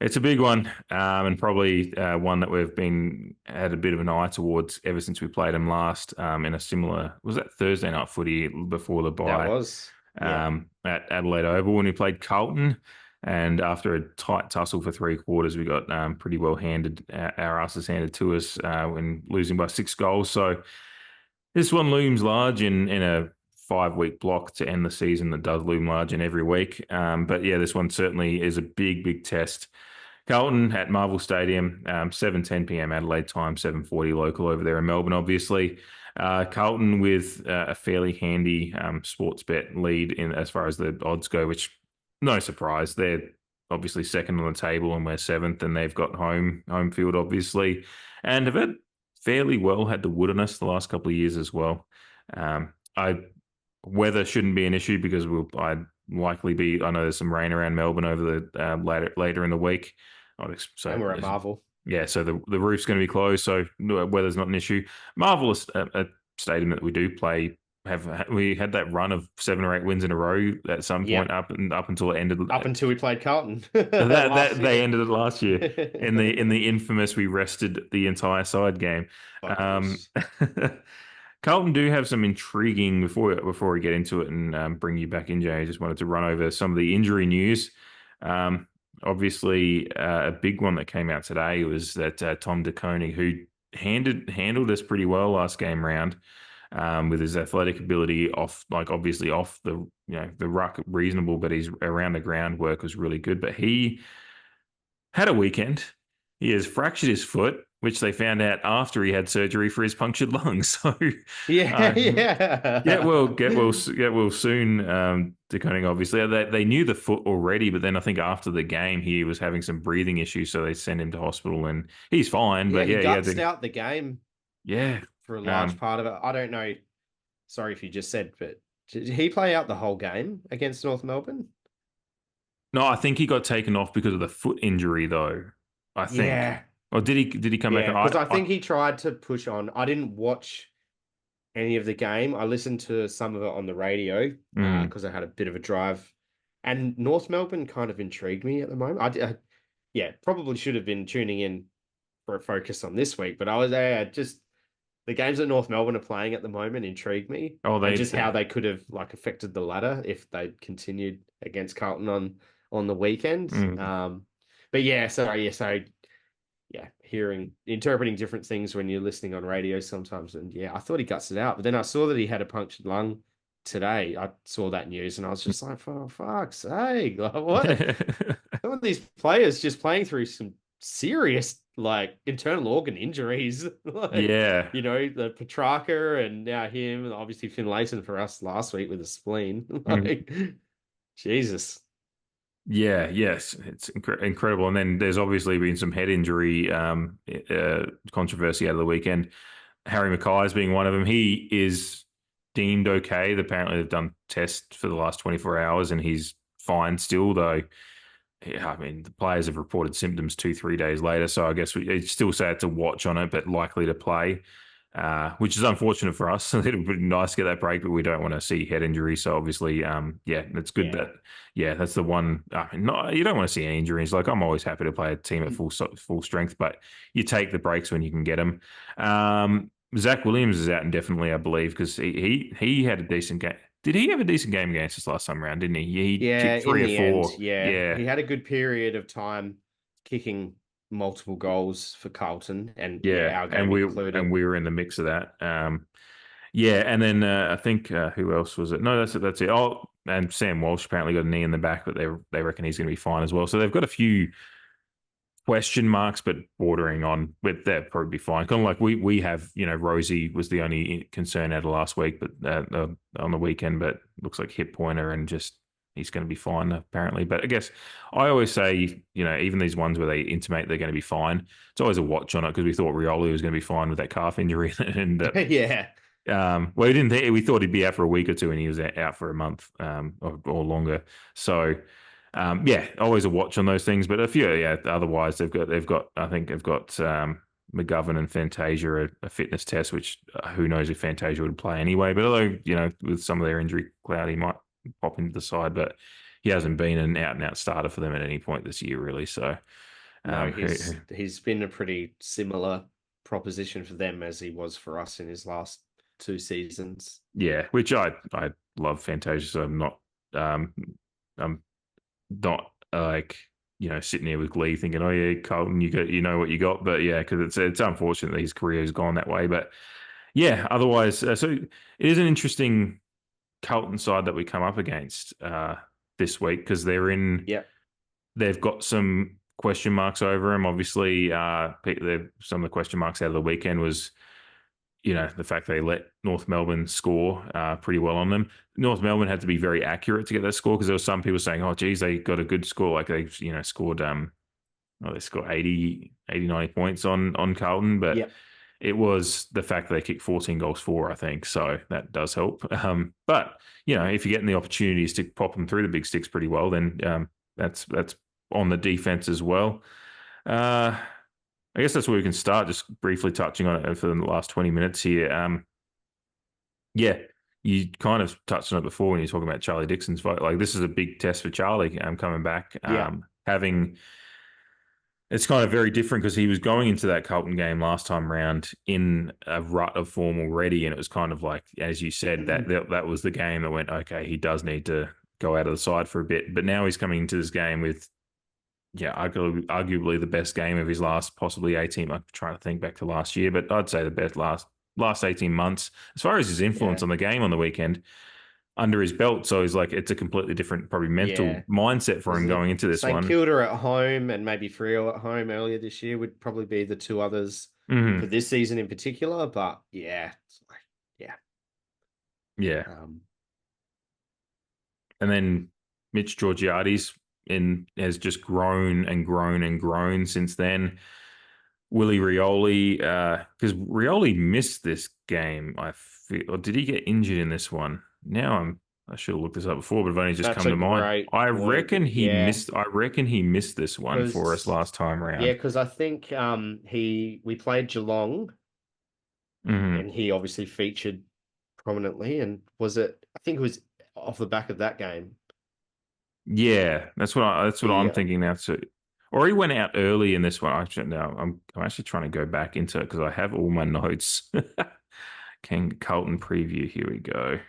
it's a big one, and probably one that we've been had a bit of an eye towards ever since we played them last in a similar, was that Thursday night footy before the That bye was. Yeah. at Adelaide Oval when we played Carlton. And after a tight tussle for 3 quarters, we got pretty well handed, our asses handed to us when losing by 6 goals. So this one looms large in a 5-week block to end the season that does loom large in every week. But yeah, this one certainly is a big, big test. Carlton at Marvel Stadium, 7:10 p.m. Adelaide time, 7:40 local over there in Melbourne, obviously. Carlton with a fairly handy sports bet lead in as far as the odds go, which no surprise. They're obviously second on the table and we're seventh, and they've got home field, obviously, and have had fairly well had the wood on us the last couple of years as well. Weather shouldn't be an issue because I'd likely be. I know there's some rain around Melbourne over the later in the week. So And we're at Marvel. Yeah, so the roof's going to be closed, so weather's not an issue. Marvel is a stadium that we do play. We had that run of 7 or 8 wins in a row at some point up until it ended. Up until we played Carlton. They ended it last year in the infamous we rested the entire side game. Carlton do have some intriguing before we get into it and bring you back in, Jay. I just wanted to run over some of the injury news. Obviously, a big one that came out today was that Tom De Koning, who handled us pretty well last game round, with his athletic ability obviously off the ruck reasonable, but his around the ground work was really good. But he had a weekend. He has fractured his foot, which they found out after he had surgery for his punctured lungs. So get well soon. De Koning, obviously they knew the foot already, but then I think after the game he was having some breathing issues, so they sent him to hospital, and he's fine. But he gutsed out the game. Yeah, for a large part of it. I don't know. Sorry if you just said, but did he play out the whole game against North Melbourne? No, I think he got taken off because of the foot injury, though. I think. Yeah. Or did he come back? Because I think he tried to push on. I didn't watch any of the game. I listened to some of it on the radio because I had a bit of a drive. And North Melbourne kind of intrigued me at the moment. I probably should have been tuning in for a focus on this week, but I was just the games that North Melbourne are playing at the moment intrigue me. Oh, how they could have affected the ladder if they continued against Carlton on the weekend. But interpreting different things when you're listening on radio sometimes. And I thought he guts it out, but then I saw that he had a punctured lung today. I saw that news and I was just like, for fuck's sake, what? Some of these players just playing through some serious internal organ injuries. The Petrarca and now him, and obviously Finlayson for us last week with a spleen. Jesus. Yeah, yes, it's incredible. And then there's obviously been some head injury controversy out of the weekend. Harry Mackay's being one of them. He is deemed okay. Apparently they've done tests for the last 24 hours and he's fine still, though. I mean, the players have reported symptoms 2-3 days later, so I guess we still say it's a watch on it, but likely to play, which is unfortunate for us. It would be nice to get that break, but we don't want to see head injury. So obviously, it's good that's the one. You don't want to see any injuries. I'm always happy to play a team at full strength, but you take the breaks when you can get them. Zach Williams is out indefinitely, I believe, because he had a decent game. Did he have a decent game against us last time around, didn't he? He kicked 3 or 4. Yeah. He had a good period of time kicking multiple goals for Carlton, and our game included. And we were in the mix of that. And then I think who else was it? No, that's it. Oh, and Sam Walsh apparently got a knee in the back, but they reckon he's going to be fine as well. So they've got a few question marks, but bordering on, but they'll probably be fine. Kind of like we have, Rosie was the only concern out of last week, but on the weekend, but looks like hip pointer and just he's going to be fine apparently. But I guess I always say, even these ones where they intimate they're going to be fine, it's always a watch on it because we thought Rioli was going to be fine with that calf injury, and we didn't think we thought he'd be out for a week or two, and he was out for a month or longer. So. Always a watch on those things, but a few, otherwise they've got McGovern and Fantasia a fitness test, which who knows if Fantasia would play anyway, but although, with some of their injury cloud, he might pop into the side, but he hasn't been an out and out starter for them at any point this year, really. So he's been a pretty similar proposition for them as he was for us in his last 2 seasons. Yeah, which I love Fantasia, so I'm not sitting here with glee thinking, oh yeah, Carlton, you know what you got, but because it's unfortunate that his career has gone that way. But otherwise, so it is an interesting Carlton side that we come up against this week, because they're in. Yeah. They've got some question marks over them. Obviously, some of the question marks out of the weekend was, the fact they let North Melbourne score pretty well on them. North Melbourne had to be very accurate to get that score, because there were some people saying, oh, geez, they got a good score. Like they, scored, they scored 80, 90 points on Carlton. But Yep. it was the fact that they kicked 14 goals for, I think. So that does help. But, if you're getting the opportunities to pop them through the big sticks pretty well, then that's on the defense as well. I guess that's where we can start, just briefly touching on it for the last 20 minutes here. You kind of touched on it before when you're talking about Charlie Dixon's vote. Like, this is a big test for Charlie coming back. It's kind of very different, because he was going into that Carlton game last time round in a rut of form already, and it was kind of like, as you said, that was the game that went, okay, he does need to go out of the side for a bit. But now he's coming into this game with, arguably the best game of his last possibly 18. I'm trying to think back to last year, but I'd say the best last 18 months as far as his influence on the game on the weekend under his belt. So he's like, it's a completely different, probably mental mindset for him going into this one. St Kilda at home and maybe Freo at home earlier this year would probably be the two others for this season in particular. But and then Mitch Georgiades has just grown and grown and grown since then. Willie Rioli, because Rioli missed this game, I feel, or did he get injured in this one? Now I should have looked this up before, but I've only just come to mind. I reckon he missed. I reckon he missed this one for us last time around. Yeah, because I think we played Geelong, and he obviously featured prominently. And I think it was off the back of that game. Yeah, that's what I'm thinking now too. Or he went out early in this one. I'm actually trying to go back into it, because I have all my notes. Carlton preview. Here we go.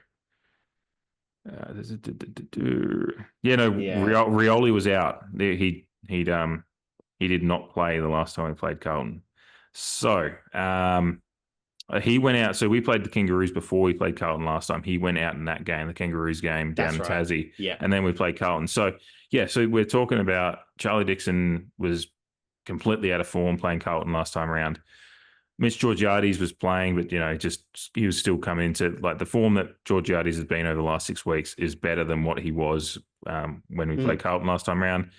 Rioli was out. He did not play the last time we played Carlton. So he went out. So we played the Kangaroos before we played Carlton last time. He went out in that game, the Kangaroos game down in Tassie. Yeah. And then we played Carlton. So so we're talking about Charlie Dixon was completely out of form playing Carlton last time around. Mitch Georgiades was playing, but he was still coming into, like, the form that Georgiades has been over the last 6 weeks is better than what he was when we played Carlton last time around,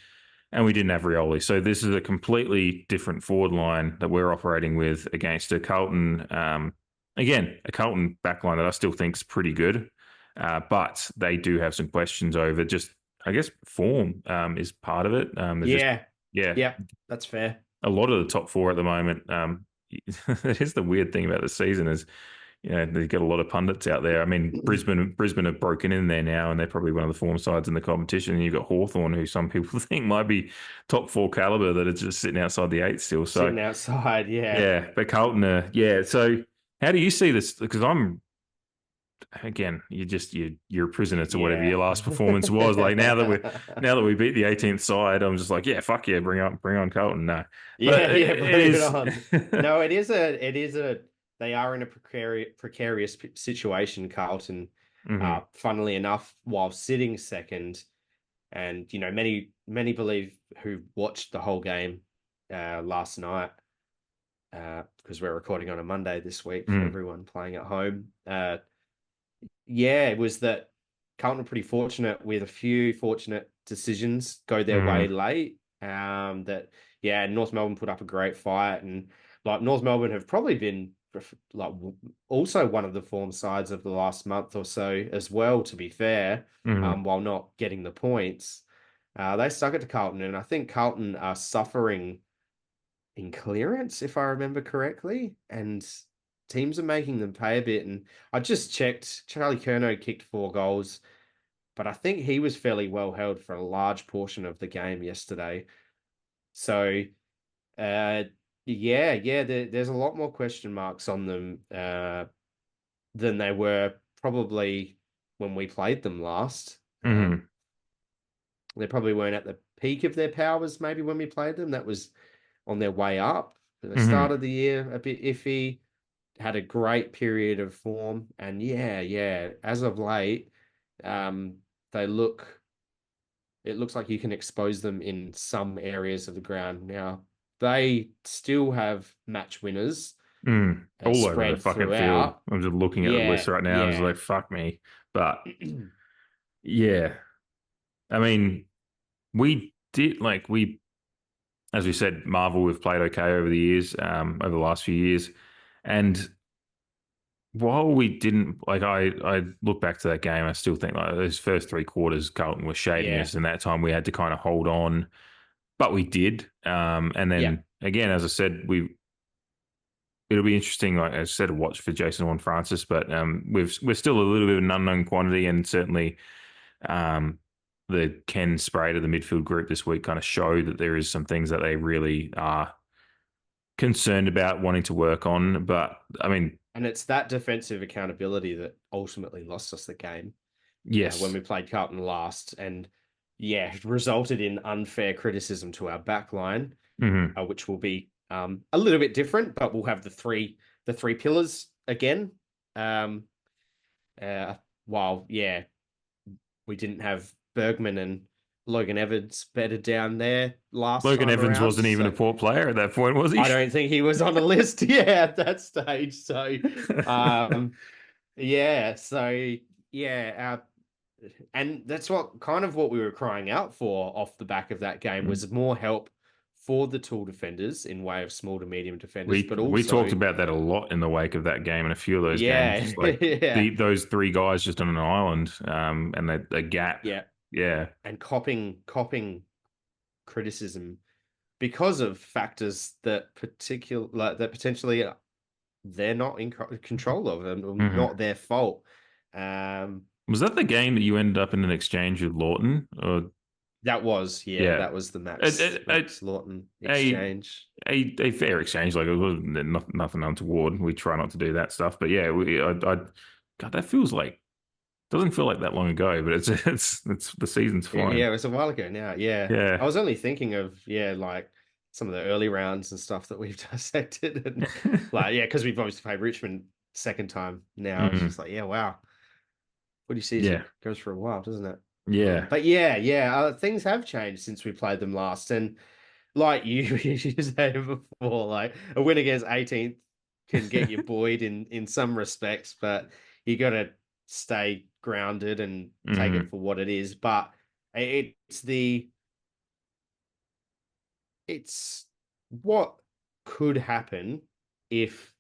and we didn't have Rioli. So this is a completely different forward line that we're operating with against a Carlton. Again, a Carlton backline that I still think is pretty good, but they do have some questions over just, I guess, form is part of it. That's fair. A lot of the top four at the moment. That is the weird thing about the season is, they've got a lot of pundits out there. I mean, Brisbane have broken in there now, and they're probably one of the form sides in the competition. And you've got Hawthorn, who some people think might be top four caliber, that are just sitting outside the eight still. So sitting outside, but Carlton, So how do you see this? Because again, you're a prisoner to whatever your last performance was. Like, now that we beat the 18th side, I'm just like, fuck yeah, bring on Carlton. No, bring it on. No, it is a. They are in a precarious situation, Carlton. Funnily enough, while sitting second, and many believe who watched the whole game last night, because we're recording on a Monday this week for everyone playing at home. It was that Carlton were pretty fortunate with a few fortunate decisions go their way late. North Melbourne put up a great fight, and like North Melbourne have probably been like also one of the form sides of the last month or so as well, to be fair, while not getting the points. They stuck it to Carlton, and I think Carlton are suffering in clearance, if I remember correctly, and teams are making them pay a bit. And I just checked, Charlie Curnow kicked 4 goals, but I think he was fairly well held for a large portion of the game yesterday. So, there's a lot more question marks on them than they were probably when we played them last. They probably weren't at the peak of their powers maybe when we played them. That was on their way up. They started the year a bit iffy, had a great period of form, and as of late, They look. It looks like you can expose them in some areas of the ground. Now, they still have match winners All over the spread fucking field. throughout. I'm just looking at the list Yeah, right now. I'm just yeah. like, fuck me. But yeah, I mean, we did as we said, Marvel, we've played okay over the years, over the last few years. And while we didn't, I look back to that game, I still think like those first 3 quarters, Carlton was shading Yeah. us, and that time we had to kind of hold on, but we did. And then again, as I said, it'll be interesting, like I said, to watch for Jason HORNE-FRANCIS, but we're still a little bit of an unknown quantity, and certainly the Ken Spray to the midfield group this week kind of show that there is some things that they really are concerned about wanting to work on. But I mean, and it's that defensive accountability that ultimately lost us the game. Yes. When we played Carlton last, and it resulted in unfair criticism to our back line, which will be a little bit different, but we'll have the three pillars again. While we didn't have Bergman and Logan Evans bedded down there last Logan time Evans around, wasn't even a Port player at that point, was he? I don't think he was on the list at that stage. So and that's what we were crying out for off the back of that game was more help for the tall defenders in way of small to medium defenders. But also we talked about that a lot in the wake of that game and a few of those games. Like those 3 guys just on an island, and the gap. Yeah. And copying criticism because of factors that potentially they're not in control of and not their fault. Was that the game that you ended up in an exchange with Lawton? Or that was that was the Max Lawton exchange. A fair exchange, like it was nothing untoward. We try not to do that stuff, but God, that feels like. Doesn't feel like that long ago, but it's the season's flying. Yeah, it was a while ago now. Yeah. I was only thinking of like some of the early rounds and stuff that we've dissected, and because we've obviously played Richmond second time now. It's just like, wow, footy season goes for a while, doesn't it? Yeah, but things have changed since we played them last, and like you said before, like a win against 18th can get you buoyed in some respects, but you got to stay grounded and take it for what it is. But it's what could happen if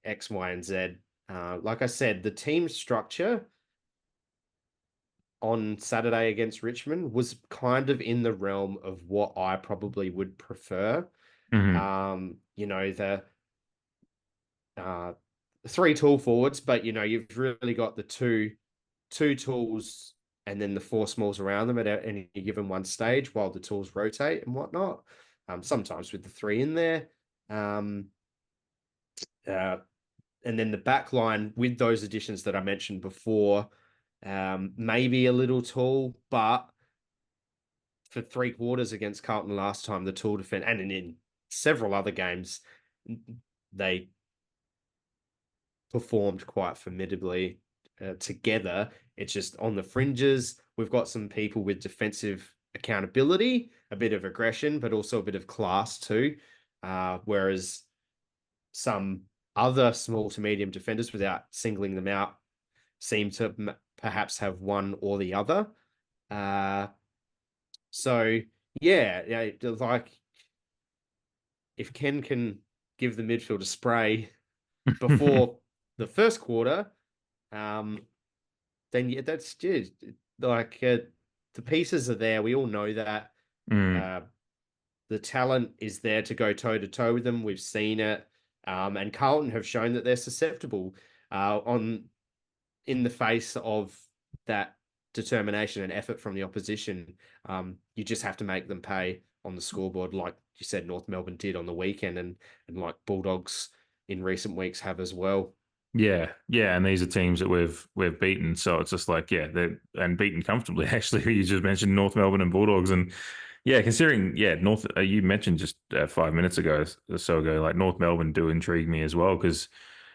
X, Y, and Z. Like I said, the team structure on Saturday against Richmond was kind of in the realm of what I probably would prefer. The 3 tall forwards, but you've really got the two tools and then the 4 smalls around them at any given one stage while the tools rotate and whatnot. Sometimes with the 3 in there. And then the back line with those additions that I mentioned before, maybe a little tall, but for 3 quarters against Carlton last time, the tall defense, and in several other games, they performed quite formidably together. It's just on the fringes. We've got some people with defensive accountability, a bit of aggression, but also a bit of class too. Whereas some other small to medium defenders, without singling them out, seem to perhaps have one or the other. Like if Ken can give the midfield a spray before the first quarter, then that's just like the pieces are there. We all know that. The talent is there to go toe to toe with them. We've seen it, and Carlton have shown that they're susceptible in the face of that determination and effort from the opposition. You just have to make them pay on the scoreboard, like you said, North Melbourne did on the weekend, and like Bulldogs in recent weeks have as well. Yeah, and these are teams that we've beaten, so it's just like they're beaten comfortably. Actually, you just mentioned North Melbourne and Bulldogs, and considering North, you mentioned just 5 minutes ago or so ago, like North Melbourne do intrigue me as well because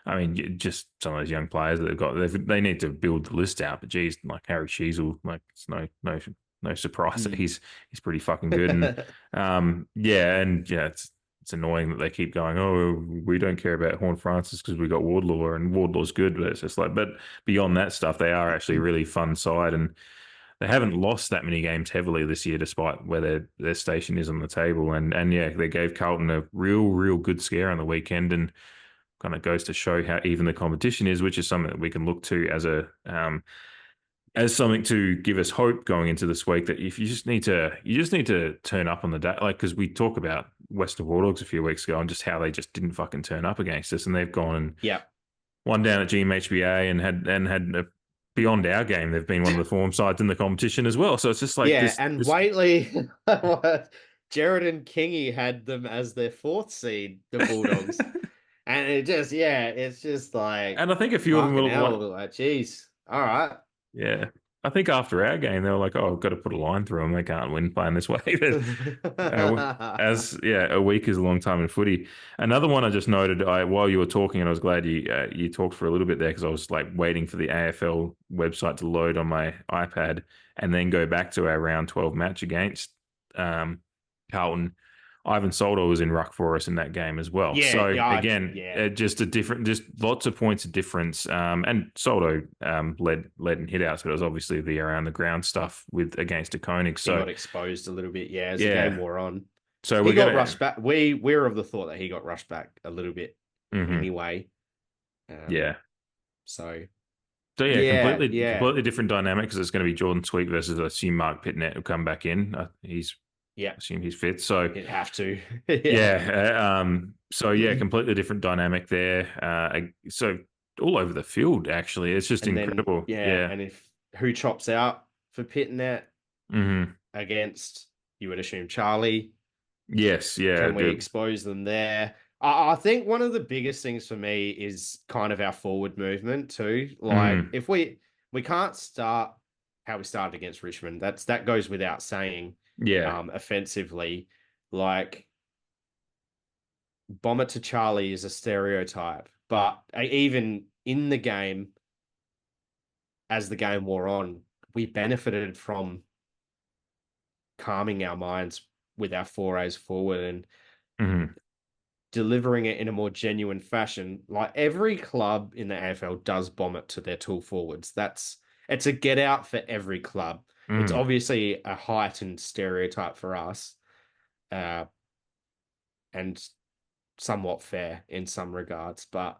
I mean, just some of those young players that they've got, they need to build the list out. But geez, like Harry Sheasel, like it's no surprise that he's pretty fucking good. And it's annoying that they keep going, oh, we don't care about HORNE-FRANCIS because we got Wardlaw, and Wardlaw's good, but it's just like, but beyond that stuff, they are actually a really fun side, and they haven't lost that many games heavily this year, despite where their station is on the table. And yeah, they gave Carlton a real good scare on the weekend, and kind of goes to show how even the competition is, which is something that we can look to as something to give us hope going into this week. That if you just need to turn up on the day, like, because we talk about Western Bulldogs a few weeks ago and just how they just didn't fucking turn up against us, and they've gone and won down at GMHBA and had beyond our game, they've been one of the form sides in the competition as well. So it's just like Waitley, Jared and Kingy had them as their 4th seed, the Bulldogs. And it's just like, and I think a few of them will like, geez, all right. Yeah. I think after our game, they were like, oh, I've got to put a line through them. They can't win playing this way. A week is a long time in footy. Another one I just noted while you were talking, and I was glad you talked for a little bit there, because I was like waiting for the AFL website to load on my iPad and then go back to our round 12 match against Carlton. Ivan Soldo was in ruck for us in that game as well. Just lots of points of difference. And Soldo led in hit outs, but it was obviously the around the ground stuff against a Koenig. So he got exposed a little bit, as the game wore on. So he got rushed back. We're of the thought that he got rushed back a little bit anyway. Completely different dynamic, because it's going to be Jordan Sweet versus, I assume, Mark Pitnet will come back in. I assume he's fit. So you'd have to. Completely different dynamic there. So all over the field, actually. It's just incredible. And who chops out for Pitnet against, you would assume, Charlie? Yes, yeah. Can we expose them there? I think one of the biggest things for me is kind of our forward movement too. Like, if we can't start how we started against Richmond, that goes without saying. Offensively, like, bomb it to Charlie is a stereotype, but even in the game, as the game wore on, we benefited from calming our minds with our forays forward and delivering it in a more genuine fashion. Like, every club in the AFL does bomb it to their tool forwards. It's a get out for every club. It's obviously a heightened stereotype for us, and somewhat fair in some regards. But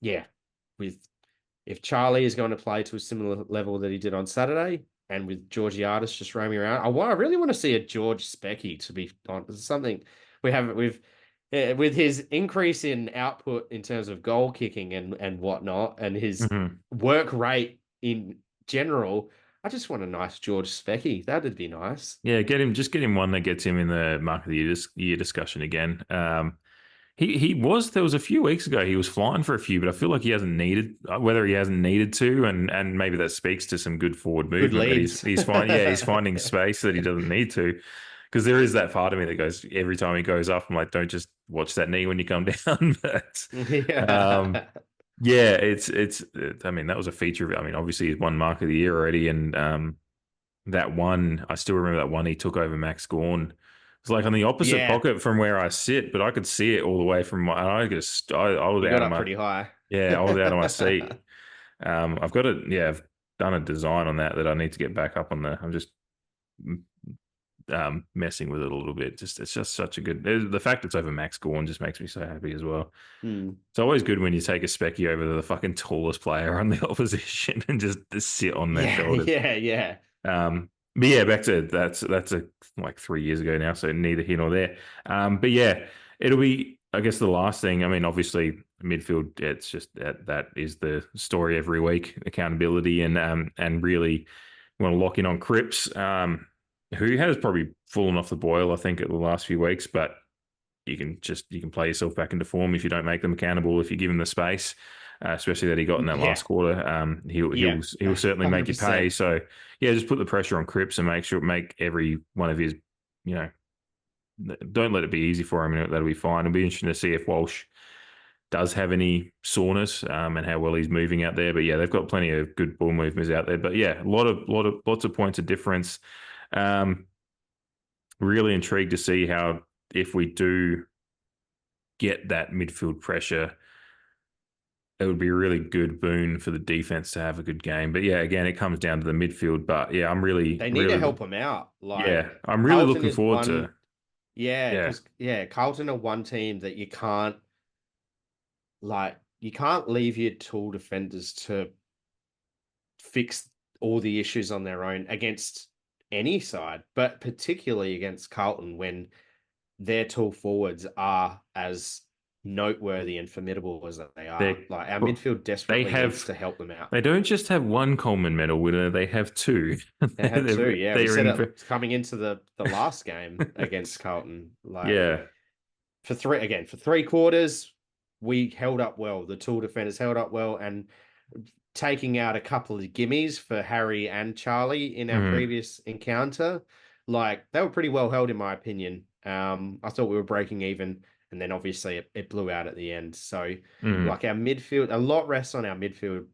if Charlie is going to play to a similar level that he did on Saturday, and with Georgiades just roaming around, I really want to see a George Specky, to be honest. Something with his increase in output in terms of goal kicking and whatnot, and his work rate in general. I just want a nice George Specky. That'd be nice. Yeah, get him one that gets him in the Mark of the Year discussion again. There was a few weeks ago, he was flying for a few, but I feel like he hasn't needed to, and maybe that speaks to some good forward movement. He's finding space that he doesn't need to, because there is that part of me that goes, every time he goes up, I'm like, don't just watch that knee when you come down. But I mean, that was a feature. I mean, obviously he's won Mark of the Year already, and that one, I still remember that one he took over Max Gawn. It's like on the opposite pocket from where I sit, but I could see it all the way from I was out of my pretty high. Yeah, I was out of my seat. I've done a design on that I need to get back up on I'm just messing with it a little bit. It's just such a good. The fact it's over Max Gawn just makes me so happy as well. It's always good when you take a Specky over to the fucking tallest player on the opposition and just sit on their shoulders. But yeah, back to that's like 3 years ago now, so neither here nor there. But yeah, it'll be, I guess, the last thing. I mean, obviously midfield, it's just that is the story every week. Accountability and really want to lock in on Cripps, who has probably fallen off the boil, I think, at the last few weeks, but you can play yourself back into form if you don't make them accountable, if you give him the space, especially that he got in that last quarter. He'll certainly make you pay. So yeah, just put the pressure on Cripps and make every one of his, don't let it be easy for him. That'll be fine. It'll be interesting to see if Walsh does have any soreness and how well he's moving out there. But yeah, they've got plenty of good ball movements out there. But yeah, lots of points of difference. Really intrigued to see how, if we do get that midfield pressure, it would be a really good boon for the defense to have a good game. But yeah, again, it comes down to the midfield. But yeah, They need to help them out. Yeah, I'm really Carlton looking is forward one- to. Yeah, because Carlton are one team that you can't leave your tall defenders to fix all the issues on their own against any side, but particularly against Carlton when their tall forwards are as noteworthy and formidable as they are. Like our midfield desperately needs to help them out. They don't just have one Coleman medal winner; they have two. They have two. Yeah, we said in it coming into the last game against Carlton. yeah, for three quarters, we held up well. The tall defenders held up well, and taking out a couple of gimmies for Harry and Charlie in our previous encounter, like they were pretty well held in my opinion. I thought we were breaking even, and then obviously it blew out at the end. So like our midfield, a lot rests on our midfield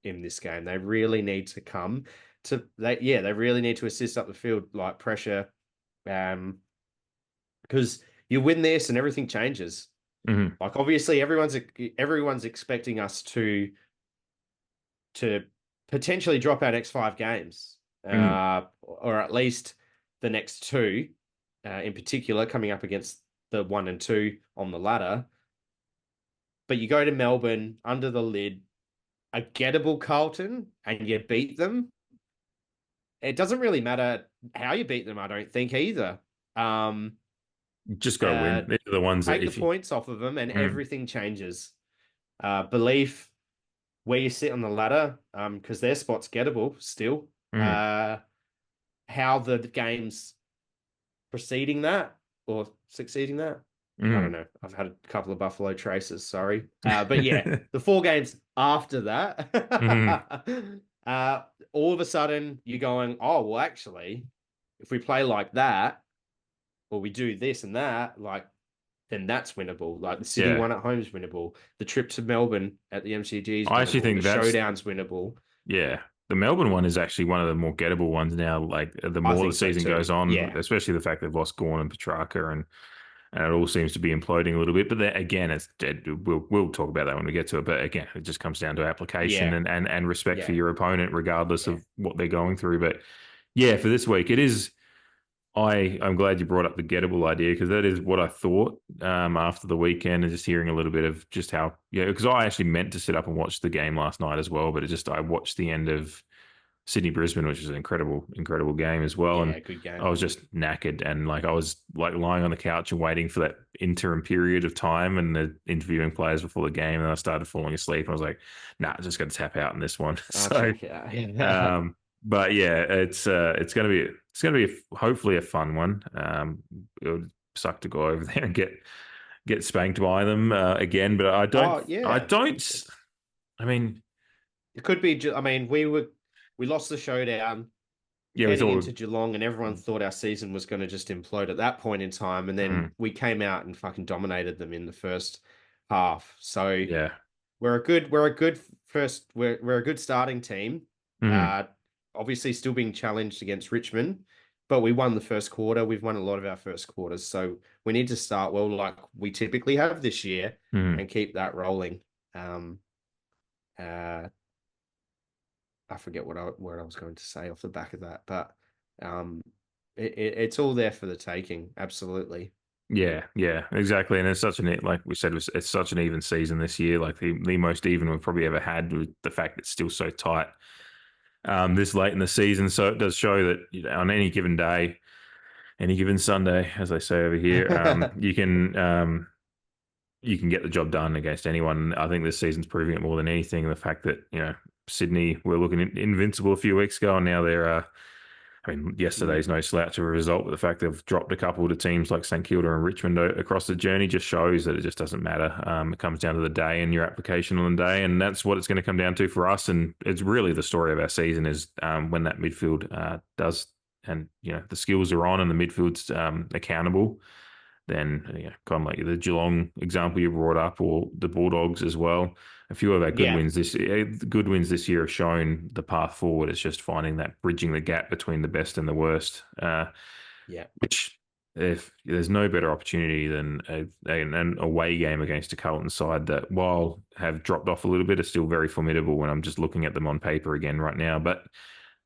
in this game. They really need to come to they really need to assist up the field, like pressure, because you win this and everything changes. Like obviously everyone's expecting us to potentially drop our next 5 games, or at least the next 2, in particular, coming up against the 1 and 2 on the ladder. But you go to Melbourne under the lid, a gettable Carlton, and you beat them. It doesn't really matter how you beat them, I don't think either. just go win. These are the ones take that the points off of them, and everything changes. Belief where you sit on the ladder, because their spot's gettable still. How the game's preceding that or succeeding that, I don't know. I've had a couple of Buffalo Traces, sorry. But yeah, the 4 games after that, all of a sudden you're going, oh, well, actually, if we play like that, or we do this and that, like, then that's winnable. Like the City one at home is winnable. The trip to Melbourne at the MCG is winnable. I actually think the showdown's winnable. Yeah. The Melbourne one is actually one of the more gettable ones now. Like the more the season goes on, especially the fact they've lost Gawn and Petrarca, and it all seems to be imploding a little bit. But then, again, it's we'll talk about that when we get to it. But again, it just comes down to application and respect for your opponent, regardless of what they're going through. But yeah, for this week, it is. I'm glad you brought up the gettable idea, because that is what I thought after the weekend, and just hearing a little bit of just how, because I actually meant to sit up and watch the game last night as well, but I watched the end of Sydney Brisbane, which was an incredible game as well. Yeah, and good game. I was just knackered, and like I was like lying on the couch and waiting for that interim period of time and the interviewing players before the game, and I started falling asleep. And I was like, nah, I'm just going to tap out in this one. But yeah, it's going to be hopefully a fun one. It would suck to go over there and get spanked by them again, but I don't. I mean, it could be. I mean, we lost the showdown. Heading into Geelong, and everyone thought our season was going to just implode at that point in time, and then we came out and fucking dominated them in the first half. So yeah, we're a good starting team. Obviously still being challenged against Richmond, but we won the first quarter. We've won a lot of our first quarters, so we need to start well, like we typically have this year, and keep that rolling. I forget what I was going to say off the back of that, but it's all there for the taking. Absolutely. Yeah, exactly. And it's like we said, it's such an even season this year, like the most even we've probably ever had, with the fact it's still so tight this late in the season. So it does show that on any given day, any given Sunday, as they say over here, you can get the job done against anyone. I think this season's proving it more than anything. The fact that Sydney were looking invincible a few weeks ago, and now they're. I mean, yesterday's no slouch of a result, but the fact they've dropped a couple to teams like St Kilda and Richmond across the journey just shows that it just doesn't matter. It comes down to the day and your application on the day, and that's what it's going to come down to for us. And it's really the story of our season is when that midfield does, and the skills are on and the midfield's accountable. then kind of like the Geelong example you brought up, or the Bulldogs as well. A few of our good wins this year have shown the path forward. It's just finding that, bridging the gap between the best and the worst. Which, if there's no better opportunity than an away game against a Carlton side that, while have dropped off a little bit, are still very formidable when I'm just looking at them on paper again right now. But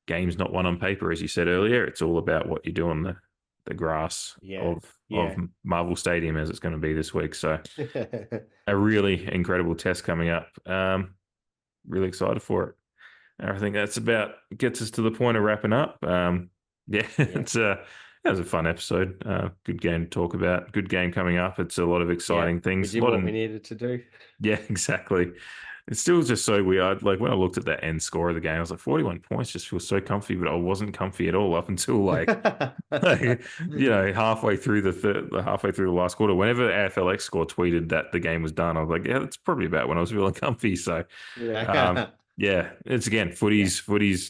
game's not won on paper, as you said earlier. It's all about what you do on the grass of Marvel Stadium, as it's going to be this week. So a really incredible test coming up. Really excited for it. And I think that's about gets us to the point of wrapping up. It was a fun episode. Good game to talk about. Good game coming up. It's a lot of exciting things. We did what we needed to do. Yeah, exactly. It's still just so weird. Like, when I looked at that end score of the game, I was like, 41 points just feels so comfy, but I wasn't comfy at all up until halfway through the last quarter. Whenever AFLX score tweeted that the game was done, I was like, yeah, that's probably about when I was feeling comfy. So, it's again, footy's,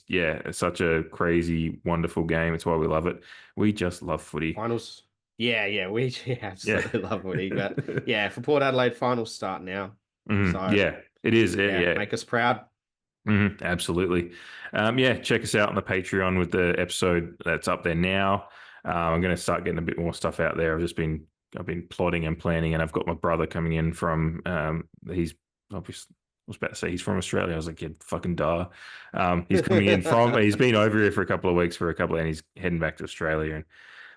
it's such a crazy, wonderful game. It's why we love it. We just love footy. Finals. We absolutely love footy. But for Port Adelaide, finals start now. So, it is. Make us proud. Absolutely. Check us out on the Patreon with the episode that's up there now. I'm going to start getting a bit more stuff out there. I've been plotting and planning, and I've got my brother coming in from, he's obviously, I was about to say he's from Australia. I was like, yeah, fucking duh. He's coming in he's been over here for a couple of weeks and he's heading back to Australia. And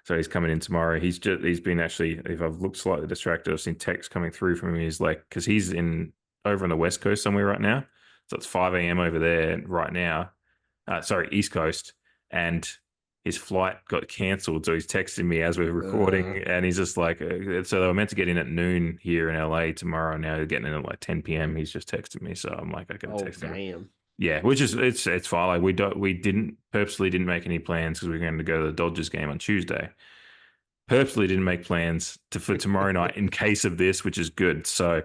so he's coming in tomorrow. He's been actually, if I've looked slightly distracted, I've seen texts coming through from him. He's like, because he's over on the West Coast somewhere right now. So it's 5 a.m. over there right now. East Coast. And his flight got cancelled. So he's texting me as we're recording. And he's just like, so they were meant to get in at noon here in LA tomorrow. Now they're getting in at like 10 p.m. He's just texted me. So I'm like, I can text him. Yeah, which is, it's fine. Like, we purposely didn't make any plans because we were going to go to the Dodgers game on Tuesday. Purposely didn't make plans for tomorrow night in case of this, which is good. So,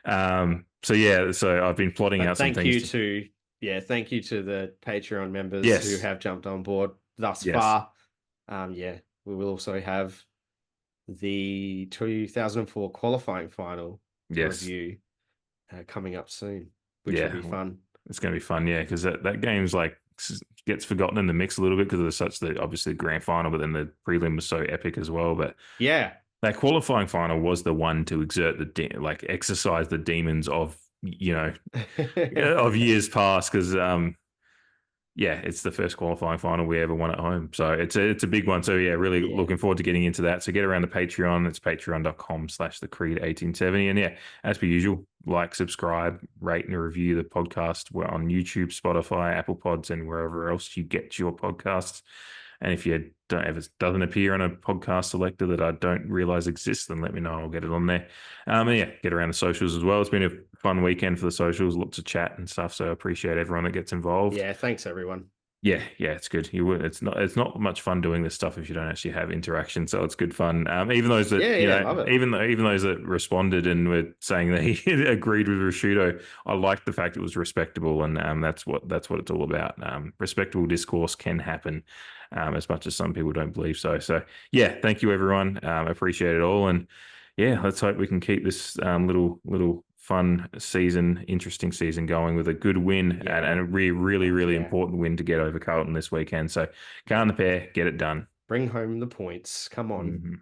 so I've been plotting out some things. Thank you to the Patreon members who have jumped on board thus far. We will also have the 2004 qualifying final review coming up soon, which will be fun. It's going to be fun, because that game's like gets forgotten in the mix a little bit because of obviously the grand final, but then the prelim was so epic as well. But that qualifying final was the one to exercise the demons of of years past, because it's the first qualifying final we ever won at home. So it's a big one. So really looking forward to getting into that. So get around the Patreon. It's patreon.com/thecreed1870. And as per usual, like, subscribe, rate and review the podcast. We're on YouTube, Spotify, Apple Pods, and wherever else you get your podcasts. And if you if it doesn't appear on a podcast selector that I don't realize exists, then let me know. I'll get it on there. Get around the socials as well. It's been a fun weekend for the socials, lots of chat and stuff. So I appreciate everyone that gets involved. Yeah, thanks everyone. Yeah, it's good. It's not much fun doing this stuff if you don't actually have interaction. So it's good fun. Even those that even those that responded and were saying they agreed with Rashudo, I liked the fact it was respectable, and that's what it's all about. Respectable discourse can happen, as much as some people don't believe so. So thank you everyone. Appreciate it all, and let's hope we can keep this little fun season, interesting season going with a good win and a really important win to get over Carlton this weekend. So, Carlton the pair, get it done. Bring home the points. Come on. Mm-hmm.